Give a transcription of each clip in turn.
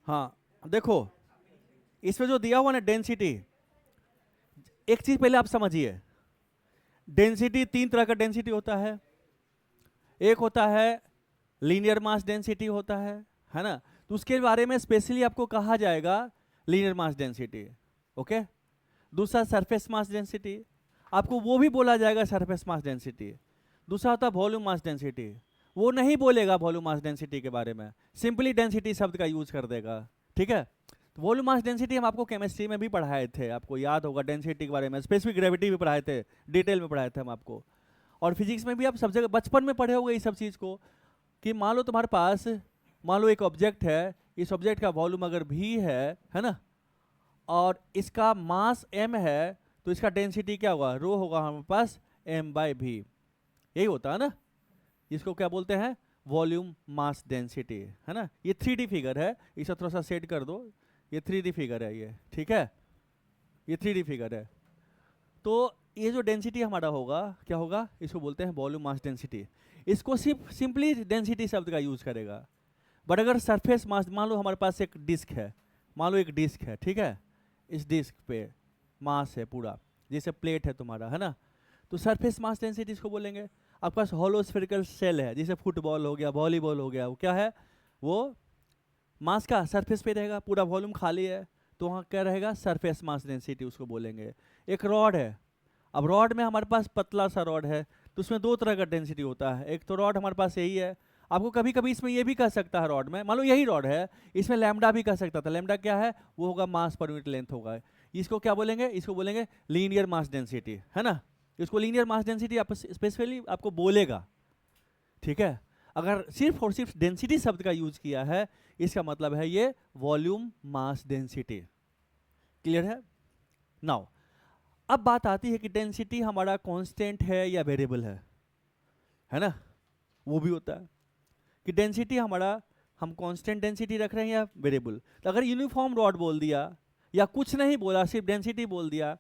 हाँ देखो, इसमें जो दिया हुआ ना डेंसिटी, एक चीज पहले आप समझिए, डेंसिटी तीन तरह का डेंसिटी होता है। एक होता है लीनियर मास डेंसिटी होता है ना, तो उसके बारे में स्पेशली आपको कहा जाएगा लीनियर मास डेंसिटी। ओके, दूसरा सरफेस मास डेंसिटी, आपको वो भी बोला जाएगा सरफेस मास डेंसिटी। दूसरा होता है वॉल्यूम मास डेंसिटी, वो नहीं बोलेगा वॉल्यूम मास डेंसिटी के बारे में, सिंपली डेंसिटी शब्द का यूज कर देगा। ठीक है, तो वॉल्यूम मास डेंसिटी हम आपको केमिस्ट्री में भी पढ़ाए थे, आपको याद होगा डेंसिटी के बारे में, स्पेसिफिक ग्रेविटी भी पढ़ाए थे, डिटेल में पढ़ाए थे हम आपको। और फिजिक्स में भी आप सब जगह बचपन में पढ़े होंगे इस सब चीज़ को, कि मान लो तुम्हारे पास, मान लो एक ऑब्जेक्ट है, इस ऑब्जेक्ट का वॉल्यूम अगर v है ना, और इसका मास m है, तो इसका डेंसिटी क्या होगा, रो होगा हमारे पास m/v, यही होता है ना। इसको क्या बोलते हैं, वॉल्यूम मास डेंसिटी, है ना। ये 3D फिगर है, इसे थोड़ा सा सेट कर दो, ये 3D फिगर है ये, ठीक है, ये 3D फिगर है। तो ये जो डेंसिटी हमारा होगा क्या होगा, इसको बोलते हैं वॉल्यूम मास डेंसिटी। इसको सिर्फ सिंपली डेंसिटी शब्द का यूज करेगा। बट अगर सरफेस मास, मान लो हमारे पास एक डिस्क है, मान लो एक डिस्क है, ठीक है, इस डिस्क पे मास है पूरा, जैसे प्लेट है तुम्हारा, है ना, तो सरफेस मास डेंसिटी इसको बोलेंगे। आपके पास होलो स्फेरिकल सेल है, जैसे फुटबॉल हो गया, वॉलीबॉल हो गया, वो क्या है, वो मास का सरफेस पे रहेगा, पूरा वॉल्यूम खाली है, तो वहाँ क्या रहेगा, सरफेस मास डेंसिटी उसको बोलेंगे। एक रॉड है, अब रॉड में हमारे पास पतला सा रॉड है, तो उसमें दो तरह का डेंसिटी होता है। एक तो रॉड हमारे पास यही है, आपको कभी कभी इसमें ये भी कह सकता है, रॉड में मान लो यही रॉड है, इसमें लैम्डा भी कह सकता था। लैम्डा क्या है, वो होगा मास पर यूनिट लेंथ होगा। इसको क्या बोलेंगे, इसको बोलेंगे लीनियर मास डेंसिटी, है ना। इसको लीनियर मास डेंसिटी आप स्पेसिफिकली आपको बोलेगा, ठीक है। अगर सिर्फ और सिर्फ डेंसिटी शब्द का यूज किया है, इसका मतलब है ये वॉल्यूम मास डेंसिटी। क्लियर है। नाउ अब बात आती है कि डेंसिटी हमारा कांस्टेंट है या वेरिएबल है ना, वो भी होता है कि डेंसिटी हमारा, हम कांस्टेंट डेंसिटी रख रहे हैं या वेरिएबल। तो अगर यूनिफॉर्म रॉड बोल दिया, या कुछ नहीं बोला, सिर्फ डेंसिटी बोल दिया,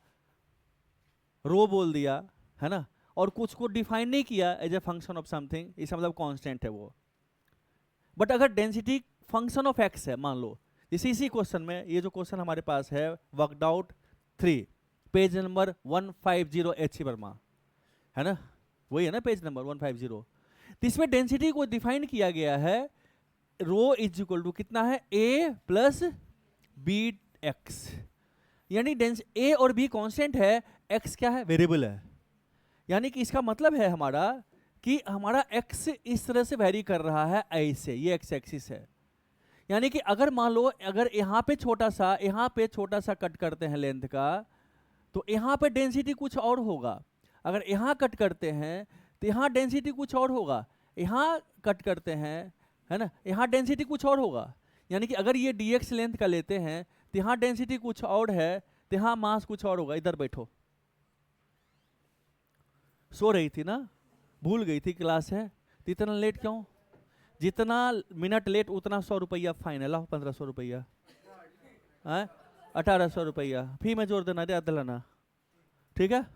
रो बोल दिया, है ना, और कुछ को डिफाइन नहीं किया as a function of something, इसका मतलब कांस्टेंट है वो। बट अगर डेंसिटी फंक्शन ऑफ एक्स है, मान लो जैसे इसी क्वेश्चन में, ये जो क्वेश्चन हमारे पास है worked out 3, page number 150 H Verma, है ना, वही है ना पेज नंबर 150। तो इसमें डेंसिटी को डिफाइन किया गया है, रो इज इक्वल टू कितना है, a प्लस बी एक्स, यानी a और b कांस्टेंट है, x क्या है, वेरिएबल है। यानी कि इसका मतलब है हमारा कि हमारा x इस तरह से वेरी कर रहा है, ऐसे, ये x एक्सिस है। यानी कि अगर मान लो, अगर यहाँ पे छोटा सा कट करते हैं लेंथ का, तो यहाँ पे डेंसिटी कुछ और होगा। अगर यहाँ कट करते हैं तो यहाँ डेंसिटी कुछ और होगा, यहाँ कट करते हैं, है ना, यहाँ डेंसिटी कुछ और होगा। यानी कि अगर ये dx लेंथ का लेते हैं तो यहाँ डेंसिटी कुछ और है, तो यहाँ मास कुछ और होगा। इधर बैठो, सो रही थी ना, भूल गई थी क्लास है, तो इतना लेट क्यों, जितना मिनट लेट उतना 100 रुपया फाइन है, लाओ 1500 रुपया, 1800 रुपया फी में जोड़ देना, याद दिलाना, ठीक है,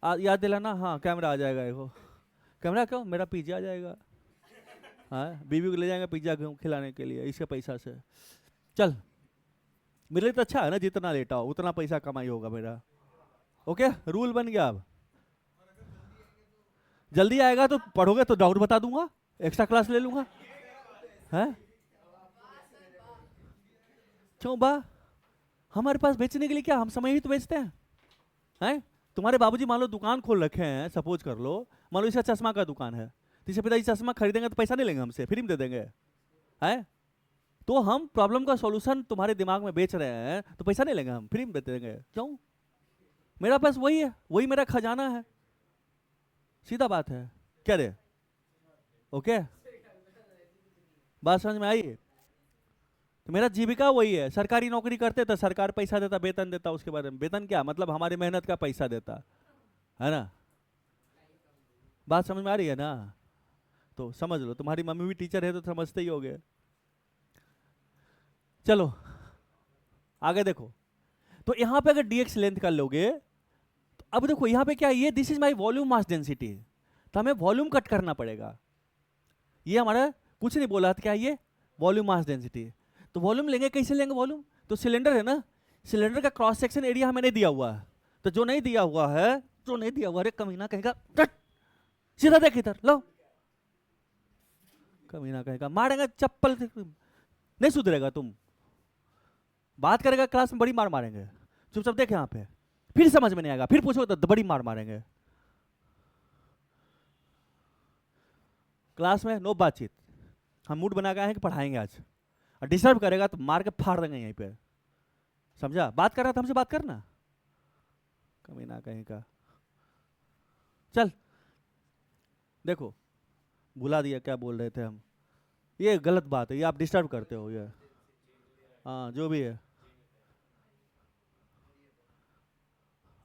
याद दिलाना। हाँ कैमरा आ जाएगा, देखो कैमरा, क्यों, मेरा पिज्जा आ जाएगा, हाँ बीवी को ले जाएंगे पिज्जा खिलाने के लिए, इसके पैसा से। चल, मेरे लिए तो अच्छा है ना, जितना लेटा हो उतना पैसा कमाई होगा मेरा। ओके, रूल बन गया। अब जल्दी आएगा तो पढ़ोगे तो डाउट बता दूंगा, एक्स्ट्रा क्लास ले लूंगा, है क्यों बा, हमारे पास बेचने के लिए क्या, हम समय ही तो बेचते हैं। तुम्हारे बाबूजी मान लो दुकान खोल रखे हैं, सपोज कर लो, मान लो इसका चश्मा का दुकान है, तो इससे पिताजी चश्मा खरीदेंगे तो पैसा नहीं लेंगे हमसे, फ्री में दे देंगे, है। तो हम प्रॉब्लम का सॉल्यूशन तुम्हारे दिमाग में बेच रहे हैं, तो पैसा नहीं लेंगे, हम फ्री में दे देंगे, क्यों, मेरा पास वही है, वही मेरा खजाना है, सीधा बात है, क्या रे। ओके, बात समझ में आई। तो मेरा जीविका वही है, सरकारी नौकरी करते तो सरकार पैसा देता, वेतन देता, उसके बारे में वेतन क्या मतलब, हमारी मेहनत का पैसा देता, है ना। बात समझ में आ रही है ना, तो समझ लो, तुम्हारी मम्मी भी टीचर है तो समझते ही होगे। चलो आगे देखो, तो यहां पे अगर dx लेंथ कर लोगे, तो अब देखो यहां पे क्या है, ये this is my volume mass density, तो हमें वॉल्यूम कट करना पड़ेगा। ये हमारा कुछ नहीं बोला था, क्या ये वॉल्यूम मास डेंसिटी। तो वॉल्यूम लेंगे, कैसे लेंगे वॉल्यूम? तो सिलेंडर है ना, सिलेंडर का क्रॉस सेक्शन एरिया हमें नहीं दिया हुआ है, तो जो नहीं दिया हुआ है, जो नहीं दिया हुआ, अरे कमीना कहेगा, सीधा देख इधर लो, कमीना कहेगा, मारेंगे चप्पल से, नहीं सुधरेगा, तुम बात करेगा क्लास में बड़ी मार मारेंगे, चुपचाप देख यहाँ पे, फिर समझ में नहीं आएगा, फिर पूछो तो बड़ी मार मारेंगे। क्लास में नो बातचीत, हम मूड बना के आए हैं कि पढ़ाएंगे आज, और डिस्टर्ब करेगा तो मार के फाड़ देंगे यहीं पे, समझा? बात कर रहा था हमसे, बात करना, कमीना कहीं का। चल देखो, भुला दिया क्या बोल रहे थे हम, ये गलत बात है, ये आप डिस्टर्ब करते हो, ये हाँ जो भी है,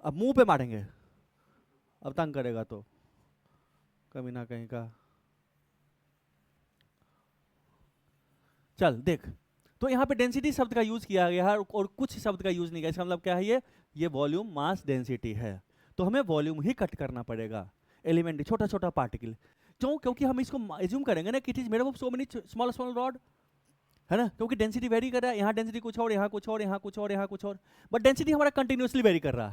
अब मुंह पे मारेंगे, अब तंग करेगा तो, कमीना कहीं का। चल देख, तो यहाँ पे डेंसिटी शब्द का यूज किया गया है और कुछ शब्द का यूज नहीं किया, इसका मतलब क्या है, ये वॉल्यूम मास डेंसिटी है, तो हमें वॉल्यूम ही कट करना पड़ेगा, एलिमेंट छोटा छोटा पार्टिकल, क्यों? क्योंकि हम इसको एज्यूम करेंगे ना कि it is made up of so many small small rod, है ना, क्योंकि डेंसिटी वेरी कर रहा है, यहाँ डेंसिटी कुछ और, यहाँ कुछ और, यहाँ कुछ और, यहाँ कुछ और, बट डेंसिटी हमारा कंटिन्यूसली वेरी कर रहा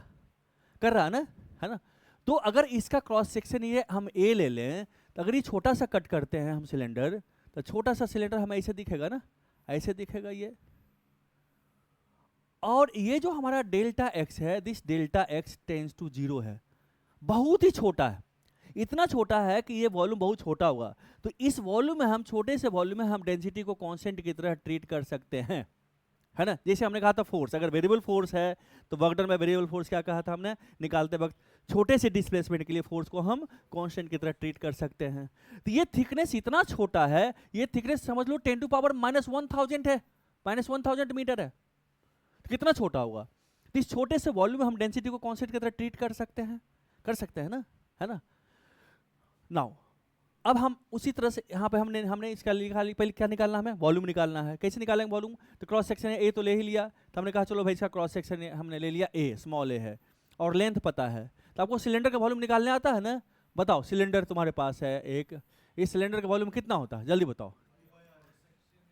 है ना, है ना। तो अगर इसका क्रॉस सेक्शन ये हम ए ले लें, तो अगर ये छोटा सा कट करते हैं हम सिलेंडर, तो छोटा सा सिलेंडर हमें ऐसे दिखेगा ना, ऐसे दिखेगा ये, और ये जो हमारा डेल्टा एक्स है, this delta x tends to 0 है, बहुत ही छोटा है, इतना छोटा है कि ये वॉल्यूम बहुत छोटा होगा, तो इस वॉल्यूम में हम, छोटे से वॉल्यूम में हम डेंसिटी को कांस्टेंट की तरह ट्रीट कर सकते हैं, है ना। जैसे हमने कहा था फोर्स, अगर वेरिएबल फोर्स है तो वर्क डन में वेरिएबल फोर्स क्या कहा था हमने, निकालते वक्त छोटे से डिस्प्लेसमेंट के लिए फोर्स को हम कांस्टेंट की तरह ट्रीट कर सकते हैं। तो ये थिकनेस इतना छोटा है, ये थिकनेस समझ लो 10 टू पावर -1000 है, -1000 मीटर है, तो कितना छोटा होगा। तो इस छोटे से वॉल्यूम में हम डेंसिटी को कांस्टेंट की तरह ट्रीट कर सकते हैं ना, है ना। नाउ अब हम उसी तरह से यहाँ पे हमने इसका लिखा, पहले क्या निकालना, हमें वॉल्यूम निकालना है। कैसे निकालेंगे वॉल्यूम? तो क्रॉस सेक्शन ए तो ले ही लिया, तो हमने कहा चलो भाई इसका क्रॉस सेक्शन हमने ले लिया ए, स्मॉल ए है, और लेंथ पता है, तो आपको सिलेंडर का वॉल्यूम निकालने आता है ना। बताओ, सिलेंडर तुम्हारे पास है एक, इस सिलेंडर का वॉल्यूम कितना होता है, जल्दी बताओ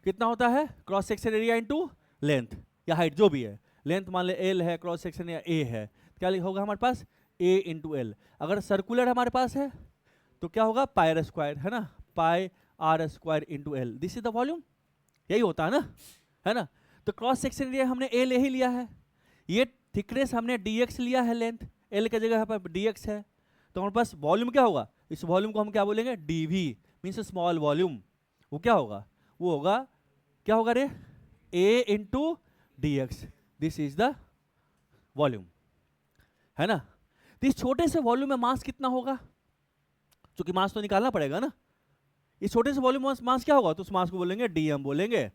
कितना होता है? Cross section area into length या हाइट जो भी है, लेंथ मान ले एल है, क्रॉस सेक्शन या ए है, क्या होगा हमारे पास? ए इंटू एल। अगर सर्कुलर हमारे पास है तो क्या होगा? पाई आर स्क्वायर, है ना, pi are square into L, this is the volume, यही होता है ना। तो क्रॉस सेक्शन एरिया हमने ए ले ही लिया है, ये थिकनेस हमने dx लिया है, लेंथ एल की जगह पर dx है, तो हमारे पास वॉल्यूम क्या होगा? इस वॉल्यूम को हम क्या बोलेंगे? dv, means small volume. वो क्या होगा? वो होगा, क्या होगा रे? a into dx, this is the volume, है ना। तो इस छोटे से वॉल्यूम में मास कितना होगा? क्योंकि मास तो निकालना पड़ेगा ना, इस छोटे से वॉल्यूम मास क्या होगा? तो उस मास को बोलेंगे dm, बोलेंगे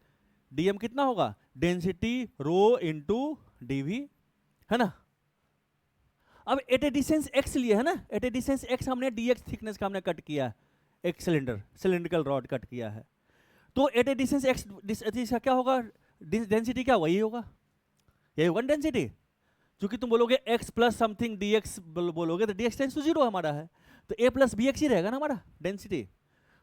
dm कितना होगा? डेंसिटी रो इंटू dv, है ना। अब एट ए डिस्टेंस x लिए, है ना, एट ए डिस्टेंस x हमने dx थिकनेस का हमने कट किया, एक सिलेंड्रिकल रॉड कट किया है, तो एट ए डिस्टेंस x क्या होगा? डेंसिटी क्या होगा? यही होगा डेंसिटी। क्योंकि तुम बोलोगे x प्लस समथिंग dx बोलोगे तो dx टेंस टू 0 हमारा है, तो a प्लस bx ही रहेगा ना हमारा डेंसिटी।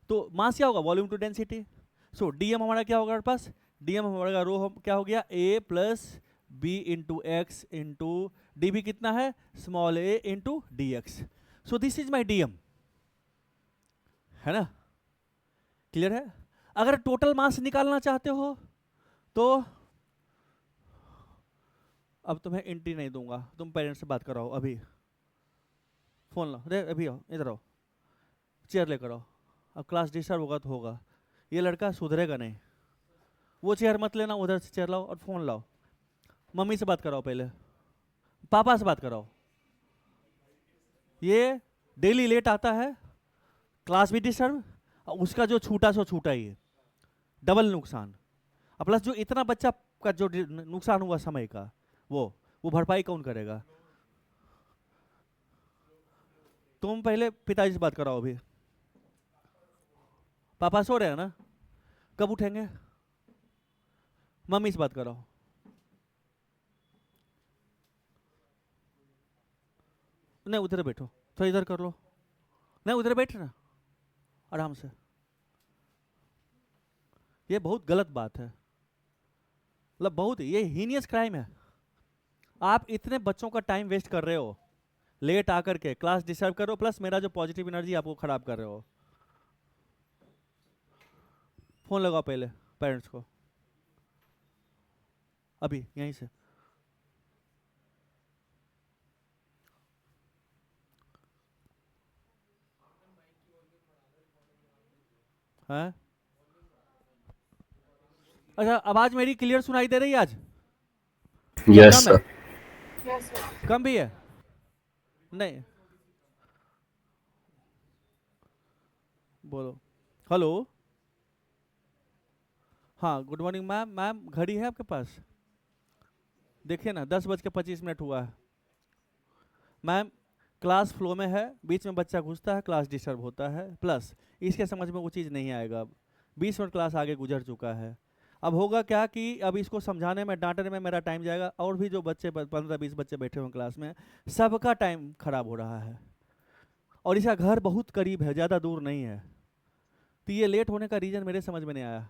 तो मास क्या होगा? Volume to density. So dm हमारा क्या होगा हमारे पास? dm हमारा रो क्या हो गया? a plus b into x into dv कितना है? Small a into dx। So this is my dm, है ना, क्लियर है। अगर टोटल मास निकालना चाहते हो तो अब तुम्हें एंट्री नहीं दूंगा, तुम पेरेंट्स से बात कराओ, अभी फोन लो, अभी आओ, इधर आओ, चेयर लेकर आओ, अब क्लास डिस्टर्ब होगा तो होगा, ये लड़का सुधरेगा नहीं। वो चेयर मत लेना, उधर से चेयर लाओ और फोन लाओ, मम्मी से बात कराओ, पहले पापा से बात कराओ। ये डेली लेट आता है, क्लास भी डिस्टर्ब, उसका जो छूटा सो छूटा ही है, डबल नुकसान। और प्लस जो इतना बच्चा का जो नुकसान हुआ समय का, वो भरपाई कौन करेगा? तुम पहले पिताजी से बात कराओ, अभी पापा सो रहे हैं ना, कब उठेंगे? मम्मी से बात कराओ। नहीं उधर बैठो, थोड़ा इधर कर लो, नहीं उधर बैठ ना आराम से, ये बहुत गलत बात है। मतलब बहुत ये हीनियस क्राइम है। आप इतने बच्चों का टाइम वेस्ट कर रहे हो, लेट आकर के क्लास डिस्टर्ब कर रहे हो, प्लस मेरा जो पॉजिटिव एनर्जी आपको खराब कर रहे हो। फोन लगाओ पहले पेरेंट्स को, अभी यहीं से। हैं? अच्छा, आवाज मेरी क्लियर सुनाई दे रही है आज? या यस कम है? सर। कम भी है? नहीं, बोलो। हेलो, हाँ गुड मॉर्निंग मैम। मैम घड़ी है आपके पास? देखिए ना 10:25 हुआ है। मैम क्लास फ्लो में है, बीच में बच्चा घुसता है, क्लास डिस्टर्ब होता है, प्लस इसके समझ में वो चीज़ नहीं आएगा। अब 20 मिनट क्लास आगे गुजर चुका है। अब होगा क्या कि अब इसको समझाने में, डांटने में मेरा टाइम जाएगा, और भी जो बच्चे 15-20 बच्चे बैठे हुए क्लास में, सबका टाइम खराब हो रहा है। और इसका घर बहुत करीब है, ज़्यादा दूर नहीं है। तो ये लेट होने का रीज़न मेरे समझ में नहीं आया।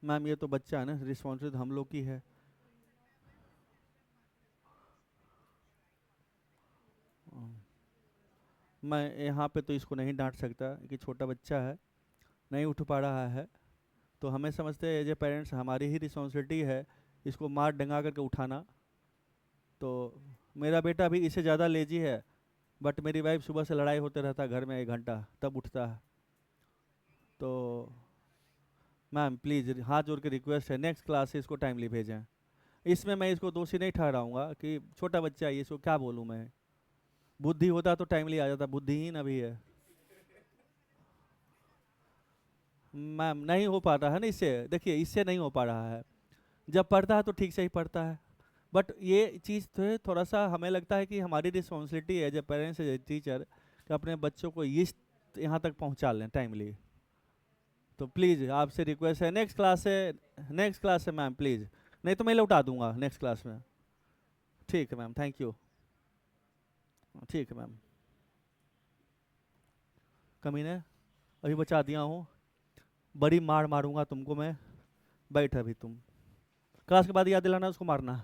मैम ये तो बच्चा है ना, रिस्पॉन्सिबिलिटी हम लोग की है। मैं यहाँ पे तो इसको नहीं डांट सकता कि छोटा बच्चा है, नहीं उठ पा रहा है, तो हमें समझते हैं एज ए पेरेंट्स हमारी ही रिस्पॉन्सिबिलिटी है इसको मार डंगा करके उठाना। तो मेरा बेटा भी इससे ज़्यादा लेजी है, बट मेरी वाइफ सुबह से लड़ाई होते रहता है घर में 1 घंटा, तब उठता है। तो मैम प्लीज़ हाथ जोड़ के रिक्वेस्ट है, नेक्स्ट क्लास से इसको टाइमली भेजें। इसमें मैं इसको दोषी नहीं ठहराऊंगा कि छोटा बच्चा है, इसको क्या बोलूँ मैं। बुद्धि होता तो टाइमली आ जाता, बुद्धिहीन अभी है। मैम नहीं हो पा रहा है ना इससे, देखिए इससे नहीं हो पा रहा है। जब पढ़ता है तो ठीक से ही पढ़ता है, बट ये चीज़ तो थोड़ा सा हमें लगता है कि हमारी रिस्पॉन्सिबिलिटी है as a parents, as a teacher, कि अपने बच्चों को ये यहाँ तक पहुँचा लें टाइमली। तो प्लीज़ आपसे रिक्वेस्ट है, नेक्स्ट क्लास से मैम प्लीज़, नहीं तो मैं लौटा दूंगा नेक्स्ट क्लास में। ठीक है मैम, थैंक यू। ठीक है मैम। कमीने, अभी बचा दिया हूँ, बड़ी मार मारूंगा तुमको मैं। बैठ अभी तुम, क्लास के बाद याद दिलाना उसको मारना।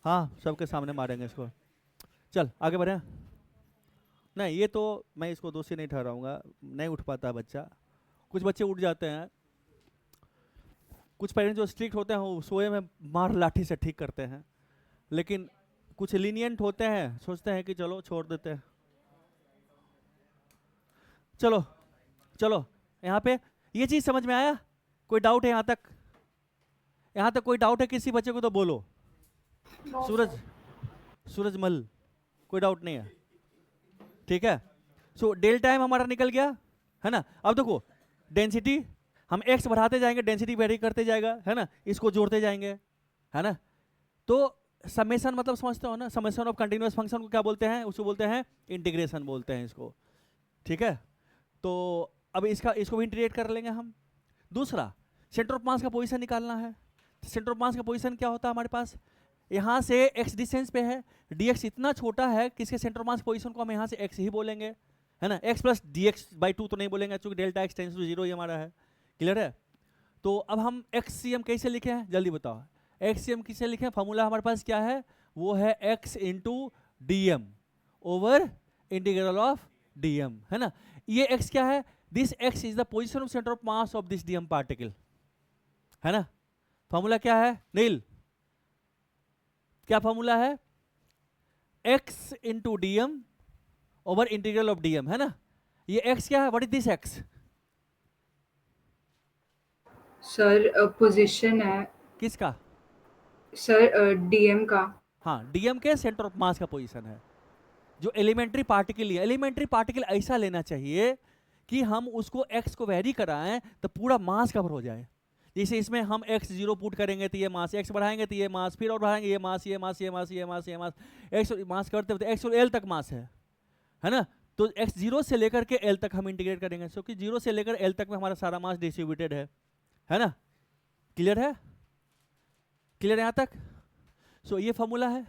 हाँ सबके सामने मारेंगे इसको। चल आगे बढ़े। नहीं ये तो मैं इसको दोषी नहीं ठहराऊंगा, नहीं उठ पाता बच्चा। कुछ बच्चे उठ जाते हैं, कुछ पेरेंट्स जो स्ट्रिक्ट होते हैं वो सोए में मार लाठी से ठीक करते हैं, लेकिन कुछ लीनियंट होते हैं, सोचते हैं कि चलो छोड़ देते हैं। चलो चलो, यहाँ पे ये चीज़ समझ में आया? कोई डाउट है यहाँ तक? यहाँ तक कोई डाउट है किसी बच्चे को तो बोलो। सूरज, सूरजमल, कोई डाउट नहीं है? ठीक है। सो डेल टाइम हमारा निकल गया है ना। अब देखो डेंसिटी, हम एक्स बढ़ाते जाएंगे, डेंसिटी वेरी करते जाएगा है ना, इसको जोड़ते जाएंगे है ना। तो समेशन मतलब समझते हो ना, समेशन ऑफ कंटिन्यूअस फंक्शन को क्या बोलते हैं? उसको बोलते हैं इंटीग्रेशन बोलते हैं इसको। ठीक है, तो अब इसको भी इंटीग्रेट कर लेंगे हम। दूसरा, सेंटर ऑफ मास का पोजीशन निकालना है। सेंटर ऑफ मास का पोजीशन क्या होता है हमारे पास? यहाँ से x डिस्टेंस पे है, dx इतना छोटा है कि इसके सेंटर मास पोजीशन को हम यहाँ से x ही बोलेंगे है ना। x प्लस dx/2 तो नहीं बोलेंगे क्योंकि डेल्टा x टेंड्स टू 0 ही हमारा है। क्लियर है? तो अब हम xcm कैसे लिखे हैं जल्दी बताओ। xcm किसे लिखे? फॉर्मूला हमारे पास क्या है? वो है x into D over integral of dm है ना। ये x क्या है? This x is the position of centre of mass of this dm particle है ना। फॉर्मूला क्या है नील? क्या फॉर्मूला है? x into D over integral of dm है ना। ये x क्या है? What is this x? Sir position है किसका? सर, डीएम का। हाँ dm के सेंटर ऑफ मास का पोजीशन है। जो एलिमेंट्री पार्टिकल है, एलिमेंट्री पार्टिकल ऐसा लेना चाहिए कि हम उसको x को वेरी कराएं तो पूरा मास कवर हो जाए। जैसे इसमें हम x 0 पुट करेंगे तो ये मास, x बढ़ाएंगे तो ये मास, फिर और बढ़ाएंगे ये मास, ये मास, ये मास, ये मास, ये मास, x मास करते हुए x और l तक मास है ना। तो x 0 से लेकर के l तक हम इंटीग्रेट करेंगे, क्योंकि 0 से लेकर l तक में हमारा सारा मास डिस्ट्रीब्यूटेड है ना। क्लियर है? क्लियर यहाँ तक? सो ये फॉर्मूला है।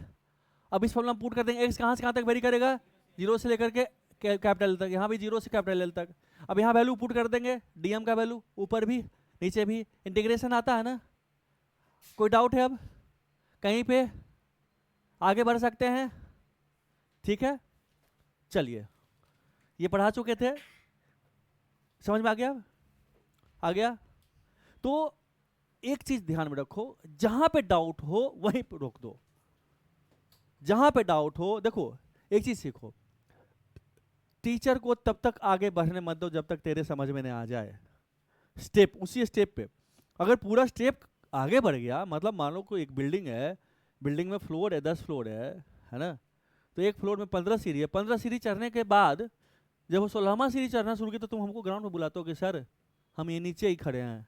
अब इस फॉर्मूला में पुट कर देंगे, एक्स कहाँ से कहाँ तक वेरी करेगा, जीरो से लेकर के कैपिटल तक, यहाँ भी जीरो से कैपिटल एल तक। अब यहाँ वैल्यू पुट कर देंगे, डीएम का वैल्यू ऊपर भी नीचे भी, इंटीग्रेशन आता है ना। कोई डाउट है अब कहीं पे, आगे बढ़ सकते हैं, ठीक है। चलिए ये पढ़ा चुके थे, समझ में आ गया, आ गया। तो एक चीज ध्यान में रखो, जहां पे डाउट हो वहीं पे रोक दो, जहां पे डाउट हो। देखो एक चीज सीखो, टीचर को तब तक आगे बढ़ने मत दो जब तक तेरे समझ में नहीं आ जाए। स्टेप उसी स्टेप पे, अगर पूरा स्टेप आगे बढ़ गया, मतलब मान लो कोई एक बिल्डिंग है, बिल्डिंग में फ्लोर है, 10 फ्लोर है ना, तो एक फ्लोर में 15 सीढ़ी है, 15 सीढ़ी चढ़ने के बाद जब वो 16वां सीढ़ी चढ़ना शुरू किया तो तुम हमको ग्राउंड में बुलाते हो कि सर हम ये नीचे ही खड़े हैं,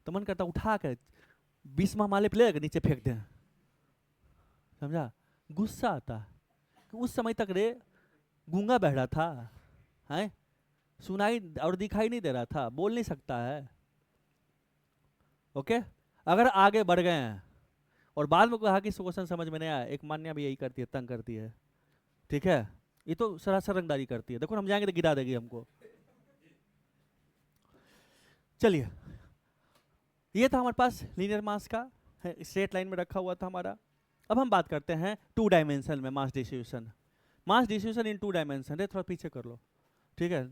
तो मन करता उठा कर 20वां माले पे ले नीचे फेंक दें, समझा। गुस्सा आता कि उस समय तक रे गूंगा बहरा था, हैं, सुनाई और दिखाई नहीं दे रहा था, बोल नहीं सकता है। ओके, अगर आगे बढ़ गए हैं और बाद में कहा कि क्वेश्चन समझ में नहीं आया, एक मान्या भी यही करती है, तंग करती है, ठीक है, ये तो सरासर रंगदारी करती है। देखो हम जाएंगे तो गिरा देगी हमको। चलिए ये था हमारे पास लीनियर मास का, स्ट्रेट लाइन में रखा हुआ था हमारा। अब हम बात करते हैं 2 डायमेंशन में mass distribution. Mass distribution in 2 dimension है, थोड़ा पीछे कर लो, ठीक है।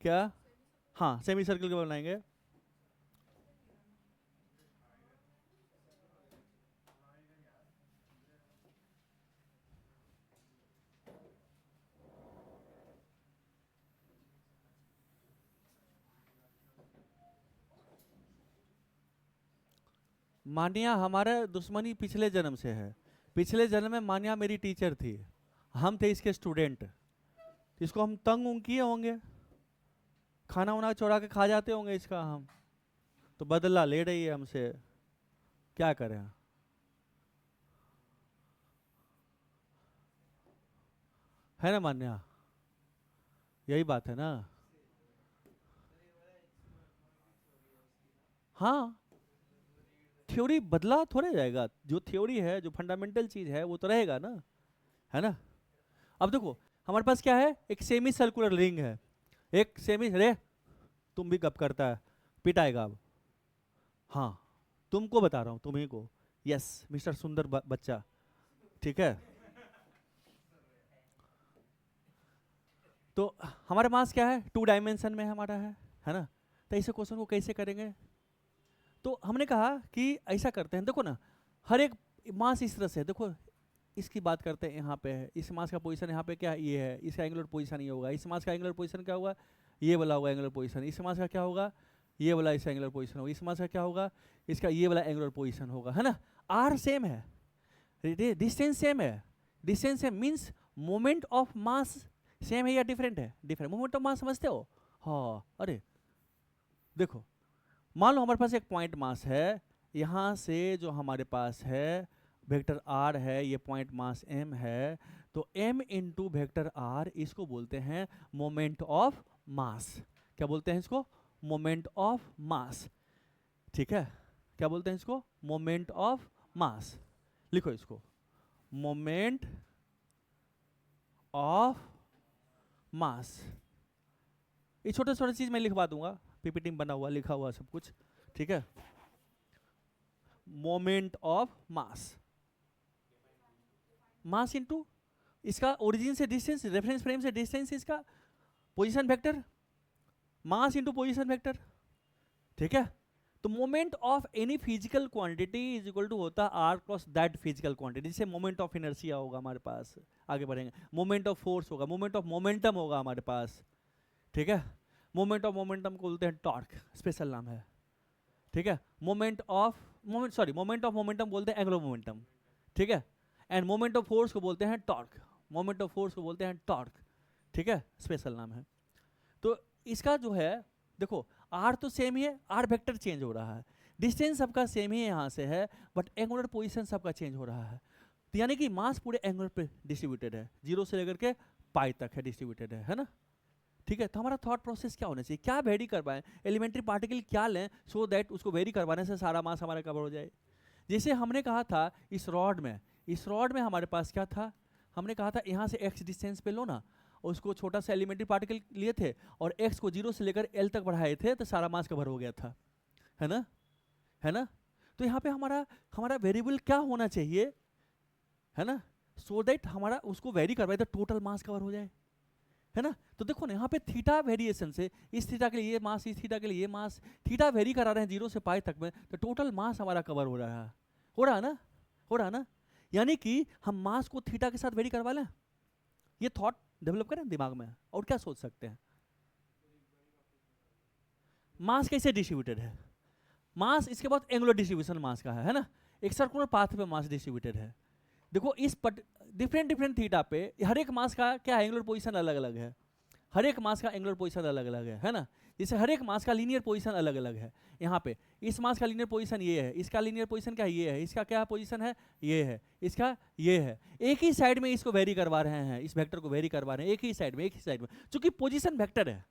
क्या, हाँ सेमी सर्कल के बनाएंगे। मान्या हमारा दुश्मनी पिछले जन्म से है, पिछले जन्म में मान्या मेरी टीचर थी, हम थे इसके स्टूडेंट, इसको हम तंग उंग किए होंगे, खाना वाना चोरा के खा जाते होंगे इसका हम, तो बदला ले रही है हमसे, क्या करें। है ना मान्या, यही बात है ना। हाँ थ्योरी बदला थोड़े जाएगा, जो थ्योरी है, जो फंडामेंटल चीज है वो तो रहेगा ना, है ना। अब देखो हमारे पास क्या है, एक सेमी सर्कुलर रिंग है, एक सेमी, रे तुम भी गप करता है, पिटाएगा अब, हाँ तुमको बता रहा हूं, तुम्ही को, यस मिस्टर सुंदर बच्चा, ठीक है। तो हमारे पास क्या है, 2 डायमेंशन में हमारा है ना। तो ऐसे क्वेश्चन को कैसे करेंगे, तो हमने कहा कि ऐसा करते हैं, देखो ना हर एक मास इस तरह से, देखो इसकी बात करते हैं, यहाँ पे है, इस मास का पोजीशन यहाँ पे क्या ये है, इसका एंगुलर पोजीशन ये होगा, इस मास का एंगुलर पोजीशन क्या होगा, ये वाला होगा एंगुलर पोजीशन, इस मास का क्या होगा, ये वाला इसका एंगुलर पोजीशन होगा, इस मास का क्या होगा, इसका ये वाला एंगुलर पोजीशन होगा, है ना। आर सेम है, डिस्टेंस सेम है, distance same means moment of mass same है या डिफरेंट है, डिफरेंट। मोमेंट ऑफ मास समझते हो, हाँ। अरे देखो मान लो हमारे पास एक पॉइंट मास है, यहाँ से जो हमारे पास है वेक्टर आर है, ये पॉइंट मास एम है, तो एम इंटू वेक्टर आर, इसको बोलते हैं मोमेंट ऑफ मास। क्या बोलते हैं इसको, मोमेंट ऑफ मास, ठीक है। क्या बोलते हैं इसको, मोमेंट ऑफ मास। लिखो इसको, मोमेंट ऑफ मास। ये छोटे छोटे चीज मैं लिखवा दूंगा, पीपीटी में बना हुआ लिखा हुआ सब कुछ, ठीक है। Moment of mass, mass into इसका ओरिजिन से डिस्टेंस, रेफरेंस फ्रेम से डिस्टेंस, इसका position vector, mass into position vector, ठीक है। तो moment of any physical quantity is equal to होता है r cross that physical quantity, जिससे मोमेंट ऑफ इनर्शिया होगा हमारे पास, आगे बढ़ेंगे। मोमेंट ऑफ फोर्स होगा, मोमेंट ऑफ मोमेंटम होगा हमारे पास, ठीक है। मोमेंट ऑफ मोमेंटम को बोलते हैं टॉर्क, स्पेशल नाम है, ठीक है। मोमेंट ऑफ मोमेंटम बोलते हैं एंगुलर मोमेंटम, ठीक है। एंड मोमेंट ऑफ फोर्स को बोलते हैं टॉर्क, मोमेंट ऑफ फोर्स को बोलते हैं टॉर्क, ठीक है, स्पेशल नाम है। तो इसका जो है देखो आर तो सेम ही है, आर वेक्टर चेंज हो रहा है, डिस्टेंस सबका सेम ही यहाँ से है, बट एंगुलर पोजीशन सबका चेंज हो रहा है। तो यानी कि मास पूरे एंगुलर पे डिस्ट्रीब्यूटेड है, 0 से लेकर के पाई तक है डिस्ट्रीब्यूटेड है ना, ठीक है। तो हमारा थॉट प्रोसेस क्या होना चाहिए, क्या वेरी करवाएं, एलिमेंट्री पार्टिकल क्या लें सो दैट उसको वेरी करवाने से सारा मास हमारा कवर हो जाए। जैसे हमने कहा था इस रॉड में हमारे पास क्या था, हमने कहा था यहाँ से x डिस्टेंस पे लो ना, उसको छोटा सा एलिमेंट्री पार्टिकल लिए थे और x को 0 से लेकर l तक बढ़ाए थे, तो सारा मास कवर हो गया था, है ना, है ना। तो यहाँ पे हमारा वेरिएबल क्या होना चाहिए, है ना, सो दैट हमारा उसको वेरी करवाए तो टोटल मास कवर हो जाए, है ना। तो देखो ना यहाँ पे थीटा वेरिएशन से इस थीटा के लिए ये मास, इस थीटा के लिए ये मास, थीटा वेरी करा रहे हैं 0 से पाई तक में, तो टोटल मास हमारा कवर हो रहा है, हो रहा है ना। यानी कि हम मास को थीटा के साथ वेरी करवा लें, ये थॉट डेवलप करें दिमाग में, और क्या सोच सकते हैं। मास कैसे डिस्ट्रीब्यूटेड है, मास इसके बाद एंगुलर डिस्ट्रीब्यूशन मास का है ना, एक सर्कुलर पाथ पे मास डिस्ट्रीब्यूटेड है। देखो इस डिफरेंट थीटा पे हर एक मास का क्या एंगुलर पोजीशन अलग अलग है, हर एक मास का एंगुलर पोजीशन अलग अलग है ना। जैसे हर एक मास का लीनियर पोजीशन अलग अलग है, यहाँ पे इस मास का लीनियर पोजीशन ये है, इसका लीनियर पोजीशन क्या ये है, इसका क्या पोजीशन है ये है, इसका ये है। एक ही साइड में इसको वेरी करवा रहे हैं, इस वेक्टर को वेरी करवा रहे हैं एक ही साइड में, चूंकि पोजीशन वेक्टर है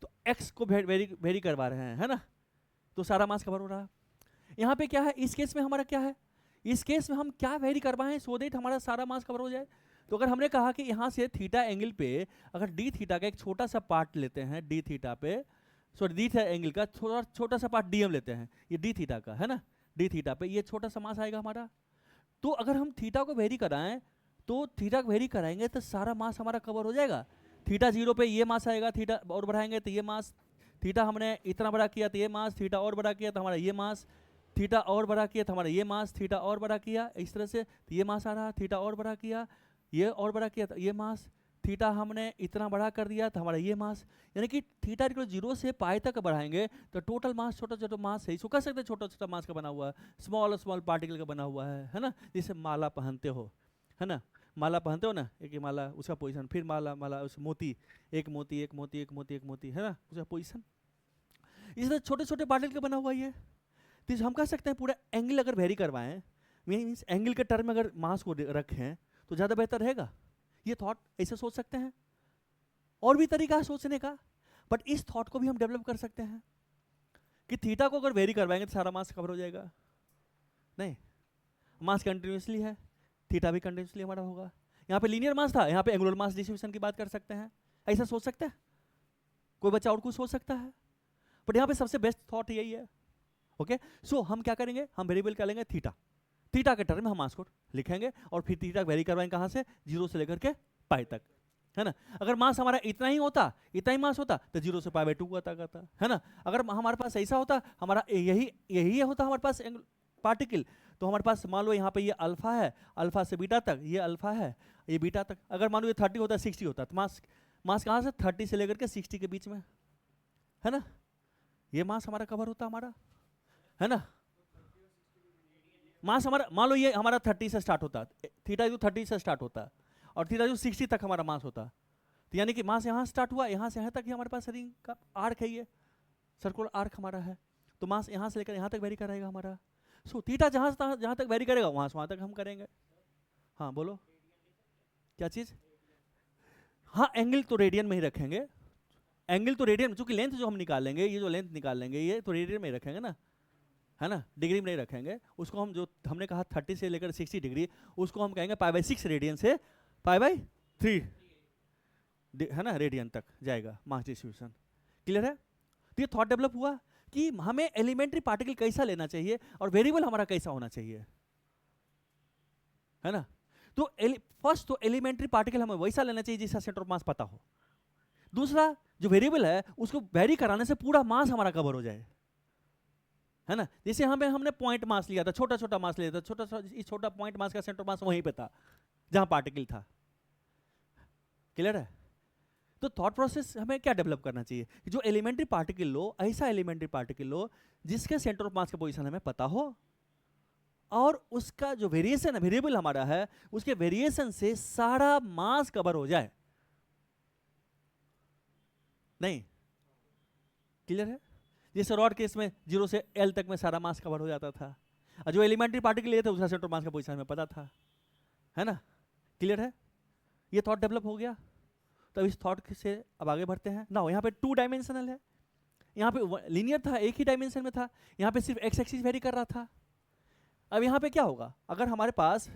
तो एक्स को वेरी करवा रहे हैं, है ना, तो सारा मास कवर हो रहा है। यहाँ पे क्या है, इस केस में हमारा क्या है, इस केस में हम क्या वेरी करवाएं सो दैट हमारा सारा मास कवर हो जाए। तो अगर हमने कहा कि यहाँ से थीटा एंगल पे अगर डी थीटा का एक छोटा सा पार्ट लेते हैं, डी थीटा पे सॉरी डी थीटा एंगल का छोटा सा पार्ट डीएम लेते हैं, ये डी थीटा का है ना, डी थीटा पे ये छोटा सा मास आएगा हमारा। तो अगर हम थीटा को वेरी कराएं तो थीटा को वेरी कराएंगे तो सारा मास हमारा कवर हो जाएगा। थीटा 0 पे ये मास आएगा, थीटा और बढ़ाएंगे तो ये मास, थीटा हमने इतना बड़ा किया तो ये मास, थीटा और बड़ा किया तो हमारा ये मास, थीटा और बड़ा किया तो हमारा ये मास, थीटा और बड़ा किया इस तरह से तो ये मास आ रहा, थीटा और बड़ा किया, ये और बड़ा किया तो ये मास, थीटा हमने इतना बड़ा कर दिया तो हमारा ये मास। यानी कि थीटा को 0 से पाई तक बढ़ाएंगे तो टोटल मास छोटा छोटा मास है, इसको कह सकते हैं छोटा छोटा मास का बना हुआ है, स्मॉल पार्टिकल का बना हुआ है ना। जैसे माला पहनते हो, है ना, माला पहनते हो ना, एक ही माला उसका पोजीशन, फिर माला उस मोती, एक मोती एक मोती एक मोती एक मोती, है ना, उसका पोजीशन। इस तरह छोटे छोटे पार्टिकल का बना हुआ ये। तो हम कह सकते हैं पूरा एंगल अगर वेरी करवाएं, मीन्स एंगल के टर्म में अगर मास को रखें तो ज़्यादा बेहतर रहेगा। ये थॉट ऐसे सोच सकते हैं, और भी तरीका है सोचने का, बट इस थॉट को भी हम डेवलप कर सकते हैं कि थीटा को अगर वेरी करवाएंगे तो सारा मास कवर हो जाएगा। नहीं, मास कंटिन्यूसली है, थीटा भी कंटिन्यूसली हमारा होगा। यहाँ पे लीनियर मास था, यहाँ पे एंगुलर मास डिस्ट्रीब्यूशन की बात कर सकते हैं, ऐसा सोच सकते हैं। कोई बच्चा और कुछ सोच सकता है, बट यहाँ पे सबसे बेस्ट थॉट यही है। ओके, सो हम क्या करेंगे, हम वेरिएबल क्या लेंगे थीटा, थीटा के टर्म में हम मास को लिखेंगे और फिर थीटा वेरी करवाएंगे कहाँ से, 0 से लेकर के पाई तक, है ना। अगर मास हमारा इतना ही होता, इतना ही मास होता तो 0 से पाई बाई 2 आता करता, है ना। अगर हमारे पास ऐसा होता, हमारा यही होता हमारे पास पार्टिकल, तो हमारे पास मान लो यहाँ पे ये अल्फा है, अल्फा से बीटा तक, ये अल्फा है, ये बीटा तक। अगर मान लो ये 30 होता, 60 होता, तो मास कहाँ से 30 से लेकर के 60 के बीच में, है ना, ये मास हमारा कवर होता हमारा, है ना। मास हमारा मान लो ये हमारा 30 से स्टार्ट होता, थीटा जो 30 से स्टार्ट होता और थीटा जो 60 तक हमारा मास होता, तो यानी कि मास यहाँ स्टार्ट हुआ, यहाँ से यहाँ तक ही हमारे पास रिंग का आर्क है, ये सर्कुलर आर्क हमारा है, तो मास यहाँ से लेकर यहाँ तक वेरी करेगा हमारा। सो थीटा जहाँ तक वेरी करेगा वहाँ से वहाँ तक हम करेंगे। हाँ बोलो क्या चीज़, हाँ एंगल तो रेडियन में ही रखेंगे, एंगल तो रेडियन, चूंकि लेंथ जो हम निकालेंगे, ये जो लेंथ निकाल लेंगे ये तो रेडियन में ही रखेंगे ना, है ना, डिग्री में नहीं रखेंगे उसको। हम जो हमने कहा 30 से लेकर 60 डिग्री, उसको हम कहेंगे पाई बाई 6 रेडियन से पाई बाई 3, है ना, रेडियन तक जाएगा मास डिस्ट्रीब्यूशन। क्लियर है। तो ये थॉट डेवलप हुआ कि हमें एलिमेंट्री पार्टिकल कैसा लेना चाहिए और वेरिएबल हमारा कैसा होना चाहिए, है ना। तो फर्स्ट तो एलिमेंट्री पार्टिकल हमें वैसा लेना चाहिए जिसका सेंटर ऑफ मास पता हो। दूसरा जो वेरिएबल है उसको वेरी कराने से पूरा मास हमारा कवर हो जाए, है ना। जैसे हमने पॉइंट मास लिया था, छोटा छोटा मास लिया था, छोटा पॉइंट मास का सेंटर मास वहीं पे था जहां पार्टिकल था। क्लियर है। तो थॉट प्रोसेस हमें क्या डेवलप करना चाहिए कि जो एलिमेंट्री पार्टिकल लो, ऐसा एलिमेंट्री पार्टिकल लो जिसके सेंटर ऑफ मास का पोजीशन हमें पता हो और उसका जो वेरिएशन है, वेरिएबल हमारा है, उसके वेरिएशन से सारा मास कवर हो जाए। नहीं, क्लियर है। जैसे रॉड केस में 0 से L तक में सारा मास कवर हो जाता था, और जो एलिमेंट्री पार्टिकल लिए थे उसका सेंटर मास का पोजीशन हमें पता था, है ना। क्लियर है। ये थॉट डेवलप हो गया। तो इस थॉट से अब आगे बढ़ते हैं ना। यहाँ पे 2 डायमेंशनल है, यहाँ पे लीनियर था, एक ही डायमेंशन में था, यहाँ पे सिर्फ एक्स एक्सिस वेरी कर रहा था। अब यहाँ पे क्या होगा, अगर हमारे पास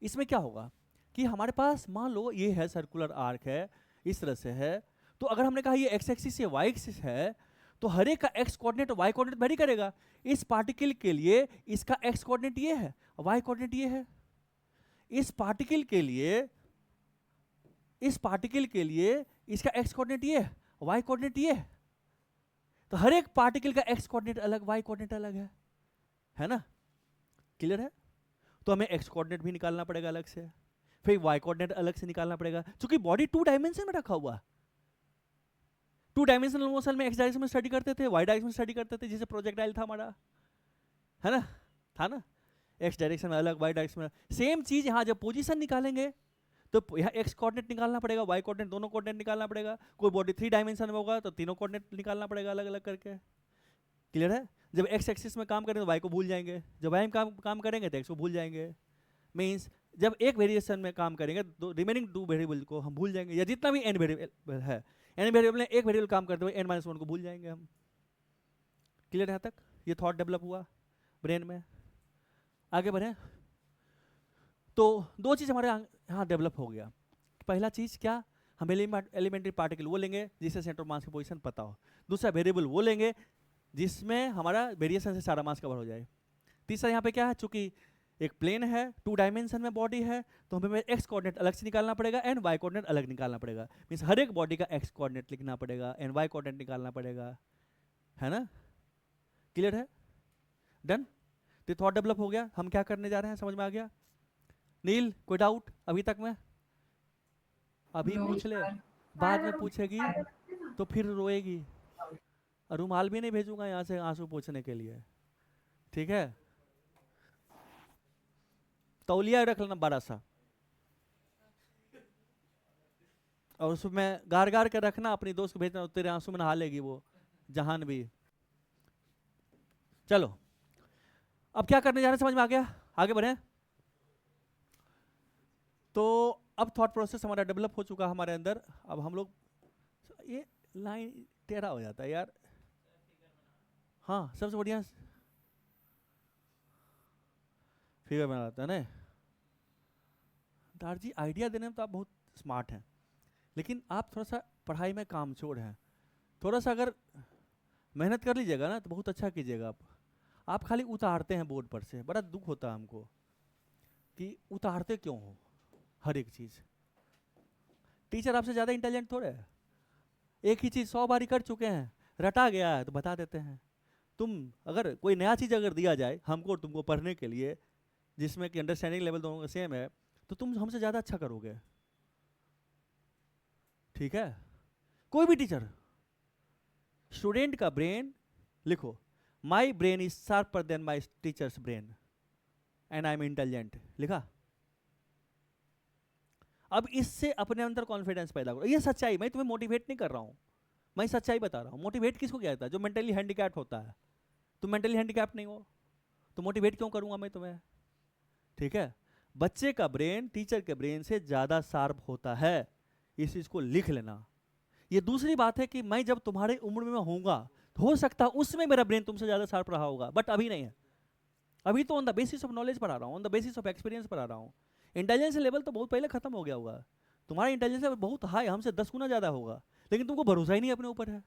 इसमें क्या होगा कि हमारे पास मान लो ये है सर्कुलर आर्क है, इस तरह से है, तो अगर हमने कहा ये एक्स एक्सिस या वाई एक्सिस है, तो हर एक का एक्स कोऑर्डिनेट और वाई कोऑर्डिनेट वेरी करेगा। इस पार्टिकल के लिए इसका एक्स कोऑर्डिनेट ये है, वाई कोऑर्डिनेट ये है। इस पार्टिकल के लिए इसका एक्स कोऑर्डिनेट ये है, वाई कोऑर्डिनेट ये है। तो हर एक पार्टिकल का एक्स कोऑर्डिनेट अलग, वाई कोऑर्डिनेट अलग है ना? क्लियर है? तो हमें एक्स कोऑर्डिनेट भी निकालना पड़ेगा अलग से, फिर वाई कोऑर्डिनेट अलग से निकालना पड़ेगा, क्योंकि बॉडी 2 डायमेंशन में रखा हुआ। 2 डायमेंशनल मोशन में एक्स डायरेक्शन में स्टडी करते थे, वाई डायरेक्शन में स्टडी करते थे, जैसे प्रोजेक्टाइल था हमारा, है ना? था ना? एक्स डायरेक्शन में अलग, वाई डायरेक्शन में। सेम चीज यहाँ जब पोजीशन निकालेंगे तो यहाँ एक्स कोऑर्डिनेट निकालना पड़ेगा, वाई कोऑर्डिनेट, दोनों कोऑर्डिनेट निकालना पड़ेगा। कोई बॉडी 3 डायमेंशन में होगा तो तीनों कोऑर्डिनेट निकालना पड़ेगा अलग अलग करके। क्लियर है? जब एक्स एक्सिस में काम करेंगे तो वाई को भूल जाएंगे, जब वाई में काम करेंगे तो एक्स को भूल जाएंगे। मीन्स जब एक वेरिएशन में काम करेंगे तो रिमेनिंग 2 वेरिएबल को हम भूल जाएंगे, या जितना भी n वेरिएबल है, n वेरिएबल में एक वेरिएबल काम करते हुए n-1 को भूल जाएंगे हम। क्लियर है? तक ये थॉट डेवलप हुआ ब्रेन में। आगे बढ़े तो 2 चीज हमारे यहाँ डेवलप हो गया। पहला चीज क्या, हम एलिमेंट्री पार्टिकल वो लेंगे जिससे सेंटर ऑफ मास की पोजीशन पता हो। दूसरा वेरिएबल वो लेंगे जिसमें हमारा वेरिएशन से सारा मास कवर हो जाए। तीसरा यहाँ पे क्या है, चूंकि एक प्लेन है, 2 डायमेंशन में बॉडी है, तो हमें एक्स कोऑर्डिनेट अलग से निकालना पड़ेगा एंड वाई कोऑर्डिनेट अलग निकालना पड़ेगा। मीन्स हर एक बॉडी का एक्स कोऑर्डिनेट लिखना पड़ेगा एंड वाई कोऑर्डिनेट निकालना पड़ेगा, है ना? क्लियर है? डन? तो थॉट डेवलप हो गया, हम क्या करने जा रहे हैं समझ में आ गया? नील कोई डाउट अभी तक में? अभी No, पूछ ले, sir. बाद में पूछेगी तो फिर रोएगी। और रुमाल भी नहीं भेजूंगा यहाँ से आंसू पोंछने के लिए, ठीक है? तौलिया रख लेना बड़ा सा, और उसमें गार गार के रखना, अपनी दोस्त को भेजना, तेरे आंसू में नहा लेगी वो जहान भी। चलो अब क्या करने जा रहे हैं समझ में आ गया? आगे बढ़े। तो अब थॉट प्रोसेस हमारा डेवलप हो चुका हमारे अंदर। अब हम लोग, ये लाइन टेढ़ा हो जाता है यार। हाँ सबसे बढ़िया फिगर बनाता है ना। दार जी आइडिया देने में तो आप बहुत स्मार्ट हैं, लेकिन आप थोड़ा सा पढ़ाई में कामचोर हैं। थोड़ा सा अगर मेहनत कर लीजिएगा ना तो बहुत अच्छा कीजिएगा। आप खाली उतारते हैं बोर्ड पर से, बड़ा दुख होता है हमको कि उतारते क्यों हो हर एक चीज़। टीचर आपसे ज़्यादा इंटेलिजेंट थोड़े है, एक ही चीज़ 100 बारी कर चुके हैं, रटा गया है तो बता देते हैं। तुम अगर कोई नया चीज़ अगर दिया जाए हमको और तुमको पढ़ने के लिए, जिसमें कि अंडरस्टैंडिंग लेवल दोनों का सेम है, तो तुम हमसे ज़्यादा अच्छा करोगे, ठीक है? कोई भी टीचर, स्टूडेंट का ब्रेन लिखो, my brain is sharper than my teacher's brain and I am intelligent, लिखा। अब इससे अपने अंदर कॉन्फिडेंस पैदा करो। ये सच्चाई, मैं तुम्हें मोटिवेट नहीं कर रहा हूं, मैं सच्चाई बता रहा हूं। मोटिवेट किसको किया जाता है? जो मेंटली हैंडीकैप्ड होता है। तुम मेंटली हैंडीकैप्ड नहीं हो तो मोटिवेट क्यों करूंगा मैं तुम्हें, ठीक है? बच्चे का ब्रेन टीचर के ब्रेन से ज़्यादा शार्प होता है, इस चीज़ को लिख लेना। ये दूसरी बात है कि मैं जब तुम्हारे उम्र में होऊंगा तो हो सकता है उसमें मेरा ब्रेन तुमसे ज़्यादा शार्प रहा होगा, बट अभी नहीं है। अभी तो on the basis of knowledge पढ़ा रहा हूँ, on the basis of experience पढ़ा रहा हूँ। इंटेलिजेंस लेवल तो बहुत पहले खत्म हो गया होगा। तुम्हारा इंटेलिजेंस लेवल बहुत हाई, हमसे 10 गुना ज़्यादा होगा, लेकिन तुमको भरोसा ही नहीं अपने ऊपर है।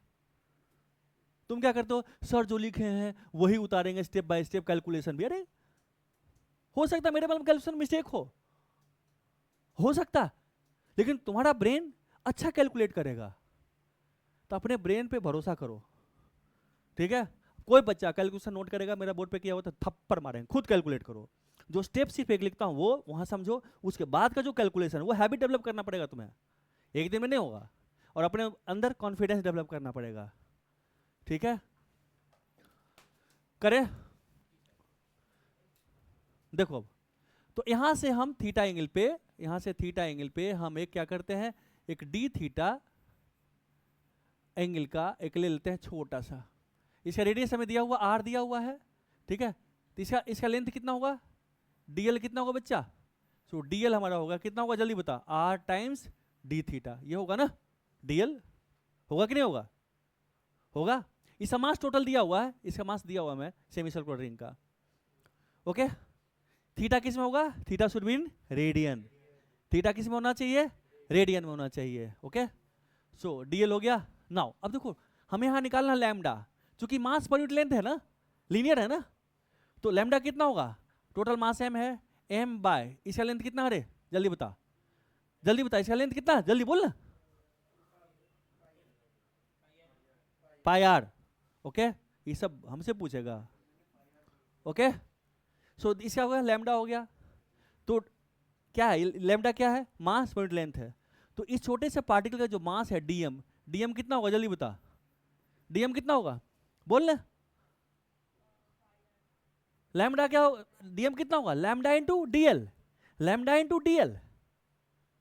तुम क्या करते हो, सर जो लिखे हैं वही उतारेंगे स्टेप बाय स्टेप, कैलकुलेशन भी। अरे हो सकता है मेरे पास कैलकुलेशन मिस्टेक हो सकता, लेकिन तुम्हारा ब्रेन अच्छा कैलकुलेट करेगा। तो अपने ब्रेन पे भरोसा करो, ठीक है? कोई बच्चा कैलकुलेशन नोट करेगा, मेरा बोर्ड पे किया हुआ तो थप्पड़ मारेंगे। खुद कैलकुलेट करो, जो स्टेप सिर्फ एक लिखता हूँ वो वहाँ समझो, उसके बाद का जो कैलकुलेशन वो हैबिट डेवलप करना पड़ेगा तुम्हें, एक दिन में नहीं होगा। और अपने अंदर कॉन्फिडेंस डेवलप करना पड़ेगा, ठीक है? करें? देखो अब तो यहाँ से हम थीटा एंगल पे, यहाँ से थीटा एंगल पे हम एक क्या करते हैं, एक डी थीटा एंगल का एक ले लेते हैं छोटा सा। इसका रेडियस हमें दिया हुआ आर दिया हुआ है, ठीक है? तो इसका लेंथ कितना होगा, डीएल कितना होगा बच्चा? सो डीएल हमारा होगा कितना होगा, जल्दी बता, आर टाइम्स डी थीटा, ये होगा ना डीएल, होगा कि नहीं होगा? होगा। इसका मास टोटल दिया हुआ है, इसका मास दिया हुआ है सेमी सर्कुलर रिंग का। ओके, थीटा किस में होगा? Theta should be in radian. Theta किस में होना चाहिए? रेडियन में होना चाहिए। ओके, सो डीएल हो गया। नाउ अब देखो, हमें यहाँ निकालना लैम्डा, क्योंकि मास पर यूनिट लेंथ है ना, लीनियर है ना, तो लैम्डा कितना होगा? टोटल मास m है, m बाय इसका लेंथ कितना? अरे जल्दी बता, जल्दी बता, इसका लेंथ कितना? जल्दी बोल ना। Pi are. ओके, ये सब हमसे पूछेगा। ओके, सो इसका हो गया लैम्डा हो गया। तो क्या है लैम्डा? क्या है? मास पर यूनिट लेंथ है। तो इस छोटे से पार्टिकल का जो मास है डीएम, डीएम कितना होगा? जल्दी बता, डीएम कितना होगा? बोल ना। लैम्डा क्या होगा? डीएम कितना होगा? Lambda into DL, lambda into DL,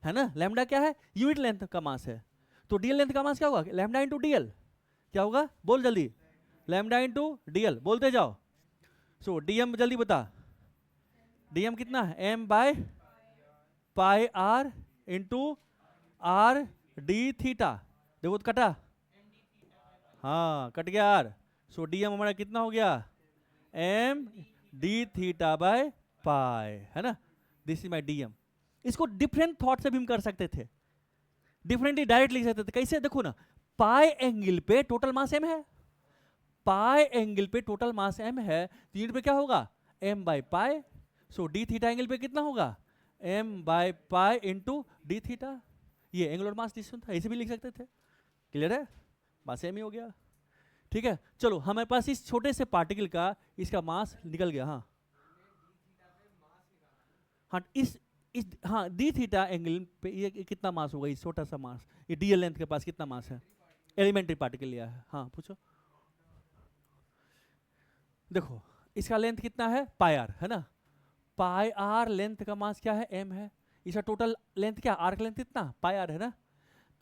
है ना। लैम्डा क्या है? यूनिट लेंथ का मास है। तो डीएल लेंथ का मास क्या होगा? Lambda into DL. क्या होगा? बोल जल्दी, लैम्डा इंटू डीएल, बोलते जाओ। सो डीएम जल्दी बता, डीएम कितना है? M by pi are into r d theta. देखो तो कटा, हाँ कट गया आर। सो डीएम हमारा कितना हो गया? M d theta by pi, है ना। This is my dm. इसको डिफरेंट थॉट से भी हम कर सकते थे, डिफरेंटली डायरेक्ट लिख सकते थे। कैसे? देखो ना, पाई एंगल पे टोटल मास m है, पाई एंगल पे टोटल मास m है, तो यूनिट पे क्या होगा? m by pi. So D theta angle पे कितना होगा? m by pi into d theta. ये एंगुलर मास डिस्टेंस था, ऐसे भी लिख सकते थे। क्लियर है? बात सेम ही हो गया। ठीक है, चलो हमारे पास इस छोटे से पार्टिकल का इसका मास निकल गया। हाँ हाँ, इस हाँ डी थीटा एंगल पे ये कितना मास होगा? इस छोटा सा मास, ये डीएल लेंथ के पास कितना मास है? एलिमेंट्री पार्टिकल लिया है। हाँ पूछो। देखो इसका लेंथ कितना है? पाई आर, है ना। पाई आर लेंथ का मास क्या है? m है। इसका टोटल लेंथ क्या? आर्क लेंथ कितना? पाई आर, है ना।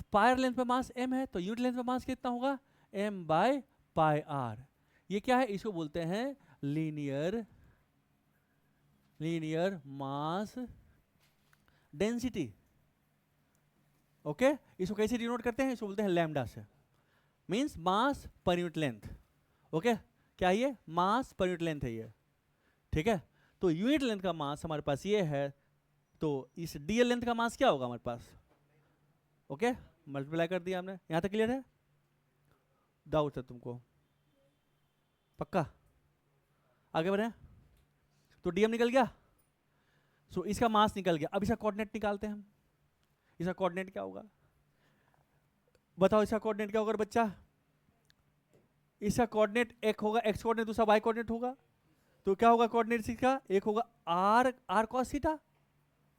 तो पाई आर लेंथ पे मास m है, तो यूनिट लेंथ पे मास कितना होगा? m by pi r. ये क्या है? इसको बोलते हैं लीनियर मास डेंसिटी। ओके, इसको कैसे डिनोट करते हैं? इसको बोलते हैं लैम्डा से, मींस मास पर यूनिट लेंथ। ओके, क्या ये? मास पर यूनिट लेंथ है ये। ठीक है, तो यूनिट लेंथ का मास हमारे पास ये है, तो इस डीएल लेंथ का मास क्या होगा हमारे पास? ओके, मल्टीप्लाई कर दिया हमने। यहां तक क्लियर है? डाउट है तुमको? पक्का? आगे बढ़े। तो डीएम निकल गया, सो इसका मास निकल गया। अब इसका कोऑर्डिनेट निकालते हैं हम। इसका कोऑर्डिनेट क्या होगा? बताओ इसका कोऑर्डिनेट क्या होगा बच्चा? इसका कोऑर्डिनेट एक होगा एक्स कोऑर्डिनेट, दूसरा वाई कोऑर्डिनेट होगा। तो क्या होगा कोऑर्डिनेट इसका? एक होगा r cos theta,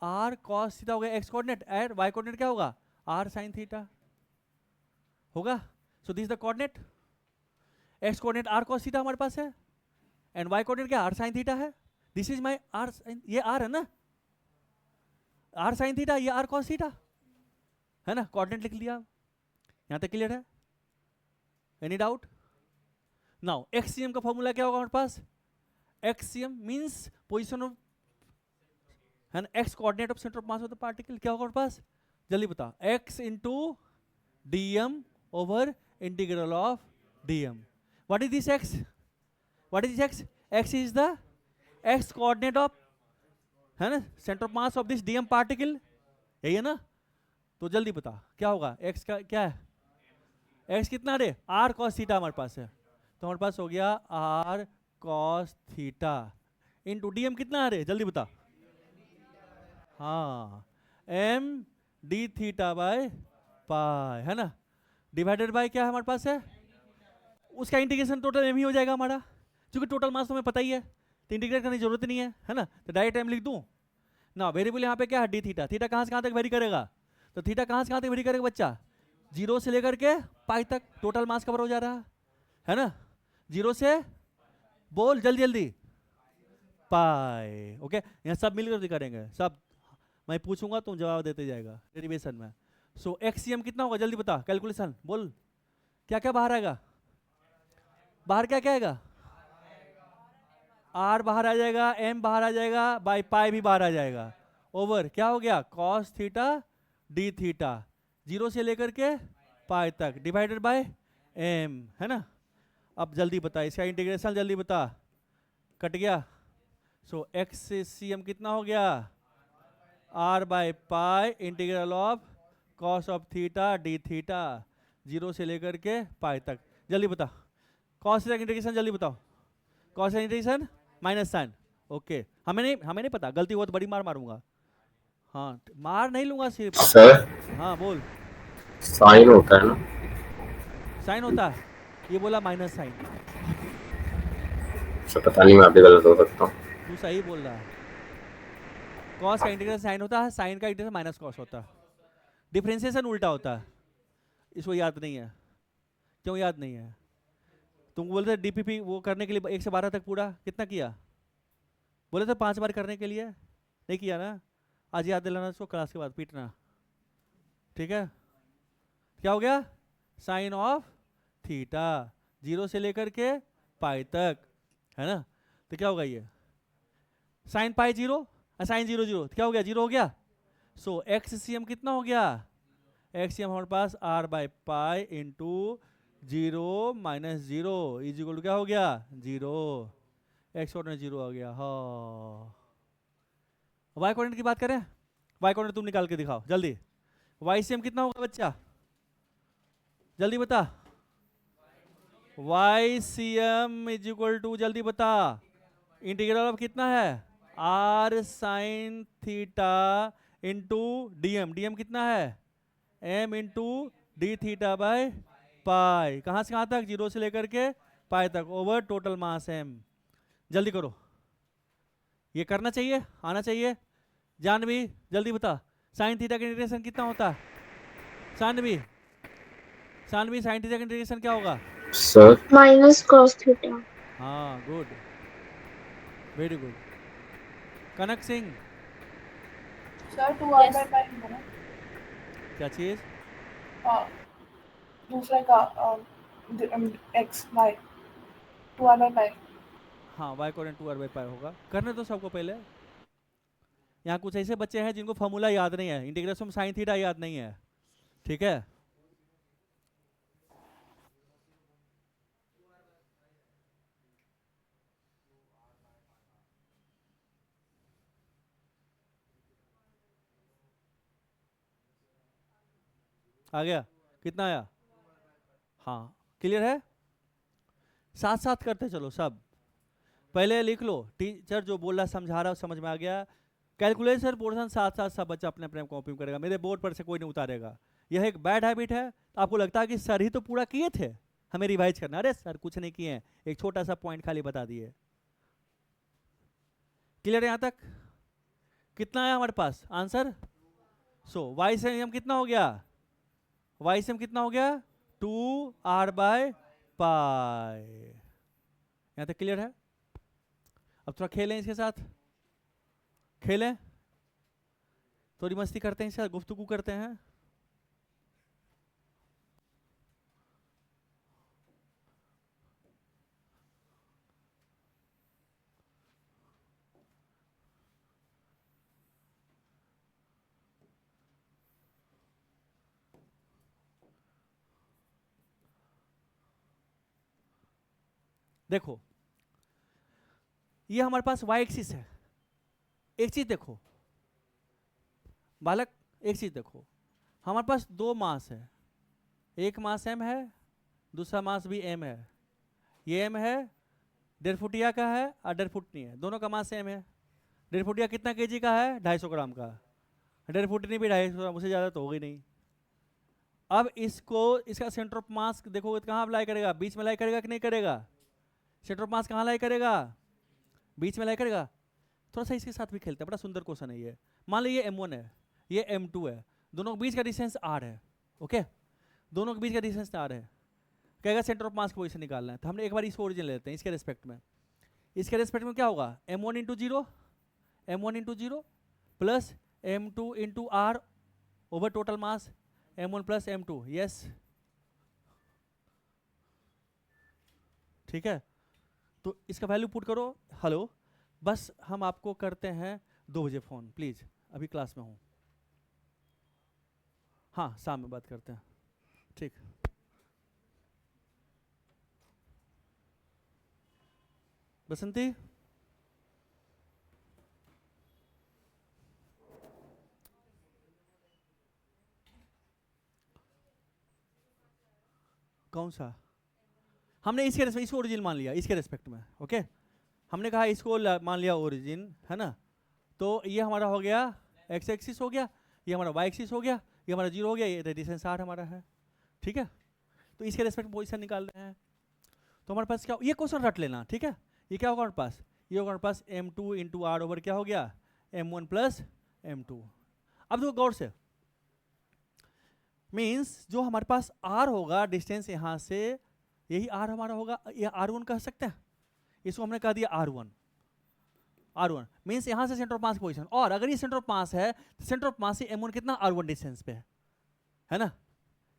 r cos theta हो गया x coordinate, and y coordinate क्या होगा? आर साइन थीटा होगा। So this the coordinate. X coordinate r cos theta हमारे पास है, एंड वाई कोऑर्डिनेट क्या? आर साइन थीटा है। दिस इज माय आर, ये आर है ना, आर साइन थीटा, ये आर कॉस थीटा, है ना। कोऑर्डिनेट लिख लिया। यहां तक क्लियर है? Any doubt? नाउ एक्ससीएम का फॉर्मूला क्या होगा हमारे पास? एक्ससीएम मींस पोजीशन ऑफ, है ना, x coordinate of centre of mass of the particle. क्या होगा हमारे पास? जल्दी बता। X into DM over integral of DM. What is this x? What is x? X is the x coordinate of, है ना, centre of mass of this DM particle, यही है ना। तो जल्दी बता क्या होगा? एक्स का क्या है? एक्स कितना रे? आर कॉस थीटा हमारे पास है, तो हमारे पास हो गया r cos theta into dm कितना है रे? जल्दी बता। हाँ, m d theta by pi, है ना, डिवाइडेड बाय क्या हमारे पास है? उसका इंटीग्रेशन टोटल एम ही हो जाएगा हमारा, क्योंकि टोटल मास तुम्हें पता ही है, तो इंटीग्रेट करने की जरूरत नहीं है ना। तो डायरेक्ट एम लिख दूं ना। वेरिएबल यहाँ पे क्या है? D theta. थीटा कहाँ से कहाँ तक वेरी करेगा? तो थीटा कहाँ से कहाँ तक वेरी करेगा बच्चा? 0 से लेकर के पाई तक टोटल मास कवर हो जा रहा है ना। 0 से बोल जल्दी जल्दी पाई। ओके, यहाँ सब मिलकर करेंगे सब, मैं पूछूंगा तुम जवाब देते जाएगा डेरिवेशन में। सो एक्ससीएम कितना होगा? जल्दी बता, कैलकुलेशन बोल। क्या क्या बाहर आएगा? बाहर क्या क्या आएगा? आर बाहर आ जाएगा, एम बाहर आ जाएगा, बाई पाई भी बाहर आ जाएगा, ओवर क्या हो गया? कॉस थीटा डी थीटा, 0 से लेकर के पाई तक, डिवाइडेड बाय एम, है ना। अब जल्दी बता इसका इंटीग्रेशन, जल्दी बता। कट गया। सो एक्स सी एम कितना हो गया, r by pi integral of cos of theta d theta, 0 से लेकर के पाई तक। जल्दी बताओ कॉस का इंटीग्रेशन, जल्दी बताओ कॉस का इंटीग्रेशन माइनस साइन। ओके, हमें नहीं पता, गलती हुआ तो बड़ी मार मारूंगा। हाँ मार नहीं लूंगा सिर्फ। सर हाँ बोल। साइन होता है ना? साइन होता है, ये बोला माइनस साइन। सर पता नहीं, मैं भी गलत हो सकता हूँ। तू सही बोल रहा है, कॉस का इंटीग्रेशन साइन होता है, साइन का इंटीग्रेशन माइनस कॉस होता है, डिफरेंशिएशन उल्टा होता है। इसको याद नहीं है, क्यों याद नहीं है? तुम बोलते डीपीपी वो करने के लिए 1 से 12 तक पूरा कितना किया, बोले थे 5 बार करने के लिए, नहीं किया ना? आज याद दिलाना इसको, क्लास के बाद पीटना, ठीक है? क्या हो गया, साइन ऑफ थीटा 0 से लेकर के पाई तक, है ना? तो क्या होगा ये, साइन पाई 0, साइन 0 0, क्या हो गया, 0 हो गया। सो एक्स सी एम कितना हो गया, एक्स सी एम हमारे पास R by pi into 0 minus 0 is equal to क्या हो गया, 0। एक्स कोऑर्डिनेट 0 आ गया। हाँ, वाई कोऑर्डिनेट की बात करें, वाई कोऑर्डिनेट तुम निकाल के दिखाओ जल्दी। वाई सी एम कितना होगा बच्चा, जल्दी बता। Y c m is equal to, जल्दी बता, इंटीग्रल ऑफ कितना है, r sine theta into d m, d m कितना है, m into d theta by pi, कहाँ से कहाँ तक, 0 से लेकर के पाई तक, ओवर टोटल मास एम। जल्दी करो, ये करना चाहिए, आना चाहिए। जानवी जल्दी बता, साइन थीटा का इंटीग्रेशन कितना होता है, सानवी सानवी साइन थीटा का इंटीग्रेशन क्या होगा, सर माइनस कॉस थीटा। हाँ good, very good. Kanak Singh, sir 2r by pi होगा ना? क्या चीज, दूसरे का x y 2r by pi. हाँ Y coordinate 2r by pi होगा। करने दो सबको पहले, यहाँ कुछ ऐसे बच्चे हैं जिनको फॉर्मूला याद नहीं है, इंटीग्रेशन साइन थीटा याद नहीं है, ठीक है? आ गया, कितना आया, हाँ क्लियर है? साथ साथ करते चलो सब, पहले लिख लो, टीचर जो बोल रहा समझा रहा समझ में आ गया। कैलकुलेशन पोर्शन साथ साथ सब बच्चा अपने अपने कॉपी में करेगा, मेरे बोर्ड पर से कोई नहीं उतारेगा। यह एक बैड हैबिट है, तो आपको लगता है कि सर ही तो पूरा किए थे, हमें रिवाइज करना। अरे सर कुछ नहीं किए हैं, एक छोटा सा पॉइंट खाली बता दिए। क्लियर है यहाँ तक? कितना आया हमारे पास आंसर? सो वाई से एम कितना हो गया, वाई से एम कितना हो गया, 2r बाय पाई। यहाँ तक क्लियर है? अब थोड़ा खेलें इसके साथ, खेलें, थोड़ी मस्ती करते हैं, इसके साथ गुफ्तगू करते हैं। देखो ये हमारे पास y एक्सिस है, एक चीज देखो बालक, एक चीज देखो, हमारे पास दो मास है, एक मास m है, दूसरा मास भी m है। ये m है, 1.5 फुटिया का है और 1.5 फुटनी है, दोनों का मास m है। 1.5 फुटिया कितना केजी का है, 250 ग्राम का। 1.5 फुटनी भी 250 ग्राम, उससे ज़्यादा तो होगी नहीं। अब इसको, इसका सेंटर ऑफ मास देखो कहाँ अप्लाई करेगा, बीच में अप्लाई करेगा कि नहीं करेगा, सेंटर ऑफ मास कहाँ अप्लाई करेगा, बीच में अप्लाई करेगा। थोड़ा सा इसके साथ भी खेलते हैं, बड़ा सुंदर क्वेश्चन है ये। मान लो ये m1 है, ये m2 है, दोनों के बीच का डिस्टेंस r है, ओके, दोनों के बीच का डिस्टेंस r है। कहेगा सेंटर ऑफ मास की पोजीशन निकालना है, तो हमने एक बार इसको ओरिजिन लेते हैं, इसके रेस्पेक्ट में। इसके रेस्पेक्ट में क्या होगा, m1 into 0, m1 into 0 plus m2 into r over total mass m1 plus m2, yes ठीक है। तो इसका वैल्यू पुट करो। हेलो, बस हम आपको करते हैं 2 बजे फ़ोन, प्लीज़ अभी क्लास में हूँ। हाँ शाम में बात करते हैं, ठीक। बसंती कौन सा? हमने इसके रेस्पेक्ट, इसको ओरिजिन मान लिया इसके रेस्पेक्ट में, ओके। हमने कहा इसको मान लिया ओरिजिन, है ना। तो ये हमारा हो गया एक्स एक्सिस हो गया, ये हमारा वाई एक्सिस हो गया, ये हमारा 0 हो गया, ये डिस्टेंस r हमारा है, ठीक है। तो इसके रेस्पेक्ट पोजीशन निकाल रहे हैं। तो हमारे पास क्या, ये क्वेश्चन रट लेना, ठीक है। ये क्या होगा हमारे पास, ये होगा हमारे पास m2 इंटू आर ओवर क्या हो गया m1 प्लस m2। अब देखो गौर से, मीन्स जो हमारे पास r होगा डिस्टेंस यहाँ से, यही r हमारा होगा, ये r1 कह सकते हैं, इसको हमने कह दिया r1। r1 मीन्स यहाँ से सेंटर ऑफ मास की पोजीशन, और अगर ये सेंटर ऑफ मास है तो सेंटर ऑफ मास से m1 कितना r1 डिस्टेंस पे है ना।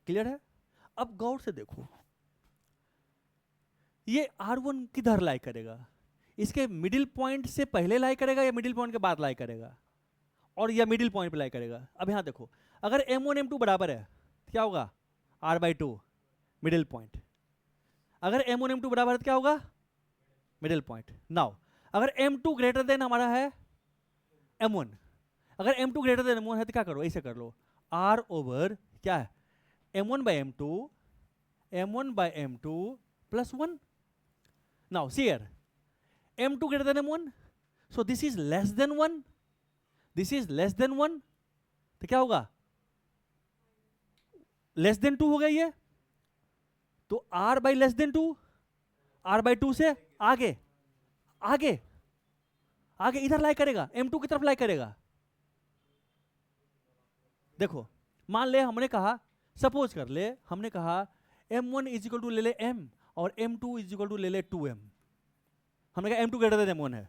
क्लियर है? अब गौर से देखो, ये r1 किधर लाई करेगा, इसके मिडिल पॉइंट से पहले लाई करेगा या मिडिल पॉइंट के बाद लाई करेगा, और या मिडिल पॉइंट पे लाई करेगा। अब यहाँ देखो, अगर m1 m2 बराबर है तो क्या होगा r/2 मिडिल पॉइंट, अगर m1 m2 बराबर है तो क्या होगा मिडिल पॉइंट। नाउ अगर m2 ग्रेटर देन हमारा है m1, अगर m2 ग्रेटर देन m1 है तो क्या करो, ऐसे कर लो, r ओवर क्या है m1 by m2 plus 1। now see here, m2 greater than m1, so this is less than 1, this is less than 1, तो क्या होगा लेस देन 2 हो गया ये, तो r by less than 2, r by 2 से आगे आगे आगे इधर लाई करेगा, m2 की तरफ लाई करेगा। देखो मान ले हमने कहा, सपोज कर ले हमने कहा m1 इज इक्वल टू ले ले m और m2 इज इक्वल टू ले ले 2m। हमने कहा m2 ग्रेटर देन m1 है,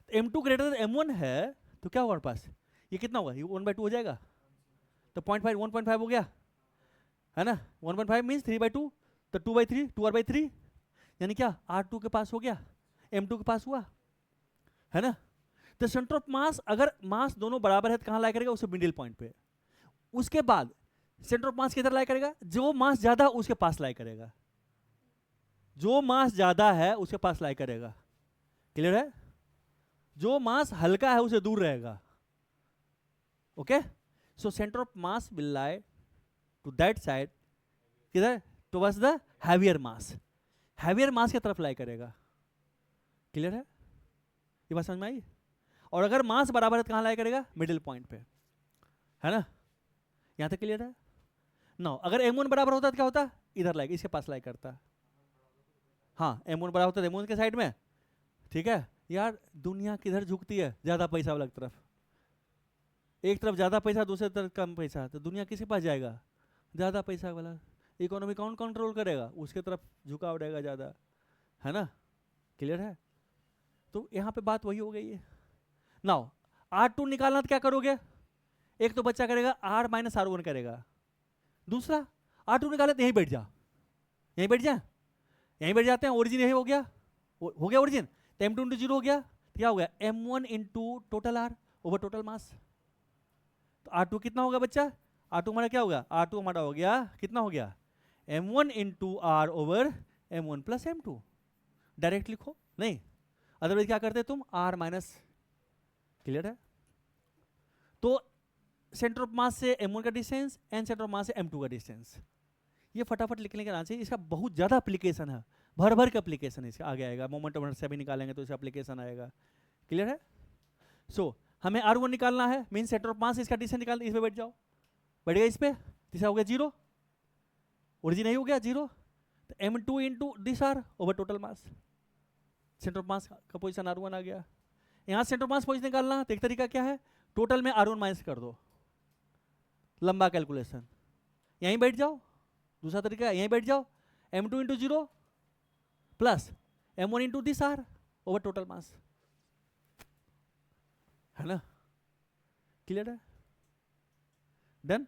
तो m2 ग्रेटर देन m1 है तो क्या होगा हमारे पास, ये कितना होगा, ये 1/2 हो जाएगा, तो 0.5 1.5 हो गया है ना। 1.5 मीन्स 3/2, तो 2/3 2r/3, यानी क्या r2 के पास हो गया, m2 के पास हुआ है ना। तो सेंटर ऑफ मास, अगर मास दोनों बराबर है तो कहाँ लाई करेगा, उसे मिडिल पॉइंट पे। उसके बाद सेंटर ऑफ मास किधर लाई करेगा, जो मास ज्यादा उसके पास लाई करेगा, जो मास ज्यादा है उसके पास लाई करेगा। क्लियर है? जो मास हल्का है उसे दूर रहेगा। Okay, so centre of mass will lie to that side, किधर, towards the heavier mass, heavier mass की तरफ लाई करेगा। क्लियर है? ये बात समझ में आई? और अगर मास बराबर है तो कहाँ लाई करेगा, मिडिल पॉइंट पे, है ना। यहां तक क्लियर है? नो, अगर m1 बराबर होता तो क्या होता, इधर लाई, इसके पास लाई करता। हाँ, m1 बराबर होता है m1 के साइड में, ठीक है। यार दुनिया किधर झुकती है, ज्यादा पैसा वाला तरफ, एक तरफ ज्यादा पैसा दूसरे तरफ कम पैसा, तो दुनिया किसके पास जाएगा, ज्यादा पैसा वाला। इकोनॉमी कौन कंट्रोल करेगा, उसके तरफ झुकाव रहेगा ज्यादा, है ना। क्लियर है? तो यहाँ पे बात वही हो गई है। नाउ R2 निकालना तो क्या करोगे, एक तो बच्चा करेगा R माइनस R1 करेगा, दूसरा R2 निकाले तो यहीं बैठ जा, यहीं बैठ जा, यहीं बैठ जाते हैं। ओरिजिन यही हो गया ओरिजिन, तो m2 इंटू 0 हो गया, तो क्या हो गया m1 into total r over total mass. तो R2 कितना होगा बच्चा, R2 हमारा क्या होगा, R2 हमारा हो गया कितना हो गया m1 into r over m1 plus m2। Direct लिखो नहीं, अदरवाइज क्या करते तुम r माइनस। क्लियर है? तो सेंटर ऑफ मास से m1 का डिस्टेंस एंड सेंटर ऑफ मास से m2 का डिस्टेंस, ये फटाफट लिखने का आना चाहिए। इसका बहुत ज़्यादा एप्लीकेशन है, भर भर का एप्लीकेशन है इसका, आगे आएगा। मोमेंट ऑफ इनर्शिया भी निकालेंगे तो इसका एप्लीकेशन आएगा। क्लियर है? सो हमें R1 निकालना है, मीन सेंटर ऑफ मास, इसका डिस्टेंस निकालना, इस पे बैठ जाओ, बैठ गया इस पे, तीसरा हो गया 0, ओरिजिन नहीं हो गया 0, तो m2 into this r over total mass, centre of मास का पोजिशन R1 आ गया। यहाँ सेंटर ऑफ मास पोजिशन निकालना, तो एक तरीका क्या है, टोटल में R1 माइनस कर दो, लंबा कैलकुलेशन, यहीं बैठ जाओ। दूसरा तरीका यहीं बैठ जाओ, m2 into 0 plus m1 into this r over total mass, है ना। क्लियर है? डन?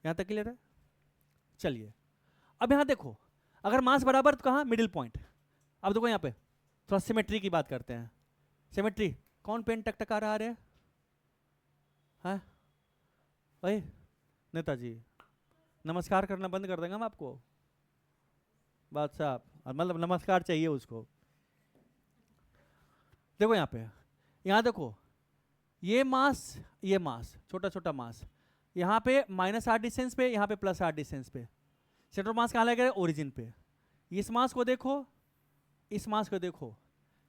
यहां तक क्लियर है? चलिए अब यहां देखो, अगर मास बराबर तो कहाँ, मिडिल पॉइंट। अब देखो यहाँ पे थोड़ा सिमेट्री की बात करते हैं। सिमेट्री, कौन पेन टकटका रहा है? हाँ भाई नेताजी, नमस्कार करना बंद कर देंगे हम आपको, बात साहब, मतलब नमस्कार चाहिए उसको। देखो यहाँ देखो, ये मास छोटा छोटा मास, यहाँ पे -r डिस्टेंस पे, यहाँ पे +r डिस्टेंस पे, सेंटर ऑफ मास कहाँ लाई करेगा? ओरिजिन पे। इस मास को देखो, इस मास को देखो,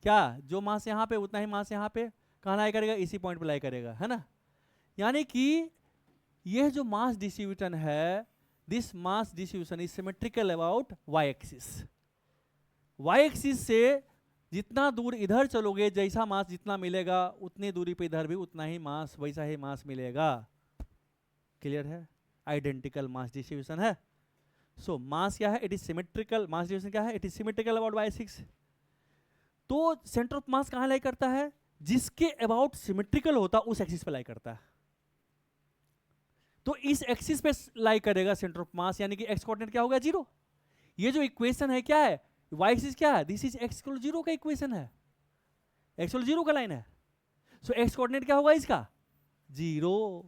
क्या जो मास यहाँ पे उतना ही मास यहाँ पे कहाँ लाई करेगा? इसी पॉइंट पे लाई करेगा, है ना। यानी कि यह जो मास डिस्ट्रीब्यूशन है, this mass distribution is symmetrical about y axis. Y axis से जितना दूर इधर चलोगे, जैसा मास जितना मिलेगा उतनी दूरी पे इधर भी उतना ही मास, वैसा ही मास मिलेगा। क्लियर है? आइडेंटिकल मास डिस्ट्रीब्यूशन है। सो मास क्या है? It is symmetrical. Mass distribution क्या है? It is symmetrical about y axis. तो सेंटर ऑफ मास कहाँ लाई करता है? जिसके अबाउट सिमेट्रिकल होता उस एक्सिस पे लाई करता है। तो इस एक्सिस पे लाई करेगा सेंटर ऑफ मास, यानी कि एक्स कोऑर्डिनेट क्या होगा? 0। ये जो इक्वेशन है क्या है? वाई एक्सिस क्या है? दिस इज एक्स इक्वल 0 का इक्वेशन है, एक्स इक्वल 0 का लाइन है। सो एक्स कोऑर्डिनेट क्या होगा इसका? 0,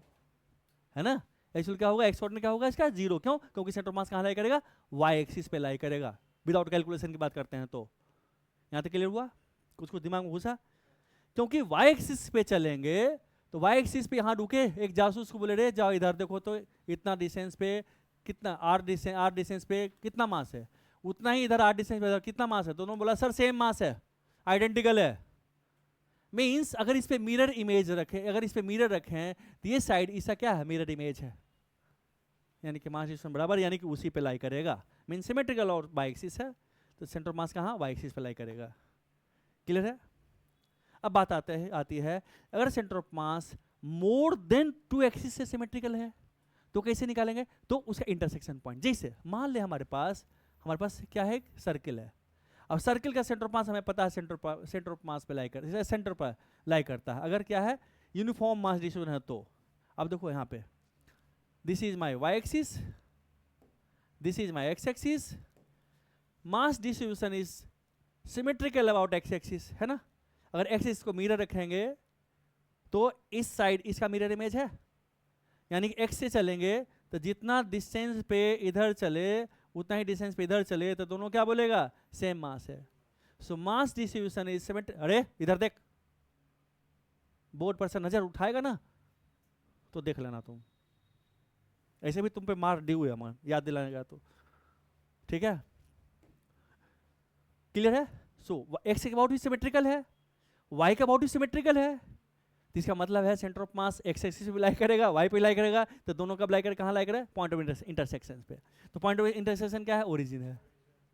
है ना। एक्चुअल क्या होगा? एक्स कोऑर्डिनेट क्या होगा इसका? 0। क्यों? क्योंकि सेंटर ऑफ मास कहाँ लाई करेगा? वाई एक्सिस पे लाई करेगा। विदाउट कैलकुलेशन की बात करते हैं तो यहाँ तक क्लियर हुआ? कुछ कुछ दिमाग में घुसा? क्योंकि वाई एक्सिस पे चलेंगे तो वाई एक्सिस पे यहाँ रुके, एक जासूस को बोले रे जाओ इधर देखो तो इतना डिस्टेंस पे कितना आर डिस्टेंस पे कितना मास है, उतना ही इधर आर डिस्टेंस पे कितना मास है। दोनों बोला सर सेम मास है, आइडेंटिकल है। मीन्स अगर इस पे मिरर इमेज रखें, अगर इस पे मिरर रखें तो ये साइड इसका क्या है? मिरर इमेज है, यानी कि मास डिस्ट्रीब्यूशन बराबर, यानी कि उसी पे लाई करेगा। मीन सिमेट्रिकल और वाई एक्सिस है तो सेंटर ऑफ मास कहाँ? वाई एक्सिस पे लाई करेगा। क्लियर है? अब बात आती है अगर centre of mass more than 2 axis से सिमेट्रिकल है तो कैसे निकालेंगे? तो उसका इंटरसेक्शन पॉइंट, जैसे मान ले हमारे पास क्या है? सर्किल है। अब सर्किल का सेंटर ऑफ मास हमें पता है सेंटर ऑफ मास पे लाई कर, सेंटर पर लाई करता है। अगर क्या है? यूनिफॉर्म मास डिस्ट्रीब्यूशन है तो अब देखो यहाँ पे this is my y axis, this is my x axis, mass distribution is symmetrical about x axis, है ना। अगर एक्स एक्सिस को मिरर रखेंगे तो इस साइड इसका मिरर इमेज है, यानी कि एक्स से चलेंगे तो जितना डिस्टेंस पे इधर चले उतना ही डिस्टेंस पे इधर चले तो दोनों क्या बोलेगा? सेम मास है। सो मास डिस्ट्रीब्यूशन इज सिमेट्रिक। अरे इधर देख, बोर्ड पर से नजर उठाएगा ना तो देख लेना तुम, ऐसे भी तुम पे मार ड्यू है, मान याद दिलाएगा तो ठीक है। क्लियर है? सो एक्स के अबाउट भी सिमेट्रिकल है, वाई का अबाउट भी सिमेट्रिकल है, तो इसका मतलब है centre of mass x axis पे लाई करेगा, वाई पे लाई करेगा, तो दोनों कब लाई करेगा? कहाँ लाई करेगा? पॉइंट ऑफ इंटरसेक्शन पे। तो पॉइंट ऑफ इंटरसेक्शन क्या है? ओरिजिन है,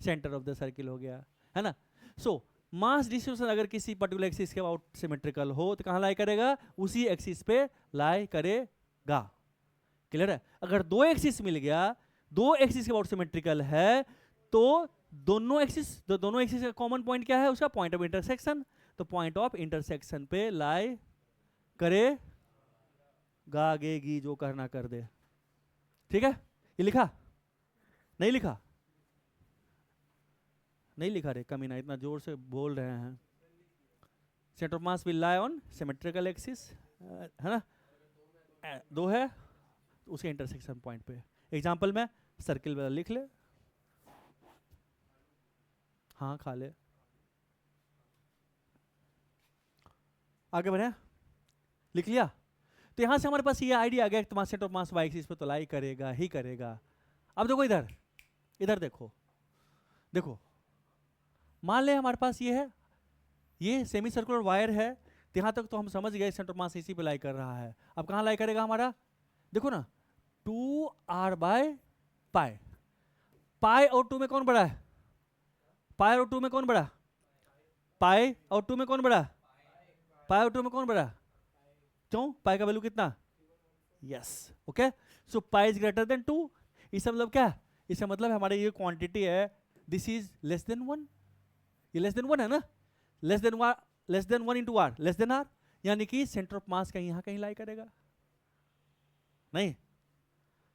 सेंटर ऑफ द सर्किल हो गया, है ना। सो मास डिस्ट्रीब्यूशन अगर किसी पर्टिकुलर एक्सिस के अबाउट सिमेट्रिकल हो तो कहाँ लाई करेगा? उसी एक्सिस पे लाई करेगा। क्लियर है? अगर 2 एक्सिस मिल गया, 2 एक्सिस के अबाउट सिमेट्रिकल है तो दोनों एक्सिस का कॉमन पॉइंट क्या है? उसका पॉइंट ऑफ इंटरसेक्शन। तो पॉइंट ऑफ इंटरसेक्शन पे लाई करे गागेगी, जो करना कर दे। ठीक है? ये लिखा? नहीं लिखा? नहीं लिखा रे कमीना, इतना जोर से बोल रहे हैं। Centre of mass will lie on symmetrical axis, है ना। 2 है उसके इंटरसेक्शन पॉइंट पे। एग्जांपल में सर्किल वाला लिख ले, हाँ खा ले। आगे बढ़े, लिख लिया? तो यहां से हमारे पास ये आइडिया आ गया कि तुम्हारा centre of mass y axis पे तो लाई करेगा ही करेगा। अब देखो इधर देखो, मान ले हमारे पास ये है, ये सेमी सर्कुलर वायर है, तो यहां तक तो हम समझ गए सेंटर ऑफ मास इसी पे लाई कर रहा है। अब कहां लाई करेगा हमारा? देखो ना, 2r/पाई, पाई और 2 में कौन बड़ा है? पाई और 2 में कौन बड़ा? पाई और 2 में कौन बड़ा? पाई और 2 में कौन बड़ा? क्यों? पाई का वैल्यू कितना? Yes, okay. So pi is greater than 2। इसका मतलब क्या? इसका मतलब हमारे ये क्वांटिटी है, दिस इज लेस देन 1। ये लेस देन 1 है ना, less than 1 into r, less than r, यानी कि सेंटर ऑफ मास कहीं यहां कहीं लाई करेगा? नहीं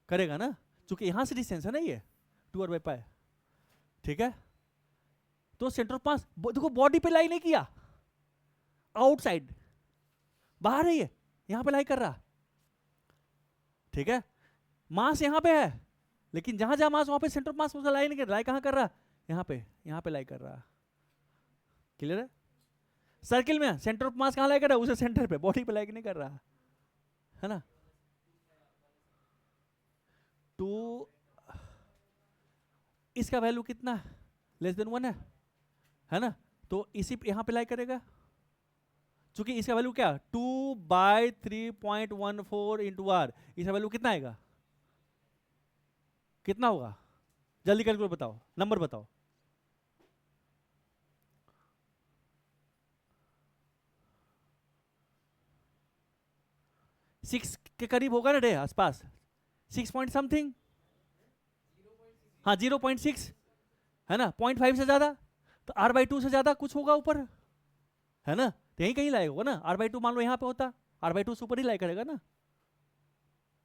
करेगा ना, क्योंकि यहां से डिस्टेंस है ना ये 2r/पाई। ठीक है? तो सेंटर ऑफ मास देखो बॉडी पे लाई नहीं किया, आउटसाइड बाहर है, ये यहां पे लाई कर रहा। ठीक है? मास यहां पे है, लेकिन जहां जहां मास वहां पे सेंटर ऑफ मास उसका लाई नहीं कर रहा। लाई कहां कर रहा? यहां पे लाई कर रहा। क्लियर है? सर्किल में सेंटर ऑफ मास कहां लाई कर रहा है? उसे सेंटर पे, बॉडी पे लाई नहीं कर रहा, है ना। 2 इसका वैल्यू कितना है, लेस देन 1 है ना, तो इसी यहाँ पे लाई करेगा, चूंकि इसका वैल्यू क्या 2/3.14 इंटू आर, इसका वैल्यू कितना आएगा, कितना होगा, जल्दी कैलकुलेट बताओ, नंबर बताओ। सिक्स के करीब होगा ना रे, आसपास 6 पॉइंट समथिंग, हाँ 0.6 है ना, 0.5 से ज्यादा, तो r/2 से ज्यादा कुछ होगा ऊपर, है ना, तो यहीं कहीं लाई होगा ना, r/2 मान लो यहाँ पे होता, r/2 से ऊपर ही लाई करेगा ना,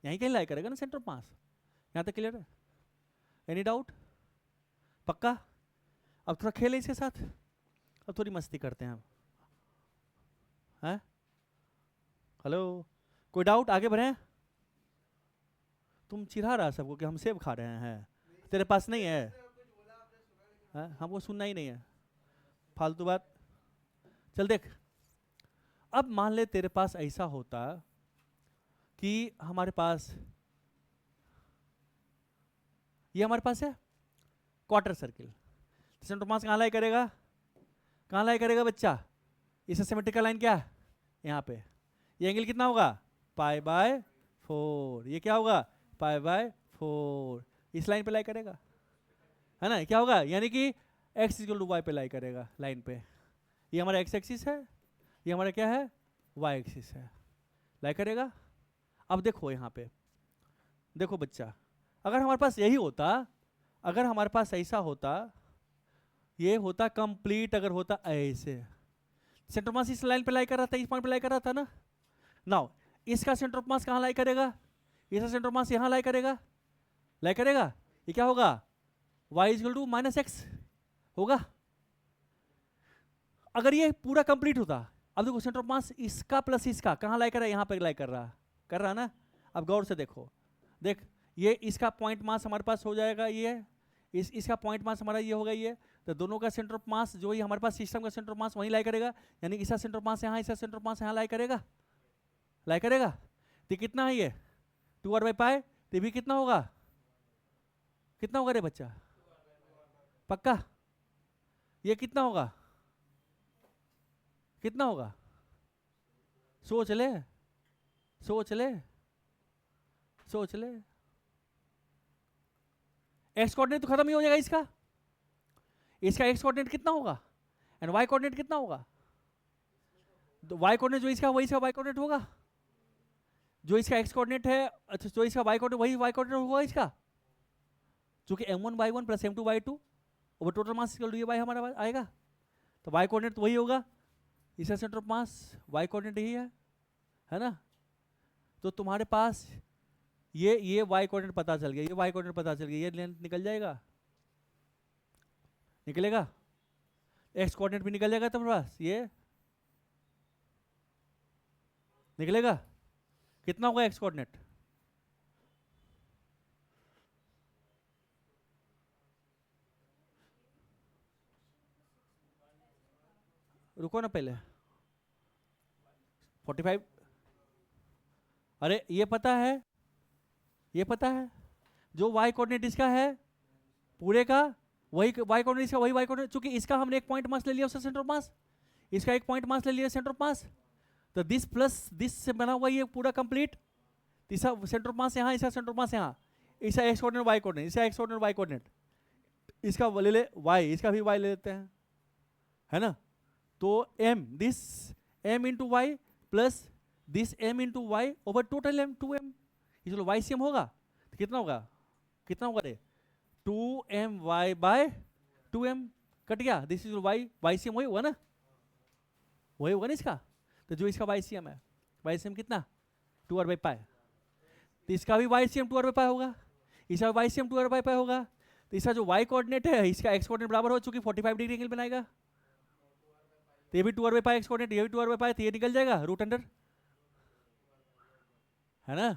यहीं कहीं लाई करेगा ना सेंटर ऑफ मास। यहाँ तक क्लियर है, एनी डाउट, पक्का। अब थोड़ा खेले इसके साथ, अब थोड़ी मस्ती करते हैं हम, हैं, हेलो, कोई डाउट, आगे बढ़े। तुम चिढ़ा रहा सबको कि हम सेब खा रहे हैं, तेरे पास नहीं है, हमको सुनना ही नहीं है, फालतू बात। चल देख, अब मान ले तेरे पास ऐसा होता कि हमारे पास ये हमारे पास है quarter circle, centre of mass कहाँ लाई करेगा, कहाँ लाई करेगा बच्चा, इस सिमेट्रिकल लाइन क्या है यहाँ पे, ये एंगल कितना होगा π/4, ये क्या होगा π/4, इस लाइन पे लाई करेगा, है ना, क्या होगा, यानी कि x = y पे लाई करेगा लाइन पे, ये हमारा x एक्सिस है, ये हमारा क्या है y एक्सिस है, लाई करेगा। अब देखो यहाँ पे, देखो बच्चा, अगर हमारे पास यही होता, अगर हमारे पास ऐसा होता, ये होता कंप्लीट, अगर होता ऐसे, सेंटर ऑफ मास इस लाइन पे लाई कर रहा था, इस पॉइंट पे लाई कर रहा था ना, नाउ इसका सेंटर ऑफ मास कहाँ लाई करेगा, इसका सेंटर ऑफ मास यहाँ लाई करेगा, लाई करेगा, ये क्या होगा y = -x होगा। अगर ये पूरा कंप्लीट होता, अब देखो सेंटर ऑफ मास इसका प्लस इसका कहाँ लाई कर रहा है, यहाँ पे लाई कर रहा ना। अब गौर से देखो, देख ये इसका पॉइंट मास हमारे पास हो जाएगा, ये इसका पॉइंट मास हमारा ये होगा, ये तो दोनों का सेंटर ऑफ मास जो ही हमारे पास सिस्टम का सेंटर ऑफ मास वहीं लाई करेगा, यानी इसका सेंटर ऑफ मास यहाँ, इसका सेंटर ऑफ मास यहाँ लाई करेगा, तो कितना है ये 2r/π, तो भी कितना होगा रे बच्चा, पक्का, ये कितना होगा, सोच ले, एक्स कोऑर्डिनेट तो खत्म ही हो जाएगा इसका एक्स कोऑर्डिनेट कितना होगा एंड वाई कोऑर्डिनेट कितना होगा, वाई कोऑर्डिनेट जो इसका वही इसका वाई कोऑर्डिनेट होगा, जो इसका एक्स कोऑर्डिनेट है, अच्छा जो इसका वाई कोऑर्डिनेट वही वाई कोऑर्डिनेट होगा इसका, क्योंकि m1/1 + m2/2 over total mass = y हमारा आएगा, तो वाई कोऑर्डिनेट तो वही होगा, इसका centre of mass y coordinate यही है ना, तो तुम्हारे पास ये वाई कोऑर्डिनेट पता चल गया, ये वाई कोऑर्डिनेट पता चल गया, ये लेंथ निकल जाएगा, निकलेगा, एक्स कोऑर्डिनेट भी निकल जाएगा तुम्हारे पास, ये निकलेगा, कितना होगा एक्स कोऑर्डिनेट, रुको ना पहले 45, अरे ये पता है जो y कोऑर्डिनेट इसका है पूरे का वही y कोऑर्डिनेट इसका वही y कोऑर्डिनेट, चूंकि इसका हमने एक पॉइंट मास ले लिया उसका सेंटर ऑफ मास, इसका एक पॉइंट मास ले लिया सेंटर ऑफ मास, तो दिस प्लस दिस से बना हुआ ये पूरा कंप्लीट, इसका सेंटर ऑफ मास यहाँ, इसका सेंटर ऑफ मास यहाँ, इसका एक्स कोऑर्डिनेट y कोऑर्डिनेट, इसका एक्स कोऑर्डिनेट y कोऑर्डिनेट, इसका ले ले y, इसका भी y ले लेते हैं, है ना, तो m this m into y plus this m into y over total m 2m, इसलिए YCM होगा, तो कितना होगा रे 2my/2m, कट गया, दिस इज YCM वही होगा ना, इसका, तो जो इसका YCM है, YCM कितना 2r/π, तो इसका भी YCM 2r/π होगा, इसका YCM 2r/π होगा, तो इसका जो y कोऑर्डिनेट है इसका x कोऑर्डिनेट बराबर हो चुकी 45 डिग्री एंगल बनाएगा, तो ये भी 2r/π एक्स कोऑर्डिनेट, ये भी 2r/π, तो ये निकल जाएगा रूट अंडर, है ना,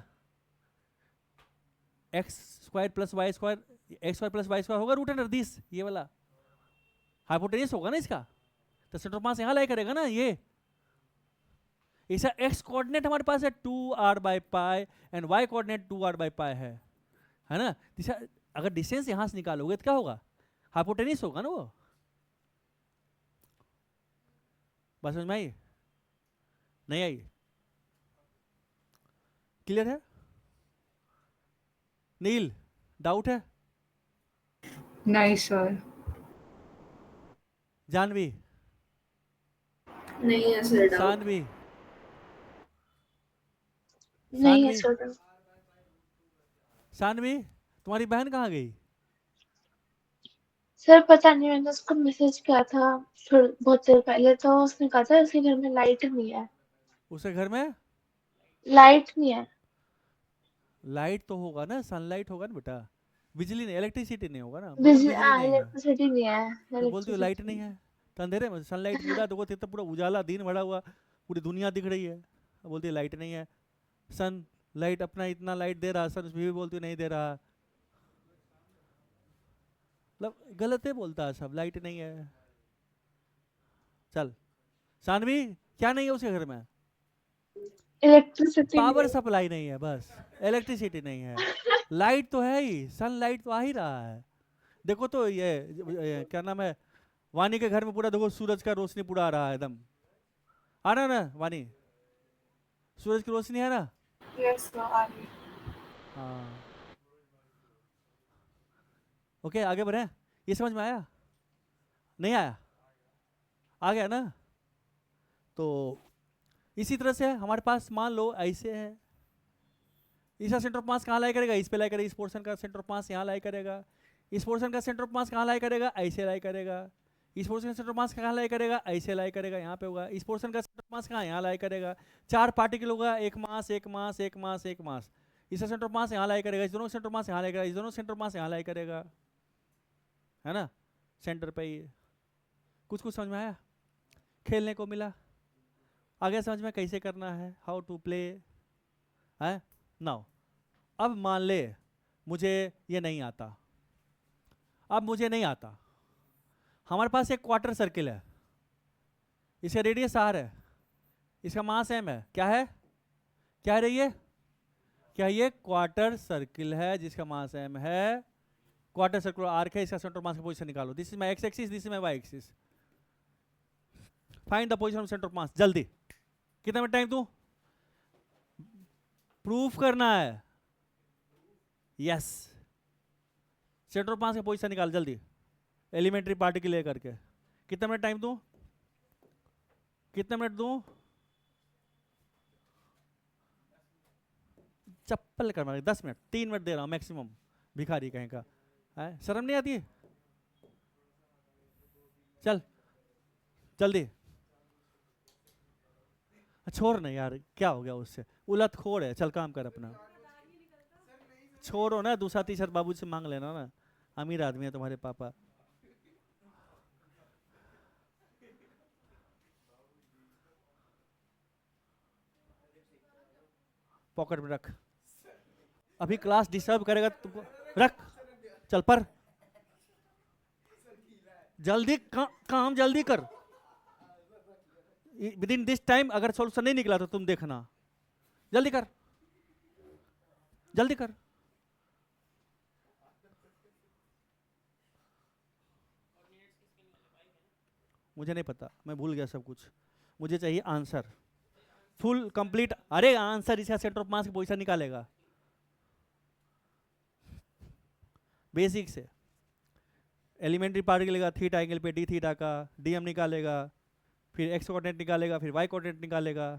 x² + y² x² + y² होगा रूट अंडर दिस, ये वाला हाइपोटेन्यूस होगा ना इसका, तो सेंटर ऑफ मास यहाँ लाई करेगा ना, ये इसका x कोऑर्डिनेट हमारे पास है 2r/π and y coordinate 2r/π है ना, अगर डिस्टेंस यहां से निकालोगे तो क्या होगा, हाइपोटेनिस होगा ना वो। बात समझ में आई, नहीं आई, क्लियर है? नील, डाउट है? नहीं सर। जानवी, नहीं है सर डाउट। सानवी, नहीं है सानवी, सर। सानवी, तुम्हारी बहन कहाँ गई? सर पता नहीं, मैंने उसको मैसेज किया था बहुत देर पहले, तो उसने कहा था इसके घर में लाइट नहीं है। उसके घर में लाइट नहीं है। लाइट तो होगा ना, सनलाइट होगा ना बेटा, बिजली नहीं, इलेक्ट्रिसिटी नहीं होगा ना, बोलो बिजली बिजली नहीं है। इलेक्ट्रिसिटी नहीं है। तो बोलती हो लाइट नहीं इलेक्ट्रिसिटी है, तो अंधेरे में सनलाइट पूरा देखो तो पूरा उजाला दिन भरा हुआ, पूरी दुनिया दिख रही है, बोलती है लाइट नहीं है। सन लाइट अपना इतना लाइट दे रहा, सन भी बोलती है नहीं दे रहा, मतलब गलत है बोलता है सब, लाइट नहीं है। चल सानवी, क्या नहीं है उसके घर में? इलेक्ट्रिसिटी नहीं पावर है। सप्लाई नहीं है बस, इलेक्ट्रिसिटी नहीं है। लाइट तो है ही, सनलाइट तो आ ही रहा है। देखो तो ये क्या नाम है, वानी के घर में पूरा देखो सूरज का रोशनी पूरा आ रहा है एकदम, आ रहा है ना वानी, सूरज की रोशनी है ना? यस सर, आ रही है। हाँ, ओके आगे बढ़े, ये समझ में आया? नहीं आया? आ गया ना? तो इसी तरह से हमारे पास मान लो ऐसे है, इसका सेंटर ऑफ मास कहाँ लाई करेगा, इस पे लाई करेगा, इस पोर्शन का सेंटर ऑफ मास यहाँ लाई करेगा, इस पोर्शन का सेंटर ऑफ मास कहाँ लाई करेगा, ऐसे लाई करेगा, इस पोर्शन का सेंटर ऑफ मास कहाँ लाई करेगा, ऐसे लाई करेगा, यहाँ पे होगा, इस पोर्शन का सेंटर ऑफ मास कहाँ, यहाँ लाई करेगा। 4 पार्टिकल होगा, एक मास एक मास एक मास एक मास, इसका सेंटर ऑफ मास यहाँ लाई करेगा, इस दोनों सेंटर ऑफ मास यहाँ लाई करेगा, इस दोनों सेंटर ऑफ मास यहाँ लाई करेगा, है ना, सेंटर पे ही। कुछ कुछ समझ में आया, खेलने को मिला, आगे समझ में कैसे करना है, हाउ टू प्ले है नाउ। अब मान ले मुझे ये नहीं आता, अब मुझे नहीं आता, हमारे पास एक क्वार्टर सर्किल है, इसका रेडियस आर है, इसका मास एम है, क्या है, क्या है ये, क्या ये क्वार्टर सर्किल है जिसका मास एम है, क्वार्टर सर्कुलर आर्क है, इसका सेंटर मास की पोजीशन निकालो, this is my x axis, this is my y axis, find the position of centre of mass, जल्दी, कितना में टाइम दूं, प्रूफ करना है, यस, सेंटर ऑफ मास की पोजीशन निकाल जल्दी, एलिमेंट्री पार्टिकल लेकर के, कितना मिनट टाइम दूं, कितना मिनट दूं, चप्पल कर मारे 10 मिनट, 3 मिनट दे रहा हूं मैक्सिमम, भिखारी कहीं का है, शर्म नहीं आती है, चल जल्दी, छोड़ नहीं यार, क्या हो गया उससे, उलट खोड़ है, चल काम कर अपना, छोड़ो ना, दूसरा तीसरा बाबू से मांग लेना ना, अमीर आदमी है तुम्हारे पापा। पॉकेट में रख, अभी क्लास डिस्टर्ब करेगा तुमको, रख, चल पर, जल्दी काम जल्दी कर, विद इन दिस टाइम अगर सोल्यूशन नहीं निकला तो तुम देखना, जल्दी कर, जल्दी कर, मुझे नहीं पता, मैं भूल गया सब कुछ, मुझे चाहिए आंसर फुल कंप्लीट, अरे आंसर इसका सेंटर ऑफ मास की पोजीशन निकालेगा, बेसिक से, एलिमेंट्री पार्टिकल लेगा थीटा एंगल पे डी थीटा का डीएम निकालेगा, फिर एक्स कोऑर्डिनेट निकालेगा, फिर वाई कोऑर्डिनेट निकालेगा,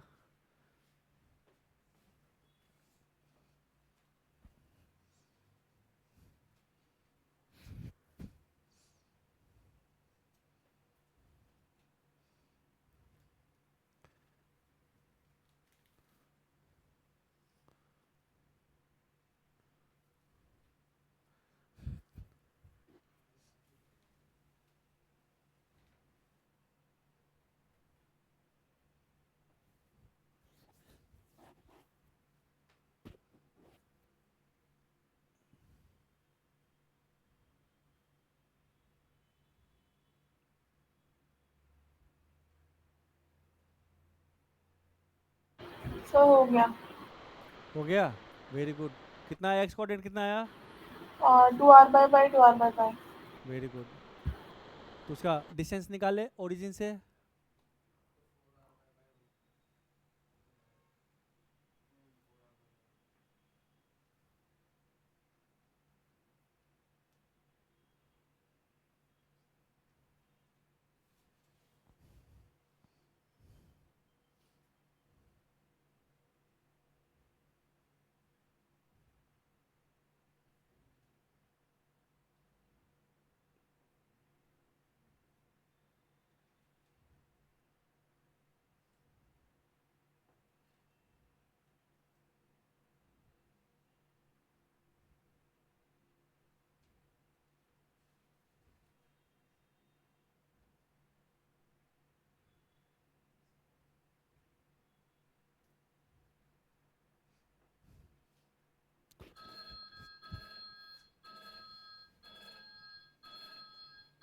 सो हो गया। हो गया, वेरी गुड, कितना आया एक्स कोऑर्डिनेट, कितना आया 2r/2r/pi। Very good. तो उसका डिस्टेंस निकाले ओरिजिन से।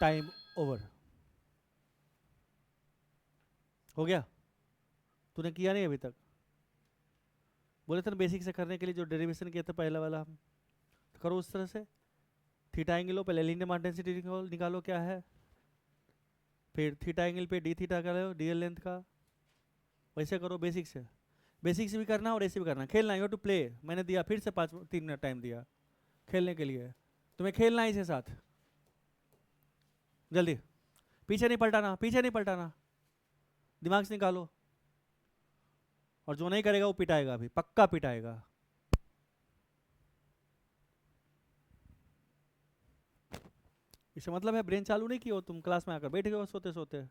Time over. हो गया? तूने किया नहीं अभी तक? बोले थे ना बेसिक से करने के लिए जो डेरिवेशन किया था पहला वाला हम, तो करो उस तरह से। थीटा एंगल लो, पहले लीनियर मास डेंसिटी निकालो क्या है, फिर थीटा एंगल पे डी थीटा का लो डीएल लेंथ का, वैसे करो बेसिक से। बेसिक से भी करना और ऐसे भी करना, खेलना, यू टू प्ले। मैंने दिया फिर से 3 मिनट टाइम दिया खेलने के लिए, तुम्हें खेलना है इसके साथ। जल्दी, पीछे नहीं पलटाना, पीछे नहीं पलटाना, दिमाग से निकालो। और जो नहीं करेगा वो पिटाएगा, अभी पक्का पिटाएगा। इसका मतलब है ब्रेन चालू नहीं की हो तुम, क्लास में आकर बैठ गए हो सोते सोते।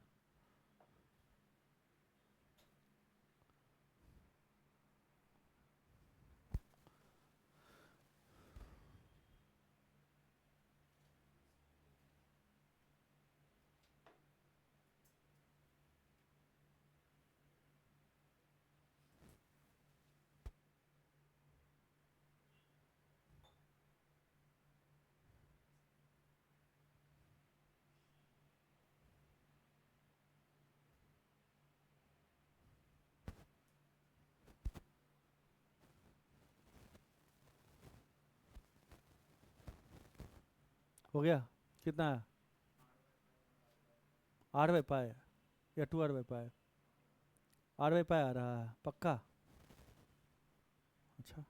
हो गया? कितना है? r/π या 2r/π? r/π आ रहा है पक्का? अच्छा,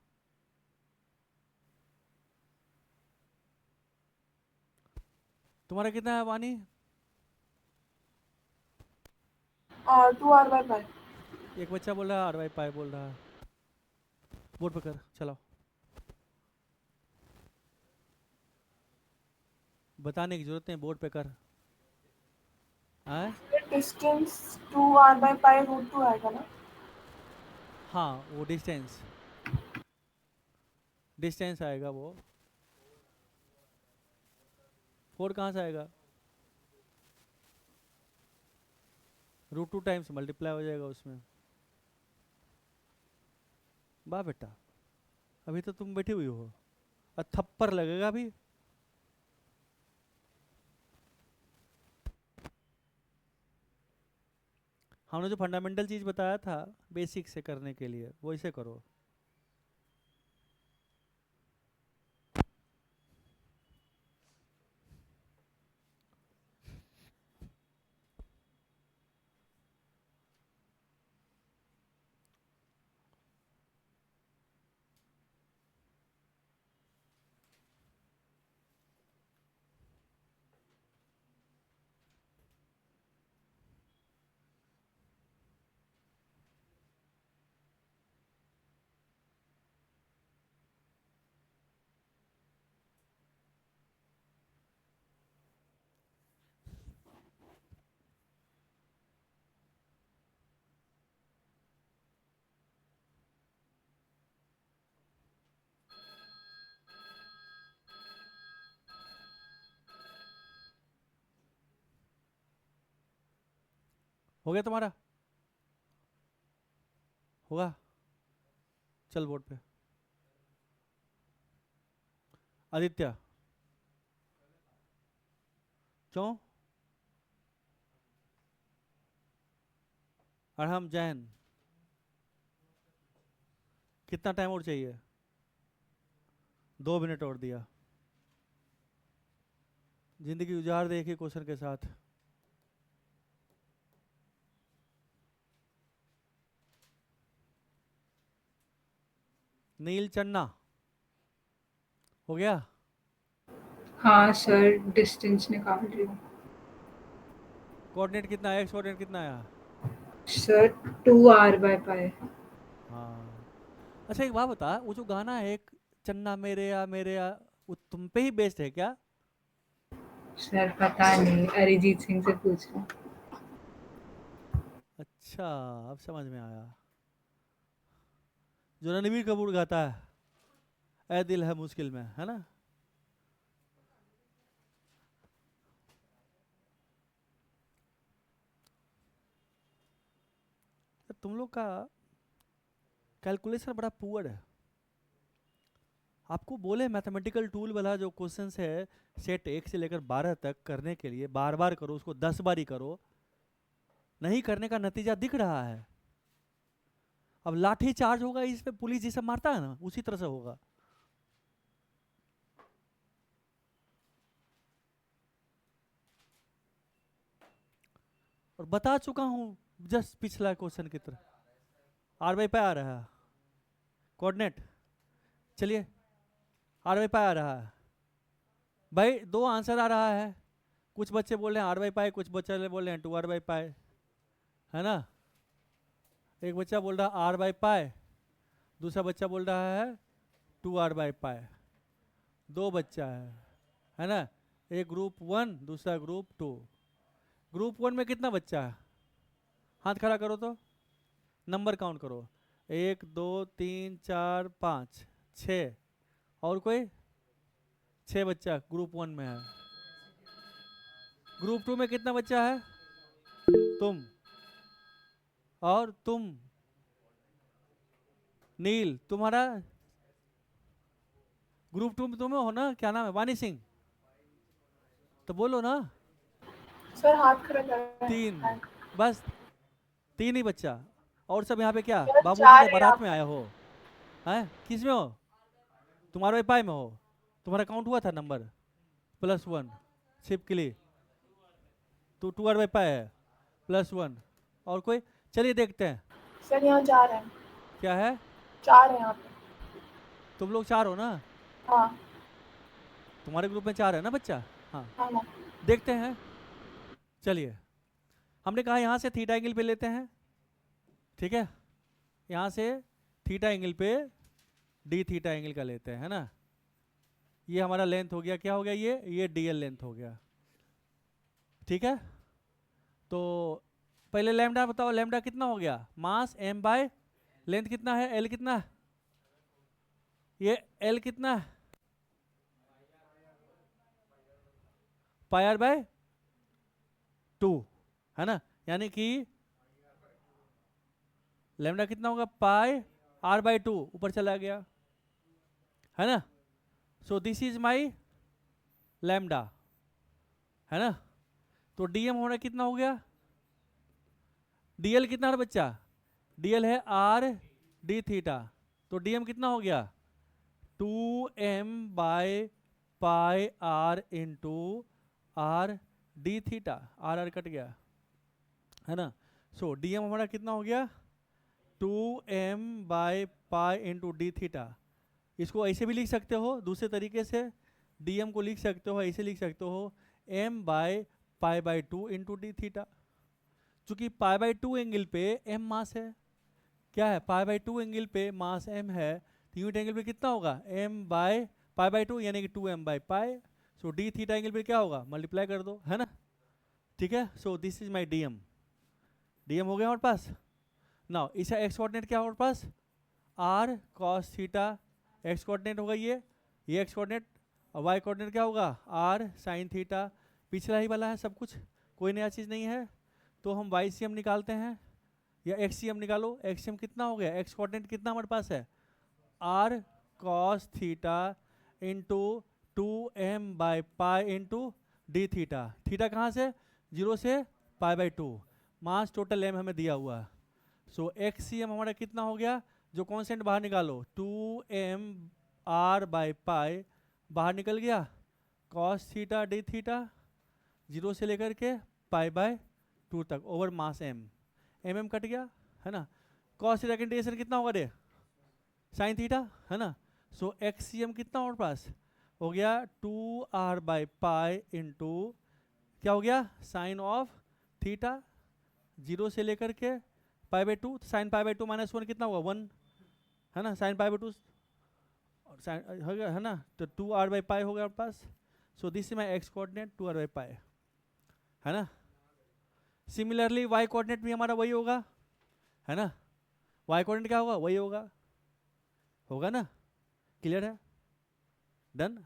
तुम्हारा कितना है वानी? 2r/pi। एक बच्चा बोल रहा है r/π बोल रहा है। बोर्ड पे कर, चलाओ। बताने की जरूरत नहीं, बोर्ड पे कर। आए? डिस्टेंस 2r/pi√2 आएगा ना? हाँ वो डिस्टेंस, डिस्टेंस आएगा वो। 4 कहाँ से आएगा? √2 टाइम्स मल्टीप्लाई हो जाएगा उसमें। वाह बेटा, अभी तो तुम बैठी हुई हो और थप्पड़ लगेगा अभी। हमने जो फंडामेंटल चीज बताया था बेसिक से करने के लिए, वो इसे करो। हो गया तुम्हारा? होगा? चल बोर्ड पे। आदित्य, क्यों? अरहम जैन, कितना टाइम और चाहिए? 2 मिनट और दिया। जिंदगी उजाड़ दे एक ही क्वेश्चन के साथ। नील चन्ना हो गया। हाँ सर, डिस्टेंस निकाल रही हूँ। कोऑर्डिनेट कितना है, एक्स कोऑर्डिनेट कितना आया? Sir 2r/π। हाँ। अच्छा एक बात बता, वो जो गाना है एक, चन्ना मेरे या, वो तुम पे ही बेस्ड है क्या? सर पता नहीं, अरिजीत सिंह से पूछो। अच्छा अब समझ में आया। जो रणबीर कपूर गाता है, ऐ दिल है मुश्किल में, है ना? तुम लोग का कैलकुलेशन बड़ा पुअर है। आपको बोले मैथमेटिकल टूल वाला जो क्वेश्चंस है सेट 1 से लेकर 12 तक करने के लिए बार बार करो, उसको 10 बार ही करो, नहीं करने का नतीजा दिख रहा है। अब लाठी चार्ज होगा इस पे, पुलिस जिसे मारता है ना, उसी तरह से होगा। और बता चुका हूं जस्ट पिछला क्वेश्चन की तरह। r/π आ रहा है कोऑर्डिनेट। चलिए r/π आ रहा है भाई, दो आंसर आ रहा है। कुछ बच्चे बोल रहे हैं r/π, कुछ बच्चे बोल रहे हैं 2r/π, है ना? एक बच्चा बोल रहा है r/π, दूसरा बच्चा बोल रहा है 2r/π। दो बच्चा है ना? एक ग्रुप 1, दूसरा ग्रुप 2। ग्रुप 1 में कितना बच्चा है? हाथ खड़ा करो तो नंबर काउंट करो। 1 2 3 4 5 6। और कोई? 6 बच्चा ग्रुप 1 में है। ग्रुप 2 में कितना बच्चा है? तुम और तुम। नील तुम्हारा ग्रुप 2 में तुम्हें हो ना? क्या नाम है? वानी सिंह। तो बोलो ना। सर हाथ खड़ा कर रहे 3, हैं। बस 3 ही बच्चा। और सब यहाँ पे क्या सर बाबूजी चार के है बारात आप। में आए हो? हैं किस में हो? तुम्हारे पाई में हो? तुम्हारा काउंट हुआ था नंबर +1 छिपकली। तो 2r/π है +1। और कोई? चलिए देखते हैं सर यहाँ 4 है। क्या है। 4 है यहाँ पे। तुम लोग 4 हो ना? हाँ तुम्हारे ग्रुप में 4 है ना बच्चा? हाँ हाँ ना। देखते हैं। चलिए हमने कहा यहाँ से थीटा एंगल पे लेते हैं, ठीक है? यहाँ से थीटा एंगल पे डी थीटा एंगल का लेते हैं, है ना? ये हमारा लेंथ हो गया, क्या हो गया? ये डीएल लेंथ हो गया, ठीक है? तो पहले लैम्डा बताओ, लैम्डा कितना हो गया? मास m बाय लेंथ कितना है? l कितना है? ये l कितना है? πr/2, है ना? यानी कि लैम्डा कितना होगा? πr/2 ऊपर चला गया, है ना? सो दिस इज माई लैम्डा, है ना? तो डीएम होना कितना हो गया? डीएल कितना है बच्चा? डीएल है r d थीटा। तो डीएम कितना हो गया? 2m/πr into r d theta. r cut गया, है ना? सो डीएम हमारा कितना हो गया? 2m/π into d theta. इसको ऐसे भी लिख सकते हो, दूसरे तरीके से डीएम को लिख सकते हो, ऐसे लिख सकते हो m/π/2 इंटू डी थीटा। चूंकि π/2 एंगल पे m मास है, क्या है? π/2 एंगल पे मास m है, तो यूनिट एंगल पे कितना होगा? m/π/2 यानी कि 2m/π। सो डी थीटा एंगल पे क्या होगा? मल्टीप्लाई कर दो, है ना? ठीक है? सो this is my DM. DM हो गया हमारे पास। नाउ इसका एक्स कोऑर्डिनेट क्या है हमारे पास? r cos theta. X coordinate होगा ये एक्स कोऑर्डिनेट। और वाई कोऑर्डिनेट क्या होगा? r sin theta. पिछला ही वाला है सब कुछ, कोई नया चीज़ नहीं है। तो हम YCM निकालते हैं या XCM निकालो। XCM कितना हो गया? एक्स कोऑर्डिनेट कितना हमारे पास है? r cos theta into 2m/π into d theta. Theta कहाँ से? 0 से π/2। मास टोटल m हमें दिया हुआ है। सो XCM हमारा कितना हो गया? जो कॉन्स्टेंट बाहर निकालो, 2m r/π बाहर निकल गया, कॉस थीटा डी थीटा 0 से लेकर के π/2 तक ओवर मास m, mm कट गया है ना। कॉस थीटा का इंटीग्रेशन कितना होगा रे, साइन थीटा है ना। सो एक्सीएम कितना और पास हो गया 2r/π इंटू क्या हो गया साइन ऑफ थीटा 0 से लेकर के π/2, साइन π/2 -1 कितना हुआ 1 है ना, साइन π/2 और साइन हो गया है ना, तो 2r/π हो गया आपके पास। So this is my X coordinate 2r/π है ना। सिमिलरली वाई कोऑर्डिनेट भी हमारा वही होगा है ना, वाई कोऑर्डिनेट क्या होगा वही होगा ना, क्लियर है, डन।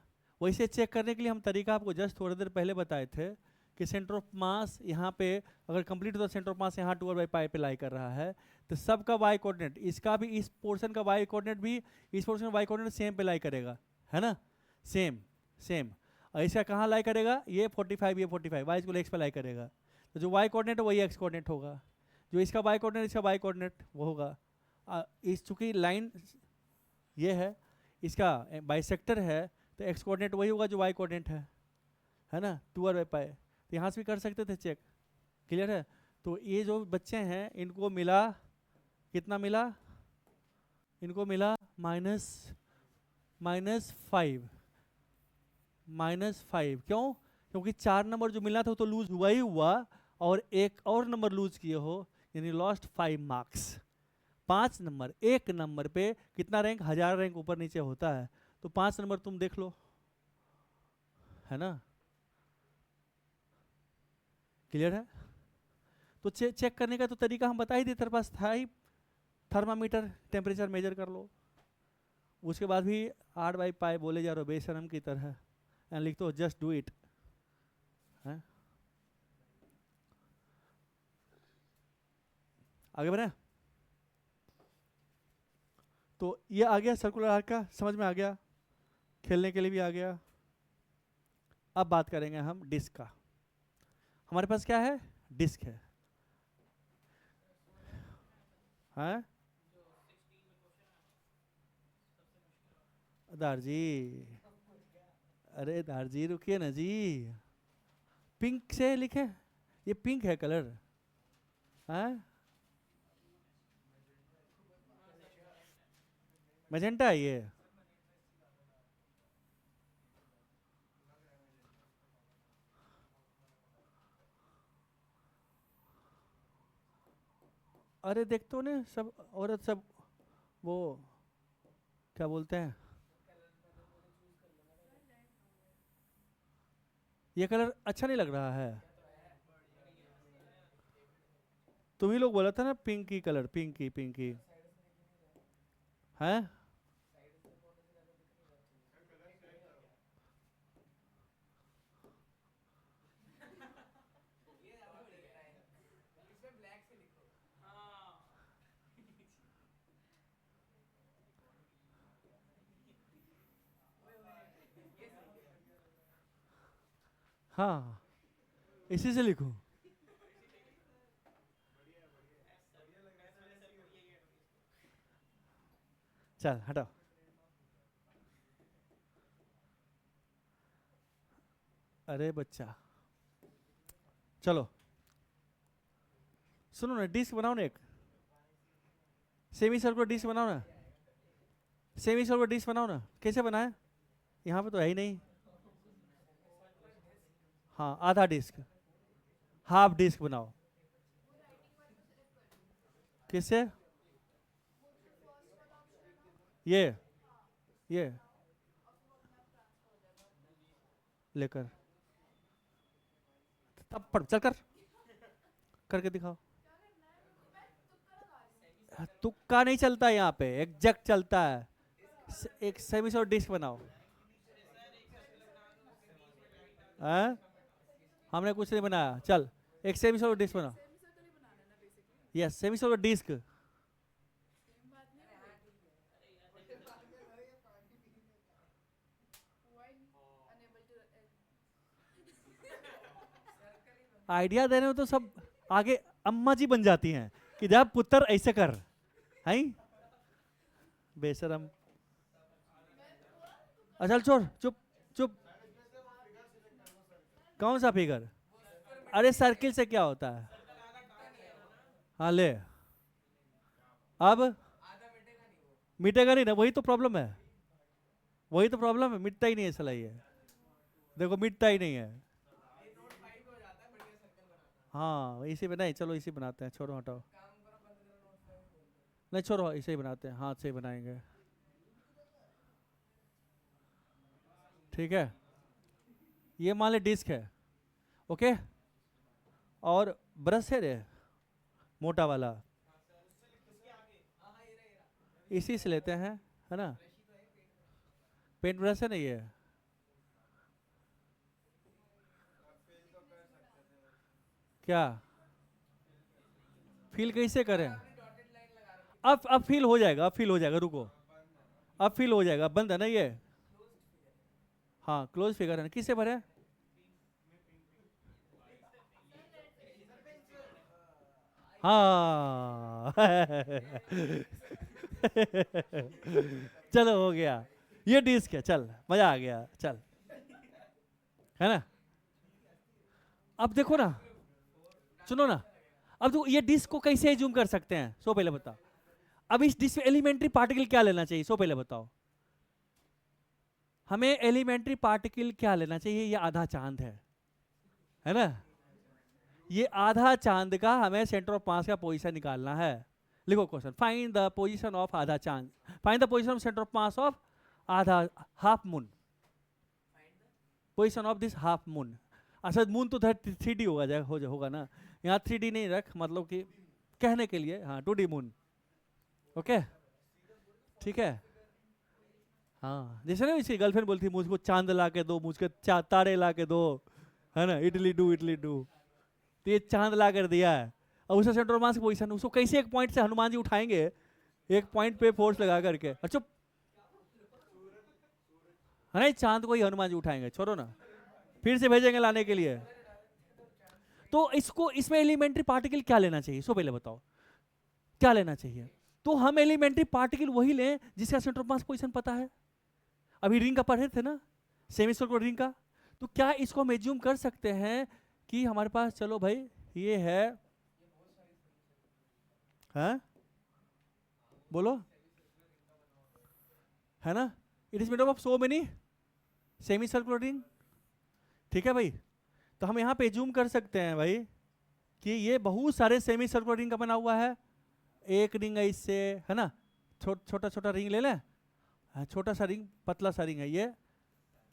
वैसे चेक करने के लिए हम तरीका आपको जस्ट थोड़ी देर पहले बताए थे कि सेंटर ऑफ मास यहाँ पे अगर कंप्लीट होता है, सेंटर ऑफ मास यहाँ 2r/π पे लाई कर रहा है, तो सबका वाई कोऑर्डिनेट, इसका भी इस पोर्शन का वाई कोऑर्डिनेट भी इस पोर्शन का वाई कोऑर्डिनेट सेम पे लाई करेगा है ना, सेम। और इसका कहाँ लाई करेगा, ये 45 ये 45 वाई को एक्स पे लाई करेगा, तो जो वाई कोऑर्डिनेट है वही एक्स कोऑर्डिनेट होगा, जो इसका वाई कोऑर्डिनेट इसका वाई कोऑर्डिनेट वो होगा। इस चूँकि लाइन ये है, इसका बाइसेक्टर है, तो एक्स कोऑर्डिनेट वही होगा जो वाई कोऑर्डिनेट है ना 2r/π। तो यहाँ से भी कर सकते थे चेक, क्लियर है। तो ये जो बच्चे हैं इनको मिला कितना मिला, इनको मिला -5 क्यों, क्योंकि 4 नंबर जो मिला था वो तो लूज हुआ ही हुआ, और एक और नंबर लूज किए हो यानी लॉस्ट 5 मार्क्स। 5 नंबर, एक नंबर पे कितना रैंक, 1000 रैंक ऊपर नीचे होता है, तो 5 नंबर तुम देख लो है ना, क्लियर है। तो चेक करने का तो तरीका हम बता ही दिए, तेरे पास था ही, थर्मामीटर टेम्परेचर मेजर कर लो, उसके बाद भी r/π बोले जा रहे हो बेशरम की तरह, एंड लिख दो जस्ट डू इट है। आगे बढ़े, तो ये आ गया सर्कुलर आर्क का, समझ में आ गया, खेलने के लिए भी आ गया। अब बात करेंगे हम डिस्क का। हमारे पास क्या है, डिस्क है, हैं दारजी, अरे दारजी रुकिए ना जी, पिंक से लिखे, ये पिंक है कलर है, मैजेंटा है ये, अरे देखते हो ना सब औरत सब वो क्या बोलते हैं, ये कलर अच्छा नहीं लग रहा है, तुम ही लोग बोला था ना पिंकी कलर, पिंकी है। हाँ इसी से लिखो, चल हटाओ। अरे बच्चा चलो सुनो ना, डिस्क बनाओ ना, एक सेमी सर्कुलर डिस्क बनाओ ना, सेमी सर्कुलर डिस्क बनाओ ना, कैसे बनाए, यहाँ पे तो है ही नहीं। हाँ आधा डिस्क, हाफ डिस्क बनाओ, कैसे, ये लेकर तब पढ़, चल करके दिखाओ। तुक्का नहीं चलता यहाँ पे, एग्जैक्ट चलता है। एक सेमी सर्कुलर डिस्क बनाओ, हमने कुछ नहीं बनाया, चल एक सेमी सर्कुलर डिस्क बनाओ, yes semi circular disc, idea देने में तो सब आगे अम्मा जी बन जाती हैं कि जब पुत्र ऐसे कर, हैं बेशरम। अच्छा छोड़, चुप चुप, कौन सा फिगर? अरे सर्किल से क्या होता है? हाँ ले, अब मिटेगा नहीं ना, वही तो प्रॉब्लम है, वही तो प्रॉब्लम है, मिटता ही नहीं है साला ये, देखो मिटता ही नहीं है। हाँ इसी बनाए, चलो इसी बनाते हैं, छोड़ो हटाओ, नहीं छोड़ो इसे ही बनाते हैं, हाथ से ही बनाएंगे, ठीक है। ये मान ले डिस्क है, ओके, और ब्रश है रे मोटा वाला, इसी से लेते हैं, है ना, पेंट ब्रश है ना ये, क्या फील कैसे करें? अब फील हो जाएगा, अब फील हो जाएगा, रुको, अब फील हो जाएगा, बंद है ना ये, हाँ क्लोज फिगर है ना, किससे भरे? हाँ चलो हो गया, ये डिस्क है, चल मजा आ गया, चल, है ना। अब देखो ना, सुनो ना, अब देखो ये डिस्क को कैसे जूम कर सकते हैं, सो पहले बताओ। अब इस डिस्क में एलिमेंट्री पार्टिकल क्या लेना चाहिए, सो पहले बताओ, हमें एलिमेंट्री पार्टिकल क्या लेना चाहिए? ये आधा चांद है ना, ये आधा चांद का हमें सेंटर ऑफ मास का पोजीशन निकालना है। लिखो question, find the position of आधा चांद, find the position of centre of mass of आधा half moon, position of this half moon. अच्छा मून तो 3D होगा ना, यहाँ 3D नहीं रख, मतलब कि कहने के लिए, हाँ 2D मून, ओके ठीक है। हाँ जैसे ना इसकी गर्लफ्रेंड बोलती है मुझको चांद ला के दो, मुझको तारे ला के दो, है ना, इडली डू, तो ये चांद ला कर दिया है। अब उसका सेंटर ऑफ मास की पोजीशन, उसको कैसे एक पॉइंट से हनुमान जी उठाएंगे, एक पॉइंट पे फोर्स लगा करके, अच्छा है ना, चांद को ही हनुमान जी उठाएंगे, छोड़ो ना, फिर से भेजेंगे लाने के लिए। तो इसको, इसमें एलिमेंट्री पार्टिकल क्या लेना चाहिए, सो पहले बताओ क्या लेना चाहिए? तो हम एलिमेंट्री पार्टिकल वही लें जिसका सेंटर ऑफ मास पोजीशन पता है। अभी रिंग का पढ़े थे ना, सेमी सर्कुलर रिंग का, तो क्या इसको हम एज्यूम कर सकते हैं कि हमारे पास, चलो भाई ये है बोलो, है ना, it is made of so many semi circular ring, ठीक है भाई। तो हम यहाँ पे एज्यूम कर सकते हैं भाई कि ये बहुत सारे सेमी सर्कुलर रिंग का बना हुआ है। एक रिंग है इससे, है ना, छोटा छोटा रिंग ले लें, छोटा सा रिंग, पतला सा रिंग है ये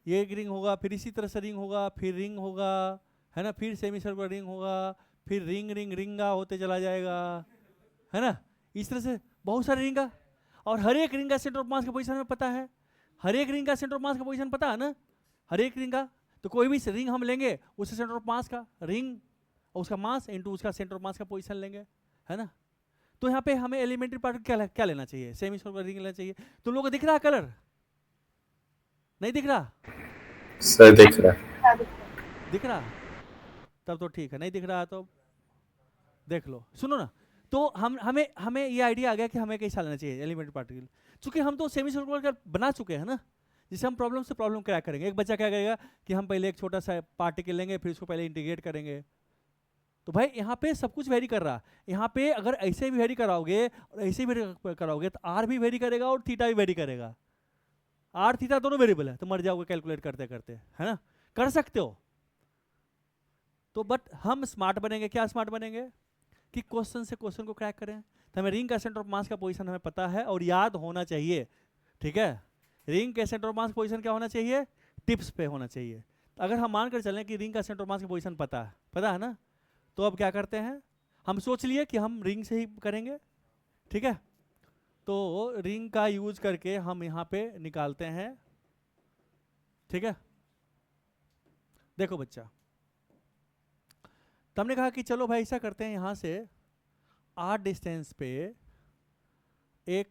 एक रिंग होगा, फिर इसी तरह से रिंग होगा, फिर रिंग होगा, है ना, फिर सेमी सर्कुलर रिंग होगा, फिर रिंगा होते चला जाएगा, है ना, इस तरह से बहुत सारे रिंगा। और हर एक रिंग का सेंटर ऑफ मास का पोजीशन हमें पता है, हर एक रिंग का सेंटर ऑफ मास का पोजीशन पता है ना, हर एक रिंग का। तो कोई भी रिंग हम लेंगे, उससे सेंटर ऑफ मास का रिंग और उसका मास इनटू उसका सेंटर ऑफ मास का पोजीशन लेंगे, है ना। तो यहाँ पे हमें एलिमेंट्री पार्ट क्या लेना चाहिए, सेमी सर्कुलर रिंग लेना चाहिए। तुम लोगों को दिख रहा है कलर, नहीं दिख रहा? सर दिख रहा है, दिख रहा, तब तो ठीक है, नहीं दिख रहा तो देख लो। सुनो ना, तो हमें ये आइडिया आ गया कि हमें कैसा लेना चाहिए एलिमेंट्री पार्टिकल। चूंकि हम तो सेमी सर्कुलर का बना चुके हैं ना, जिससे हम प्रॉब्लम से प्रॉब्लम क्रैक करेंगे। एक बच्चा क्या करेगा कि हम पहले एक छोटा सा पार्टिकल लेंगे, फिर उसको पहले इंटीग्रेट करेंगे। तो भाई यहाँ पे सब कुछ वेरी कर रहा, यहाँ पे अगर ऐसे भी वेरी कराओगे और ऐसे भी कराओगे तो आर भी वेरी करेगा और थीटा भी वेरी करेगा। आर थीटा दोनों वेरिएबल है, तो मर जाओगे कैलकुलेट करते करते, है ना, कर सकते हो। तो बट हम स्मार्ट बनेंगे, क्या स्मार्ट बनेंगे कि क्वेश्चन से क्वेश्चन को क्रैक करें। तो हमें रिंग का सेंटर ऑफ मास का पोजीशन हमें पता है और याद होना चाहिए, ठीक है। रिंग के सेंटर ऑफ मास पोजीशन क्या होना चाहिए, टिप्स पे होना चाहिए। अगर हम मान कर चलें कि रिंग का सेंटर ऑफ मास का पोजीशन पता है ना, तो अब क्या करते हैं, हम सोच लिए कि हम रिंग से ही करेंगे, ठीक है। तो रिंग का यूज करके हम यहाँ पे निकालते हैं, ठीक है। देखो बच्चा, तो हमने कहा कि चलो भाई ऐसा करते हैं, यहाँ से आर डिस्टेंस पे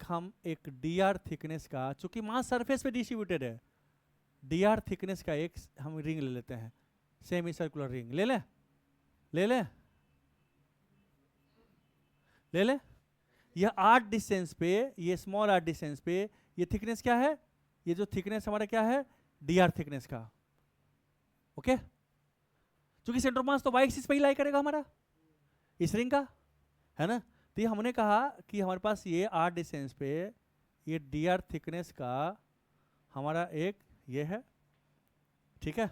हम एक dr थिकनेस का, चूंकि मास सरफेस पे डिस्ट्रीब्यूटेड है, dr थिकनेस का एक हम रिंग ले लेते हैं, सेमी सर्कुलर रिंग ले लें, यह आर डिस्टेंस पे, ये स्मॉल आर डिस्टेंस पे ये थिकनेस क्या है, ये जो थिकनेस हमारा क्या है, dr थिकनेस का, ओके। क्योंकि सेंटर ऑफ मास तो वाई एक्सिस पे ही लाई करेगा हमारा इस रिंग का, है ना। तो ये हमने कहा कि हमारे पास ये आर डिस्टेंस पे ये डी आर थिकनेस का हमारा एक ये है, ठीक है।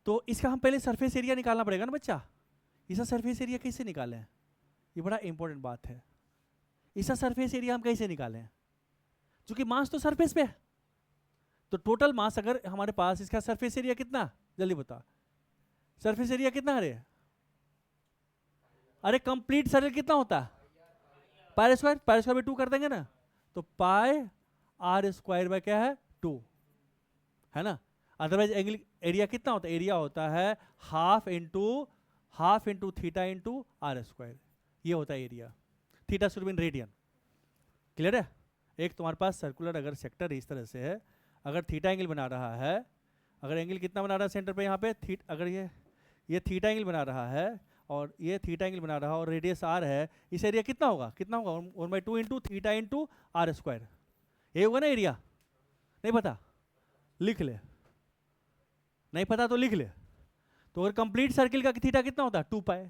तो इसका हम पहले सरफेस एरिया निकालना पड़ेगा ना बच्चा। इसका सरफेस एरिया कैसे निकालें, ये बड़ा इंपॉर्टेंट बात है। इसका सरफेस एरिया हम कैसे निकालें, क्योंकि मास तो सरफेस पे है। तो टोटल मास अगर हमारे पास, इसका सरफेस एरिया कितना, जल्दी बता, सरफेस एरिया कितना, अरे कंप्लीट सर्कल कितना होता है, पाई स्क्वायर बाय 2 कर देंगे ना, तो पाई आर स्क्वायर बाय क्या है 2, है ना। अदरवाइज एंगल एरिया कितना होता है, एरिया होता है half into theta into are square, ये होता है area. Theta should be in radian, clear है। एक तुम्हारे पास सर्कुलर अगर सेक्टर इस तरह से है, अगर थीटा एंगल बना रहा है, अगर एंगल कितना बना रहा है सेंटर पे यहाँ पे अगर ये थीटा एंगल बना रहा है और ये थीटा एंगल बना रहा है और रेडियस आर है, इस एरिया कितना होगा 1/2 into theta into are square, ये होगा ना एरिया। नहीं पता लिख ले, नहीं पता तो लिख ले। तो अगर कंप्लीट सर्किल का थीटा कितना होता है 2 पाई,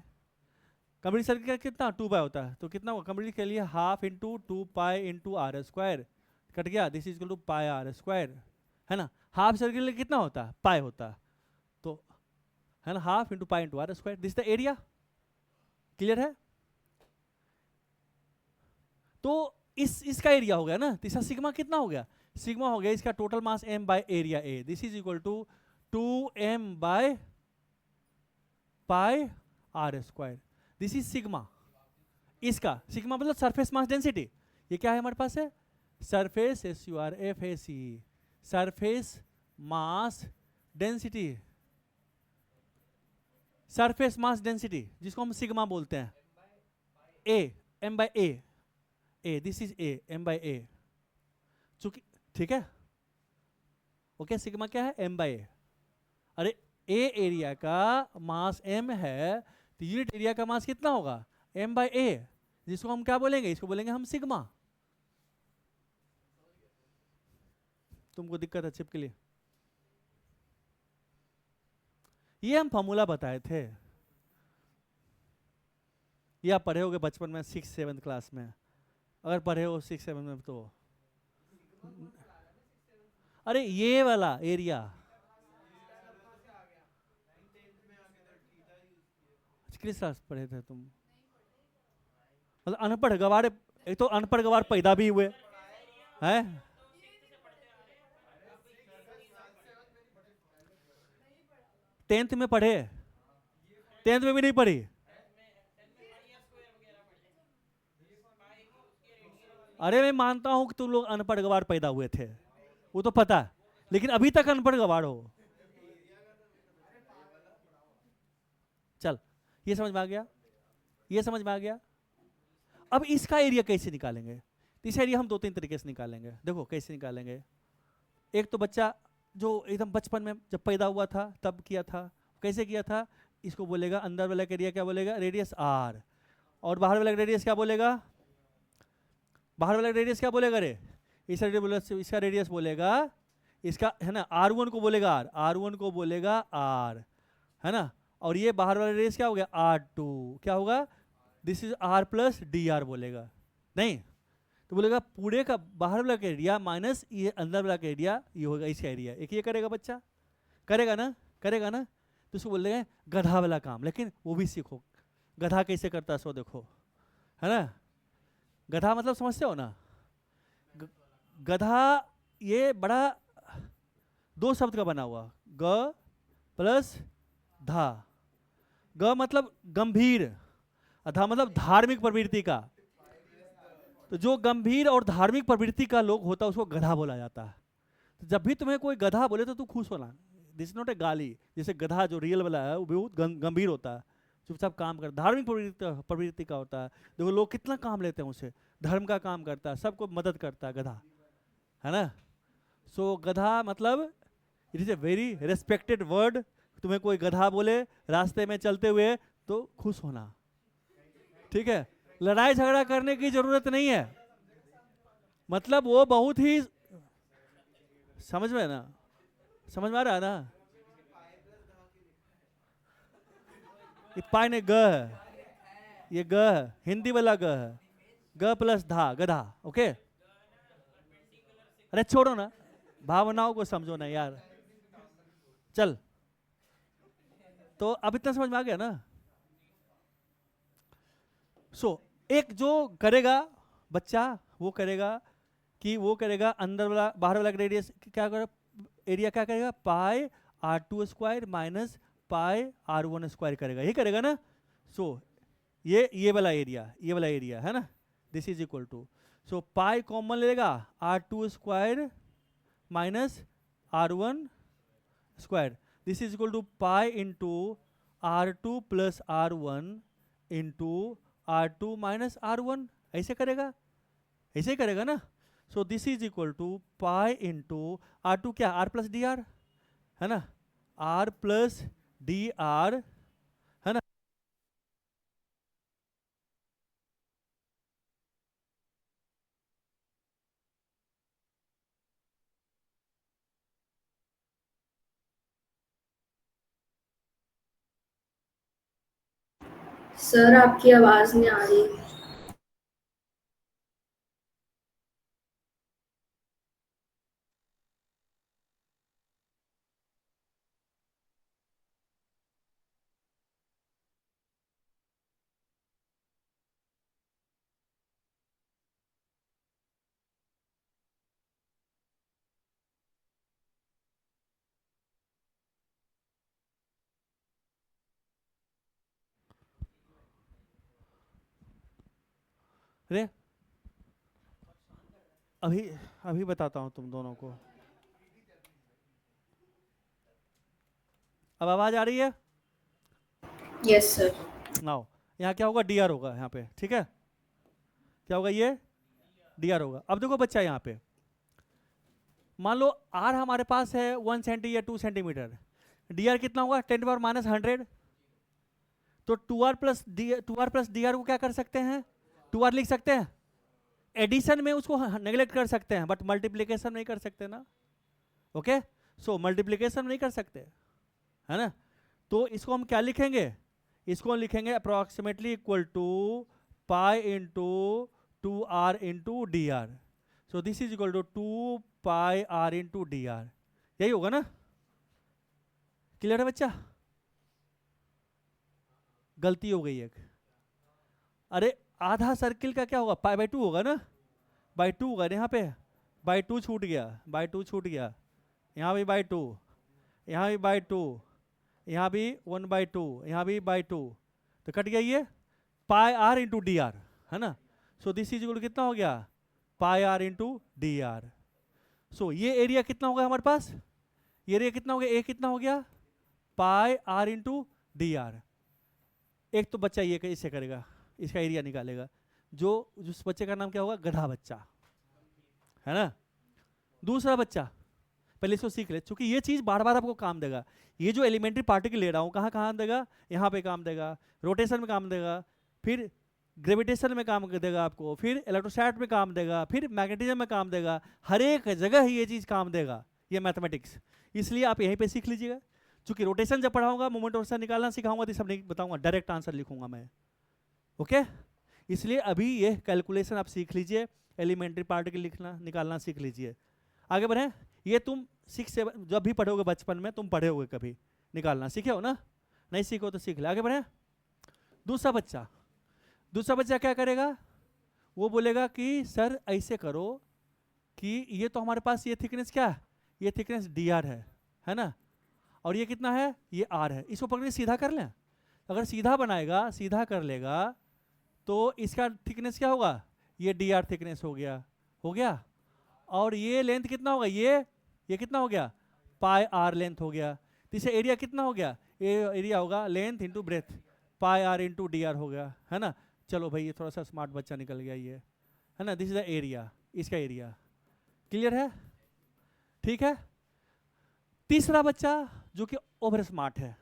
कंप्लीट सर्किल का कितना 2 पाई होता है, तो कितना होगा कंप्लीट के लिए half into 2 pi into are square, cut गया, this is equal to pi are square, है ना। हाफ सर्किल में कितना होता है पाई होता है, तो है ना half into pi into are square, this the area, clear है। तो इसका एरिया हो गया ना, तो इसका सिग्मा कितना हो गया, सिग्मा हो गया इसका total mass m by area A, this is equal to 2m by pi are square, this is sigma. इसका सिग्मा मतलब सरफेस मास डेंसिटी, ये क्या है हमारे पास है surface SURFAC, surface mass density, surface mass density जिसको हम सिग्मा बोलते हैं, A m by A, this is A m by A, चूंकि ठीक है ओके, सिग्मा क्या है m बाय ए। अरे ए एरिया का मास m है, तो यूनिट एरिया का मास कितना होगा m बाय ए, जिसको हम क्या बोलेंगे, इसको बोलेंगे हम सिग्मा। तुमको दिक्कत है चिप के लिए, ये हम फॉर्मूला बताए थे, ये आप पढ़े होगे बचपन में 6th-7th क्लास में, अगर पढ़े हो 6th-7th में तो, अरे ये वाला एरिया किस क्लास पढ़े थे तुम, मतलब अनपढ़ गवार, एक तो अनपढ़ गवार पैदा भी हुए हैं, 10th में पढ़े, 10th में भी नहीं पढ़ी, अरे मैं मानता हूं कि तुम लोग अनपढ़ गवार पैदा हुए थे, वो तो पता है, लेकिन अभी तक अनपढ़ गवार हो। चल ये समझ में आ गया, ये समझ में आ गया। अब इसका एरिया कैसे निकालेंगे, तो इस एरिया हम 2-3 तरीके से निकालेंगे, देखो कैसे निकालेंगे। एक तो बच्चा जो एकदम बचपन में जब पैदा हुआ था तब किया था, कैसे किया था, इसको बोलेगा अंदर वाला एरिया क्या बोलेगा रेडियस आर, और बाहर वाला रेडियस क्या बोलेगा, बाहर वाला रेडियस क्या बोलेगा रे, इसका रेडियस बोलेगा, इसका है ना R1 को बोलेगा R1 को बोलेगा R, है ना। और ये बाहर वाला रेडियस क्या हो गया R2, क्या होगा this is R plus DR बोलेगा, नहीं तो बोलेगा पूरे का बाहर वाला का एरिया माइनस ये अंदर वाला का एरिया, ये होगा इसका एरिया, एक ये करेगा बच्चा, करेगा ना, करेगा ना। तो उसको बोल देंगे गधा वाला काम, लेकिन वो भी सीखो गधा कैसे करता है, सो देखो, है ना। गधा मतलब समझते हो ना, गधा ये बड़ा 2 शब्द का बना हुआ, ग प्लस धा, ग मतलब गंभीर, धा मतलब धार्मिक प्रवृत्ति का, तो जो गंभीर और धार्मिक प्रवृत्ति का लोग होता है उसको गधा बोला जाता है। तो जब भी तुम्हें कोई गधा बोले तो तू खुश होना, दिस नॉट ए गाली, जैसे गधा जो रियल वाला है वो बहुत गंभीर होता है, चुपचाप काम कर, धार्मिक प्रवृत्ति का होता है। देखो लोग कितना काम लेते हैं उसे, धर्म का काम करता है, सबको मदद करता है गधा, है ना। सो गधा मतलब it is a very respected word, तुम्हें कोई गधा बोले रास्ते में चलते हुए तो खुश होना, ठीक है। लड़ाई झगड़ा करने की जरूरत नहीं है, मतलब वो बहुत ही समझ में ना, समझ में आ रहा है ना। ये पाई ने ग है, ये ग है, हिंदी वाला ग है, ग प्लस धा, गधा। ओके, अरे छोड़ो ना, भावनाओं को समझो ना यार। चल, तो अब इतना समझ में आ गया ना। एक जो करेगा बच्चा, वो करेगा कि वो करेगा अंदर वाला बाहर वाला रेडियस क्या करेगा, एरिया क्या करेगा, pi r2 square minus pi r1 square करेगा, यही करेगा ना। ये वाला एरिया है ना, this is equal to, pi common लेगा r2 square minus r1 square, this is equal to pi into r2 plus r1 into r2 minus r1, ऐसे करेगा, ऐसे ही करेगा ना। This is equal to pi into r2 क्या, r plus D r है ना, r प्लस डी आर है ना। सर आपकी आवाज नहीं आ रही। अरे अभी अभी बताता हूं तुम दोनों को। अब आवाज आ रही है? Yes sir. नाउ यहाँ क्या होगा, डी आर होगा यहाँ पे, ठीक है, क्या होगा, ये डी आर होगा। अब देखो बच्चा, यहाँ पे मान लो आर हमारे पास है 1 सेंटी या 2 सेंटीमीटर, डी आर कितना होगा 10 पावर माइनस 100। तो 2r प्लस डी आर को क्या कर सकते हैं, 2r लिख सकते हैं। एडिशन में उसको नेग्लेक्ट कर सकते हैं, बट मल्टीप्लिकेशन नहीं कर सकते ना। ओके, मल्टीप्लिकेशन नहीं कर सकते है ना। तो इसको हम क्या लिखेंगे, इसको हम लिखेंगे approximately equal to pi into 2r into D r. This is equal to 2 pi r into D r, यही होगा ना। क्लियर है बच्चा? गलती हो गई एक, अरे आधा सर्किल का क्या होगा, पाई बाई 2 होगा ना, बाई 2 होगा, यहाँ पे बाई 2 छूट गया, बाई 2 छूट गया, यहाँ भी बाई 2, यहाँ भी बाई 2, यहाँ भी 1/2, यहाँ भी बाई 2, तो कट गया ये पाई आर इंटू डी आर है ना। दिस इज इक्वल कितना हो गया, pi are into D R. ये एरिया कितना होगा हमारे पास, ये एरिया कितना हो गया, ए कितना हो गया, pi are into D R. एक तो बच्चा ये इससे करेगा, इसका एरिया निकालेगा, जो उस बच्चे का नाम क्या होगा, गधा बच्चा है ना। दूसरा बच्चा, पहले इसको सीख ले, क्योंकि ये चीज बार बार आपको काम देगा। ये जो एलिमेंट्री पार्टिकल ले रहा हूँ, कहाँ कहाँ देगा, यहाँ पे काम देगा, रोटेशन में काम देगा, फिर ग्रेविटेशन में काम देगा आपको, फिर इलेक्ट्रोस्टैट में काम देगा, फिर मैग्नेटिज्म में काम देगा, हर एक जगह ही ये चीज काम देगा, ये मैथमेटिक्स। इसलिए आप यहीं पे सीख लीजिएगा, क्योंकि रोटेशन जब पढ़ाऊंगा, मोमेंट ऑफ इनर्शिया निकालना सिखाऊंगा, तो सब नहीं बताऊंगा, डायरेक्ट आंसर लिखूंगा मैं। ओके, इसलिए अभी ये कैलकुलेशन आप सीख लीजिए, एलिमेंट्री पार्टिकल लिखना निकालना सीख लीजिए। आगे बढ़े, ये तुम 6 7 जब भी पढ़ोगे बचपन में, तुम पढ़े होगे कभी, निकालना सीखे हो ना, नहीं सीखो तो सीख ले। आगे बढ़े, दूसरा बच्चा क्या करेगा, वो बोलेगा कि सर ऐसे करो कि ये तो हमारे पास ये थिकनेस क्या है, ये थिकनेस डी आर है ना, और ये कितना है, ये आर है, इसको पकड़ के सीधा कर लें। अगर सीधा बनाएगा, सीधा कर लेगा, तो इसका थिकनेस क्या होगा, ये डी आर थिकनेस हो गया, और ये लेंथ कितना होगा, ये कितना हो गया, पाई आर लेंथ हो गया। तो इसे एरिया कितना हो गया, एरिया होगा length into breadth, pi are into D r हो गया है ना। चलो भाई, ये थोड़ा सा स्मार्ट बच्चा निकल गया ये है ना, दिस इज द एरिया, इसका एरिया क्लियर है, ठीक है। तीसरा बच्चा जो कि ओवर स्मार्ट है,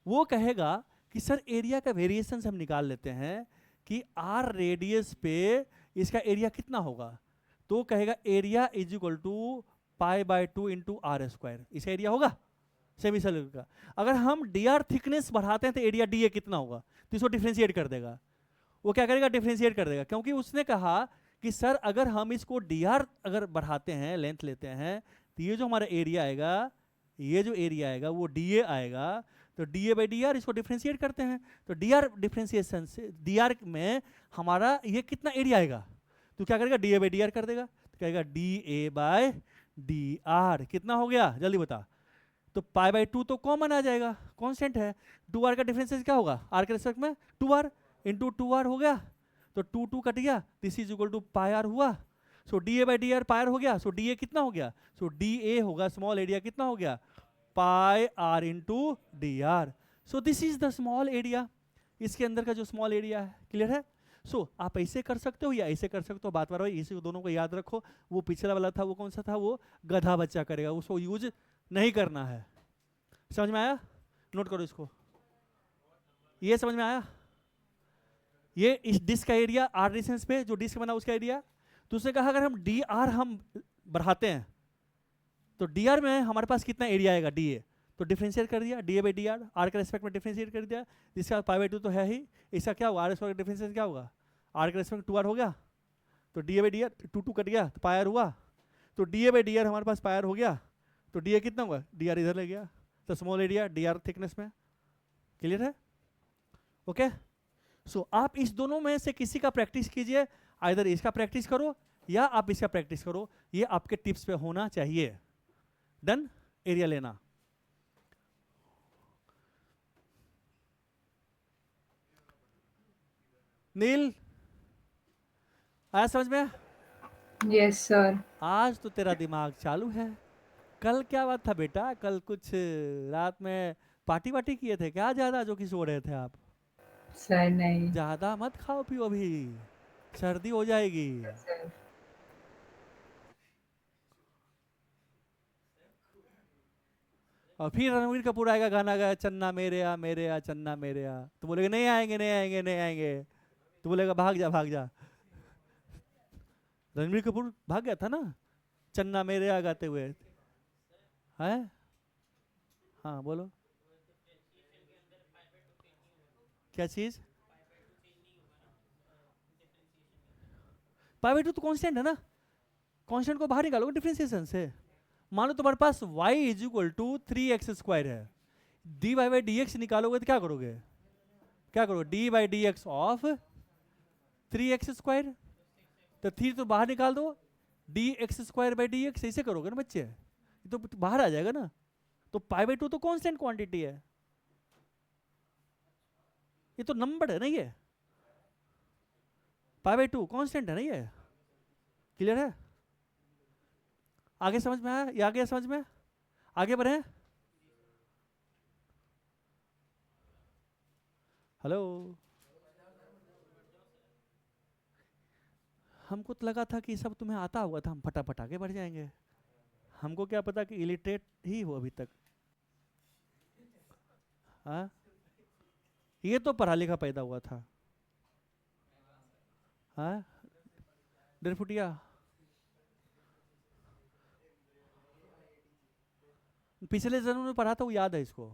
वो कहेगा कि सर एरिया का वेरिएशन हम निकाल लेते हैं कि आर रेडियस पे इसका एरिया कितना होगा। तो कहेगा area is equal to pi by 2 into are square, इसका एरिया होगा सेमी सर्कुलर का। अगर हम डी आर थिकनेस बढ़ाते हैं तो एरिया डी ए कितना होगा, तो इसको डिफ्रेंशिएट कर देगा। वो क्या करेगा, डिफ्रेंशिएट कर देगा, क्योंकि उसने कहा कि सर अगर हम इसको डी आर अगर बढ़ाते हैं, लेंथ लेते हैं, तो ये जो हमारा एरिया आएगा, ये जो एरिया आएगा वो डी ए आएगा। तो d A by D r इसको डिफ्रेंशिएट करते हैं, तो डी आर डिफ्रेंशिएशन से डी आर में हमारा ये कितना एरिया आएगा, तो क्या करेगा, d A by D r कर देगा, तो कहेगा d a by d r कितना हो गया, जल्दी बता। तो पाई बाई 2 तो कॉमन आ जाएगा, कांस्टेंट है। 2r का डिफरेंस क्या होगा, r के रेस्पेक्ट में 2r इंटू 2r हो गया, तो 2 2 कट गया, this is equal to pi R हुआ। So D A by D R pi R हो गया, सो डी ए कितना हो गया, सो डी ए होगा स्मॉल एरिया कितना हो गया, pi are into D R. So this is the small area, इसके अंदर का जो स्मॉल एरिया है, क्लियर है। सो आप ऐसे कर सकते हो या ऐसे कर सकते हो, बात बार इसी दोनों को याद रखो। वो पिछला वाला था वो कौन सा था, वो गधा बच्चा करेगा, उसको यूज नहीं करना है। समझ में आया, नोट करो इसको, ये समझ में आया। ये इस डिस्क का एरिया आर डिस्टेंस पे जो डिस्क बना उसका एरिया, तो उसने कहा अगर हम डी आर हम बढ़ाते हैं तो डी आर में हमारे पास कितना एरिया आएगा, डी ए, तो डिफरेंशिएट कर दिया, d A by D r, r के रेस्पेक्ट में डिफरेंशिएट कर दिया, इसका पाई बाई 2 तो है ही, इसका क्या होगा, आर स्क्वायर का डिफरेंशिएट क्या होगा, आर के रेस्पेक्ट 2r हो गया, तो d A by D R 2 2 कट गया तो पाई आर हुआ, तो d A by D R हमारे पास पाई आर हो गया, तो डी ए कितना हुआ, डी आर इधर ले गया, तो small area D R thickness में, क्लियर है। ओके सो आप इस दोनों में से किसी का प्रैक्टिस कीजिए, आइदर इसका प्रैक्टिस करो या आप इसका प्रैक्टिस करो, ये आपके टिप्स पे होना चाहिए। डन, एरिया लेना। नील आया समझ में, यस सर। आज तो तेरा दिमाग चालू है। कल क्या बात था बेटा, कल कुछ रात में पार्टी वार्टी किए थे क्या ज्यादा, जो कि सो रहे थे आप। सर नहीं ज्यादा मत खाओ पियो, अभी सर्दी हो जाएगी। सर। और फिर रणवीर कपूर आएगा, गाना गाया चन्ना मेरे आ चन्ना मेरे आ, तो बोलेगा नहीं आएंगे नहीं आएंगे नहीं आएंगे, तो बोलेगा भाग जा भाग जा। रणवीर कपूर भाग गया था ना चन्ना मेरे आ गाते हुए, है। हाँ बोलो, क्या चीज, पाई बाई 2 तो कांस्टेंट है ना, कांस्टेंट को बाहर निकालोगे डिफरेंशिएशन से। मान लो तुम्हारे पास y is equal to 3x square है, d y by d x निकालोगे तो क्या करोगे, क्या करोगे, d by d x of 3x square, तो 3 तो बाहर निकाल दो, d x square by d x, ऐसे करोगे ना बच्चे, ये तो बाहर आ जाएगा ना। तो पाई बाई 2 तो कांस्टेंट क्वांटिटी है, ये तो नंबर है ना, ये पाई बाई 2 कांस्टेंट है ना, ये क्लियर है। आगे समझ में आया, ये आ गया समझ में, आगे बढ़े। हेलो, हमको तो लगा था कि सब तुम्हें आता होगा था, हम फटाफट आगे बढ़ जाएंगे, हमको क्या पता कि इलिटरेट ही हो अभी तक। हाँ ये तो पढ़ा लिखा पैदा हुआ था। हाँ डरफुटिया, पिछले जन्म में पढ़ा था वो याद है इसको,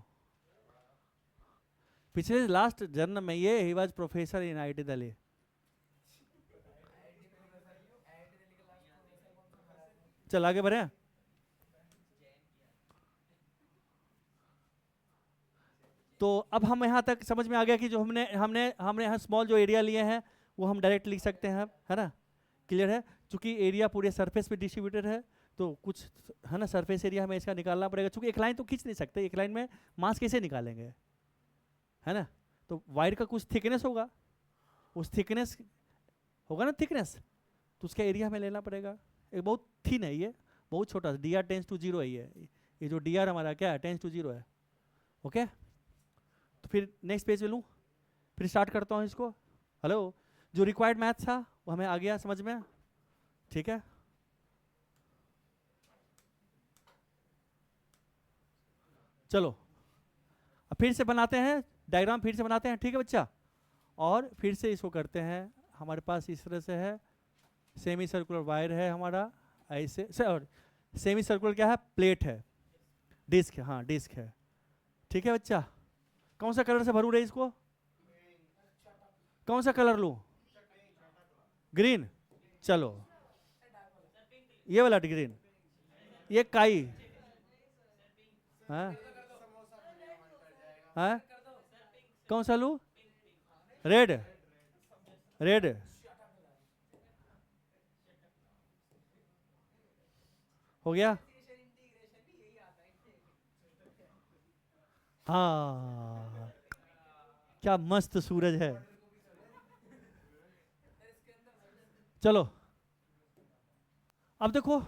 पिछले लास्ट जन्म में ये he was professor in IIT Delhi. चल आगे बढ़े। तो अब हम यहाँ तक समझ में आ गया कि जो हमने हमने हमने यहाँ स्मॉल जो एरिया लिए हैं वो हम डायरेक्ट लिख सकते हैं, है ना, क्लियर है। चूंकि एरिया पूरे सरफेस पे डिस्ट्रीब्यूटेड है तो कुछ है ना सरफेस एरिया हमें इसका निकालना पड़ेगा, चूंकि एक लाइन तो खींच नहीं सकते, एक लाइन में मास कैसे निकालेंगे, है ना। तो वायर का कुछ थिकनेस होगा, उस थिकनेस होगा ना थिकनेस, तो उसका एरिया हमें लेना पड़ेगा। एक बहुत थिन है ये, बहुत छोटा, डी आर टेंस टू 0 है ये जो डी आर हमारा क्या है, टेंस टू 0 है। ओके तो फिर नेक्स्ट पेज में लूँ, फिर स्टार्ट करता हूँ इसको। हेलो, जो रिक्वायर्ड मैथ था वो हमें आ गया समझ में, ठीक है। चलो अब फिर से बनाते हैं डायग्राम, फिर से बनाते हैं, ठीक है बच्चा। और फिर से इसको करते हैं, हमारे पास इस तरह से है, सेमी सर्कुलर वायर है हमारा ऐसे, और सेमी सर्कुलर क्या है, प्लेट है, डिस्क है, हाँ डिस्क है। ठीक है बच्चा, कौन सा कलर से भरूं रे इसको? कौन सा कलर लूं? ग्रीन। चलो ये वाला ग्रीन, ये काई। हाँ हाँ, कौन सा लूं? रेड। रेड हो गया। हाँ क्या मस्त सूरज है। चलो अब देखो,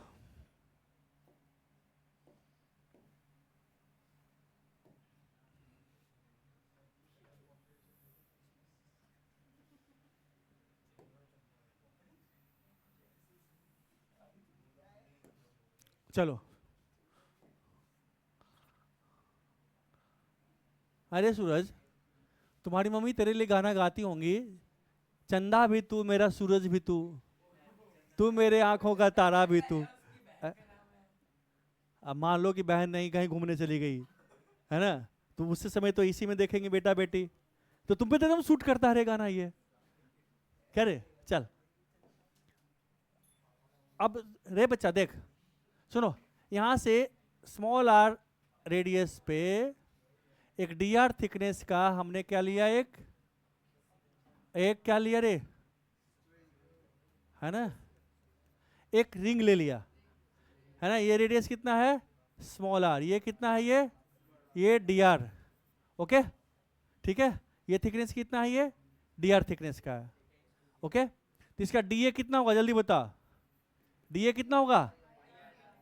चलो अरे सूरज, तुम्हारी मम्मी तेरे लिए गाना गाती होंगी, चंदा भी तू मेरा सूरज भी तू, तू मेरे आंखों का तारा भी तू। अब मान लो कि बहन नहीं कहीं घूमने चली गई है ना, तो उससे समय तो इसी में देखेंगे बेटा बेटी, तो तुम पे तो एकदम सूट करता है गाना ये। क्या रे, चल अब रे बच्चा देख, सुनो, यहां से स्मॉल आर रेडियस पे एक डी आर थिकनेस का हमने क्या लिया, एक क्या लिया रे, है ना, एक रिंग ले लिया, है ना। ये रेडियस कितना है, स्मॉल आर, ये कितना है, ये डी आर। ओके ठीक है, ये थिकनेस कितना है, ये डी आर थिकनेस का है। ओके, तो इसका डी ए कितना होगा जल्दी बता, डी ए कितना होगा,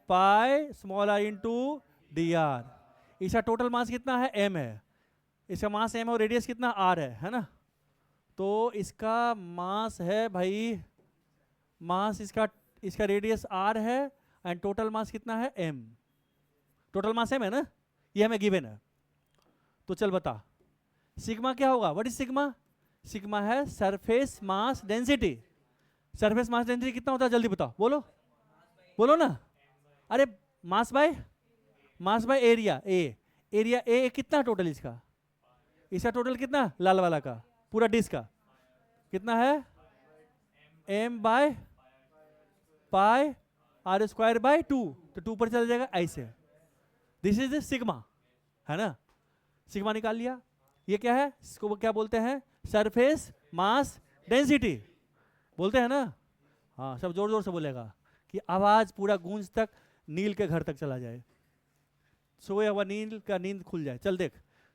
pi small r into D r. इसका टोटल मास कितना है, एम है, इसका मास एम है और रेडियस कितना आर है ना। तो इसका मास है भाई, मास इसका रेडियस आर है एंड टोटल मास कितना है, एम। टोटल मास एम है ना, ये हमें गिवन है। तो चल बता सिग्मा क्या होगा, व्हाट इज सिग्मा? सिग्मा है surface mass density. Surface mass density कितना होता है जल्दी बताओ, बोलो बोलो ना। अरे mass by area, area A कितना टोटल इसका टोटल कितना, लाल वाला का पूरा डिस्क का कितना है, m by pi are square by 2, तो 2 पर चला जाएगा ऐसे। दिस इज सिग्मा, है ना। सिग्मा निकाल लिया। ये क्या है, इसको क्या बोलते हैं, सरफेस मास डेंसिटी बोलते हैं ना। हाँ सब जोर जोर से बोलेगा कि आवाज पूरा गूंज तक नील के घर तक चला जाए, सोया हुआ नील का नींद खुल जाए। चल देख,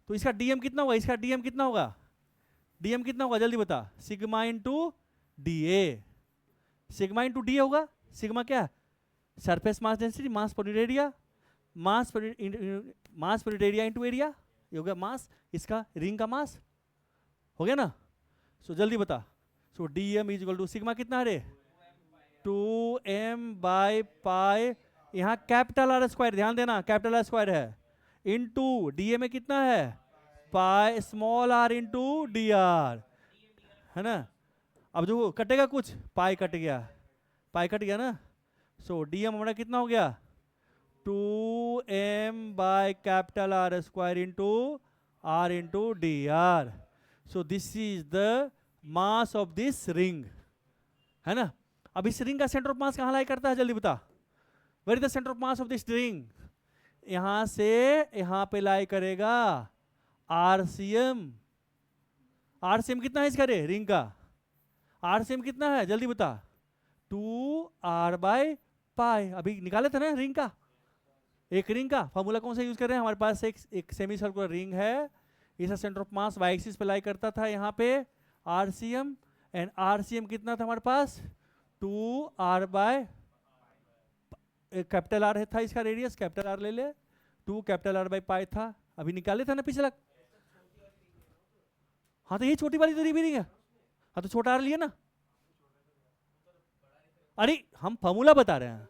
तो इसका डीएम कितना होगा, इसका डीएम कितना होगा, डीएम कितना होगा जल्दी बता, सिग्मा इंटू डी ए। सिग्मा इंटू डी होगा, सिग्मा क्या, सरफेस मास डेंसिटी, मास पर यूनिट एरिया, मास per unit area into area, ये हो गया मास, इसका रिंग का मास हो गया ना। सो जल्दी बता, so d m is equal to sigma कितना है रे, 2m बाय पाई, यहाँ कैपिटल आर स्क्वायर, ध्यान देना कैपिटल आर स्क्वायर है, इंटू डी ए में कितना है, pi small r into D r, है ना। अब जो कटेगा कुछ, पाई कट गया ना। सो डी एम हमारा कितना हो गया, 2m by capital r square into r into D R. So this is the mass of this ring, है ना। अब इस रिंग का सेंटर ऑफ मास कहाँ लाई करता है जल्दी बता, where is the centre of mass of this ring, यहां से यहां पे लाई करेगा आरसीएम। आरसीएम कितना है इसका रे, रिंग का आरसीएम कितना है जल्दी बता, 2r बाय पाई। अभी निकाले थे ना रिंग का, एक रिंग का फॉर्मूला कौन सा यूज कर रहे हैं, हमारे पास एक सेमी सर्कुलर रिंग है, इसका centre of mass y axis पे लाई करता था यहाँ पे आरसीएम, एंड आरसीएम कितना था हमारे पास, 2r बाय कैपिटल आर था इसका रेडियस, कैपिटल आर ले ले, 2 कैपिटल आर बाय पाई था, अभी निकाले था ना पिछला। हाँ तो ये छोटी वाली तो रिंग है, हाँ तो छोटा आर लिया ना। अरे हम फॉर्मूला बता रहे हैं,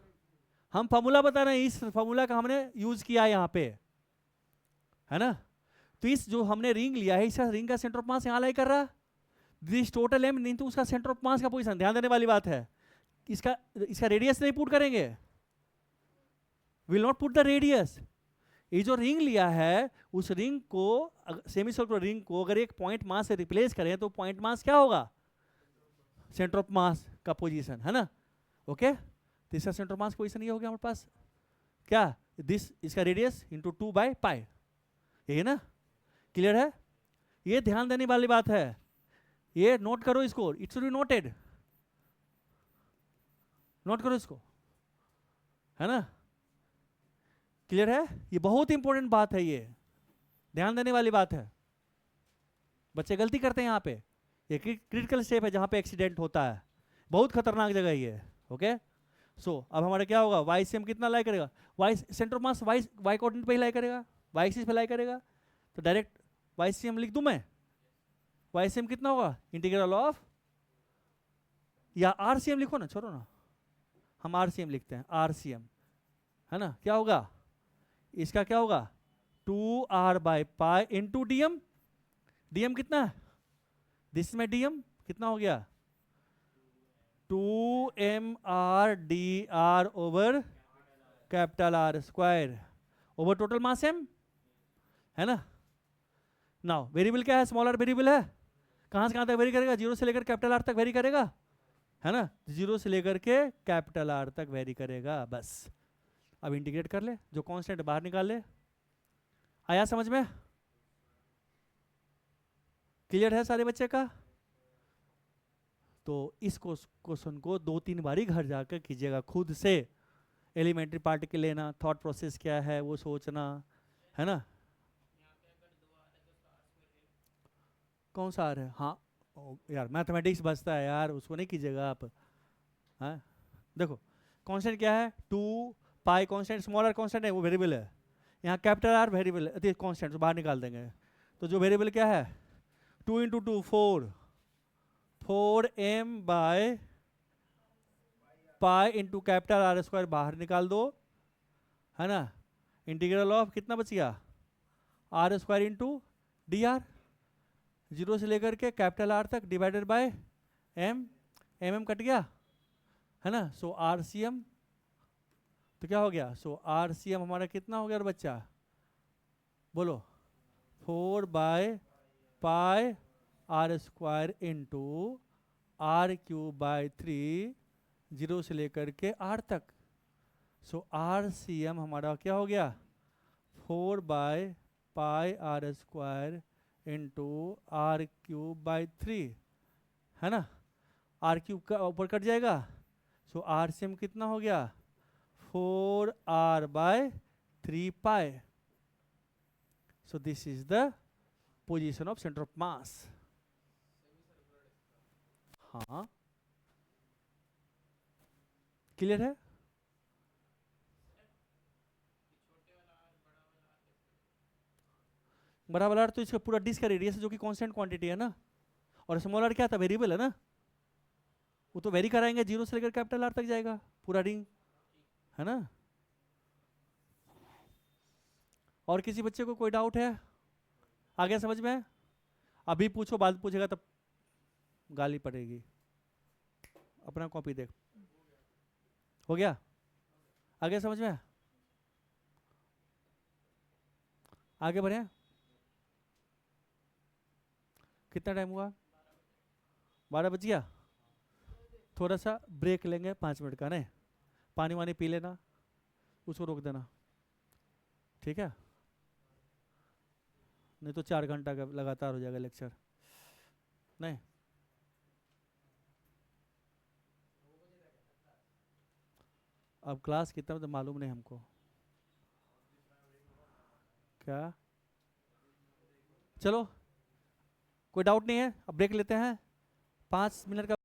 इस फॉर्मूला का हमने यूज किया यहाँ पे, है ना। तो इस जो हमने रिंग लिया है, इसका रिंग का सेंटर ऑफ मास यहाँ लाई कर रहा, दिस टोटल एम नहीं तो उसका सेंटर ऑफ मास का पोजीशन, ध्यान देने वाली बात है। इसका रेडियस नहीं पुट करेंगे, will not put the radius, ये जो रिंग लिया है उस रिंग को, सेमी सर्कुलर रिंग को अगर एक पॉइंट मास से रिप्लेस करें तो पॉइंट मास क्या होगा? सेंटर ऑफ मास का पोजीशन, है ना? ओके, तीसरा सेंटर ऑफ मास पोजीशन ये हो गया हमारे पास क्या? दिस, इसका रेडियस इंटू 2/π, यही ना? क्लियर है? ये ध्यान देने वाली बात है, ये नोट करो इसको, it should be noted, note करो इसको, है ना? क्लियर है? ये बहुत इंपॉर्टेंट बात है, ये ध्यान देने वाली बात है। बच्चे गलती करते हैं यहाँ पे, ये क्रिटिकल स्टेप है जहाँ पे एक्सीडेंट होता है, बहुत खतरनाक जगह ये। ओके, सो अब हमारा क्या होगा? वाई सी एम कितना लाई करेगा? Y centre of mass y coordinate पे ही लाई करेगा, वाई एक्सिस पे लाई करेगा, तो डायरेक्ट वाई सी एम लिख दूं मैं। वाई सी एम कितना होगा? इंटीग्रल ऑफ, या आर सी एम लिखो ना, छोड़ो ना, हम आर सी एम लिखते हैं, आर सी एम, है ना? क्या होगा इसका? क्या होगा? 2r/π into d m. D m कितना है? दिस में डी एम कितना हो गया? 2mr/dr over capital R square over total mass m, है ना? नाउ वेरिएबल क्या है? स्मॉल r वेरिएबल है, कहां से कहां तक वेरी करेगा? 0 से लेकर कैपिटल R तक वेरी करेगा, है ना? 0 से लेकर के कैपिटल R तक वेरी करेगा, बस। अब इंटीग्रेट कर ले, जो कांस्टेंट बाहर निकाल ले। आया समझ में? क्लियर है सारे बच्चे का? तो इस क्वेश्चन को 2-3 बारी घर जाकर कीजिएगा खुद से, एलिमेंट्री पार्टिकल लेना, थॉट प्रोसेस क्या है वो सोचना, है ना? कौन सा आर है? हाँ यार, मैथमेटिक्स बचता है यार, उसको नहीं कीजिएगा आप। हाँ देखो, कांस्टेंट क्या है? 2π कांस्टेंट, स्मॉल r कांस्टेंट है, वो वेरिएबल है। यहाँ कैपिटल R वेरिएबल है, कांस्टेंट तो बाहर निकाल देंगे। तो जो वेरिएबल क्या है? 2 × 2 4m/π into capital R square बाहर निकाल दो, है ना? इंटीग्रल ऑफ कितना बच गया? R स्क्वायर इंटू dr, 0 से लेकर के कैपिटल R तक डिवाइडेड बाय m कट गया, है ना? सो आर सी एम, तो क्या हो गया? सो आर सी एम हमारा कितना हो गया बच्चा? बोलो, 4/π R स्क्वायर इंटू r³ 0 से लेकर के r तक। सो आर सी एम हमारा क्या हो गया? 4/π R स्क्वायर इंटू r³/3, है ना? r³ का ऊपर कट जाएगा, सो आर सी एम कितना हो गया? 4r/3π। So this is the position of center of mass. हाँ, क्लियर है? बड़ा वाला तो इसका पूरा डिस्क का रेडियस है, जो कि कांस्टेंट क्वांटिटी है ना, और स्मॉल r क्या था? वेरिएबल है ना, वो तो वेरी कराएंगे, 0 से लेकर कैपिटल R तक जाएगा पूरा रिंग, है ना? और किसी बच्चे को कोई डाउट है? आ गया समझ में? अभी पूछो, बाद पूछेगा तब गाली पड़ेगी। अपना कॉपी देख, हो गया? आ गया समझ में? आगे बढ़े? कितना टाइम हुआ? 12 बज गया। थोड़ा सा ब्रेक लेंगे 5 मिनट का, नहीं? पानी वानी पी लेना, उसको रोक देना, ठीक है? नहीं तो 4 घंटा का लगातार हो जाएगा लेक्चर, नहीं? अब क्लास कितना तो मालूम नहीं हमको, क्या? चलो, कोई डाउट नहीं है, अब ब्रेक लेते हैं 5 मिनट का।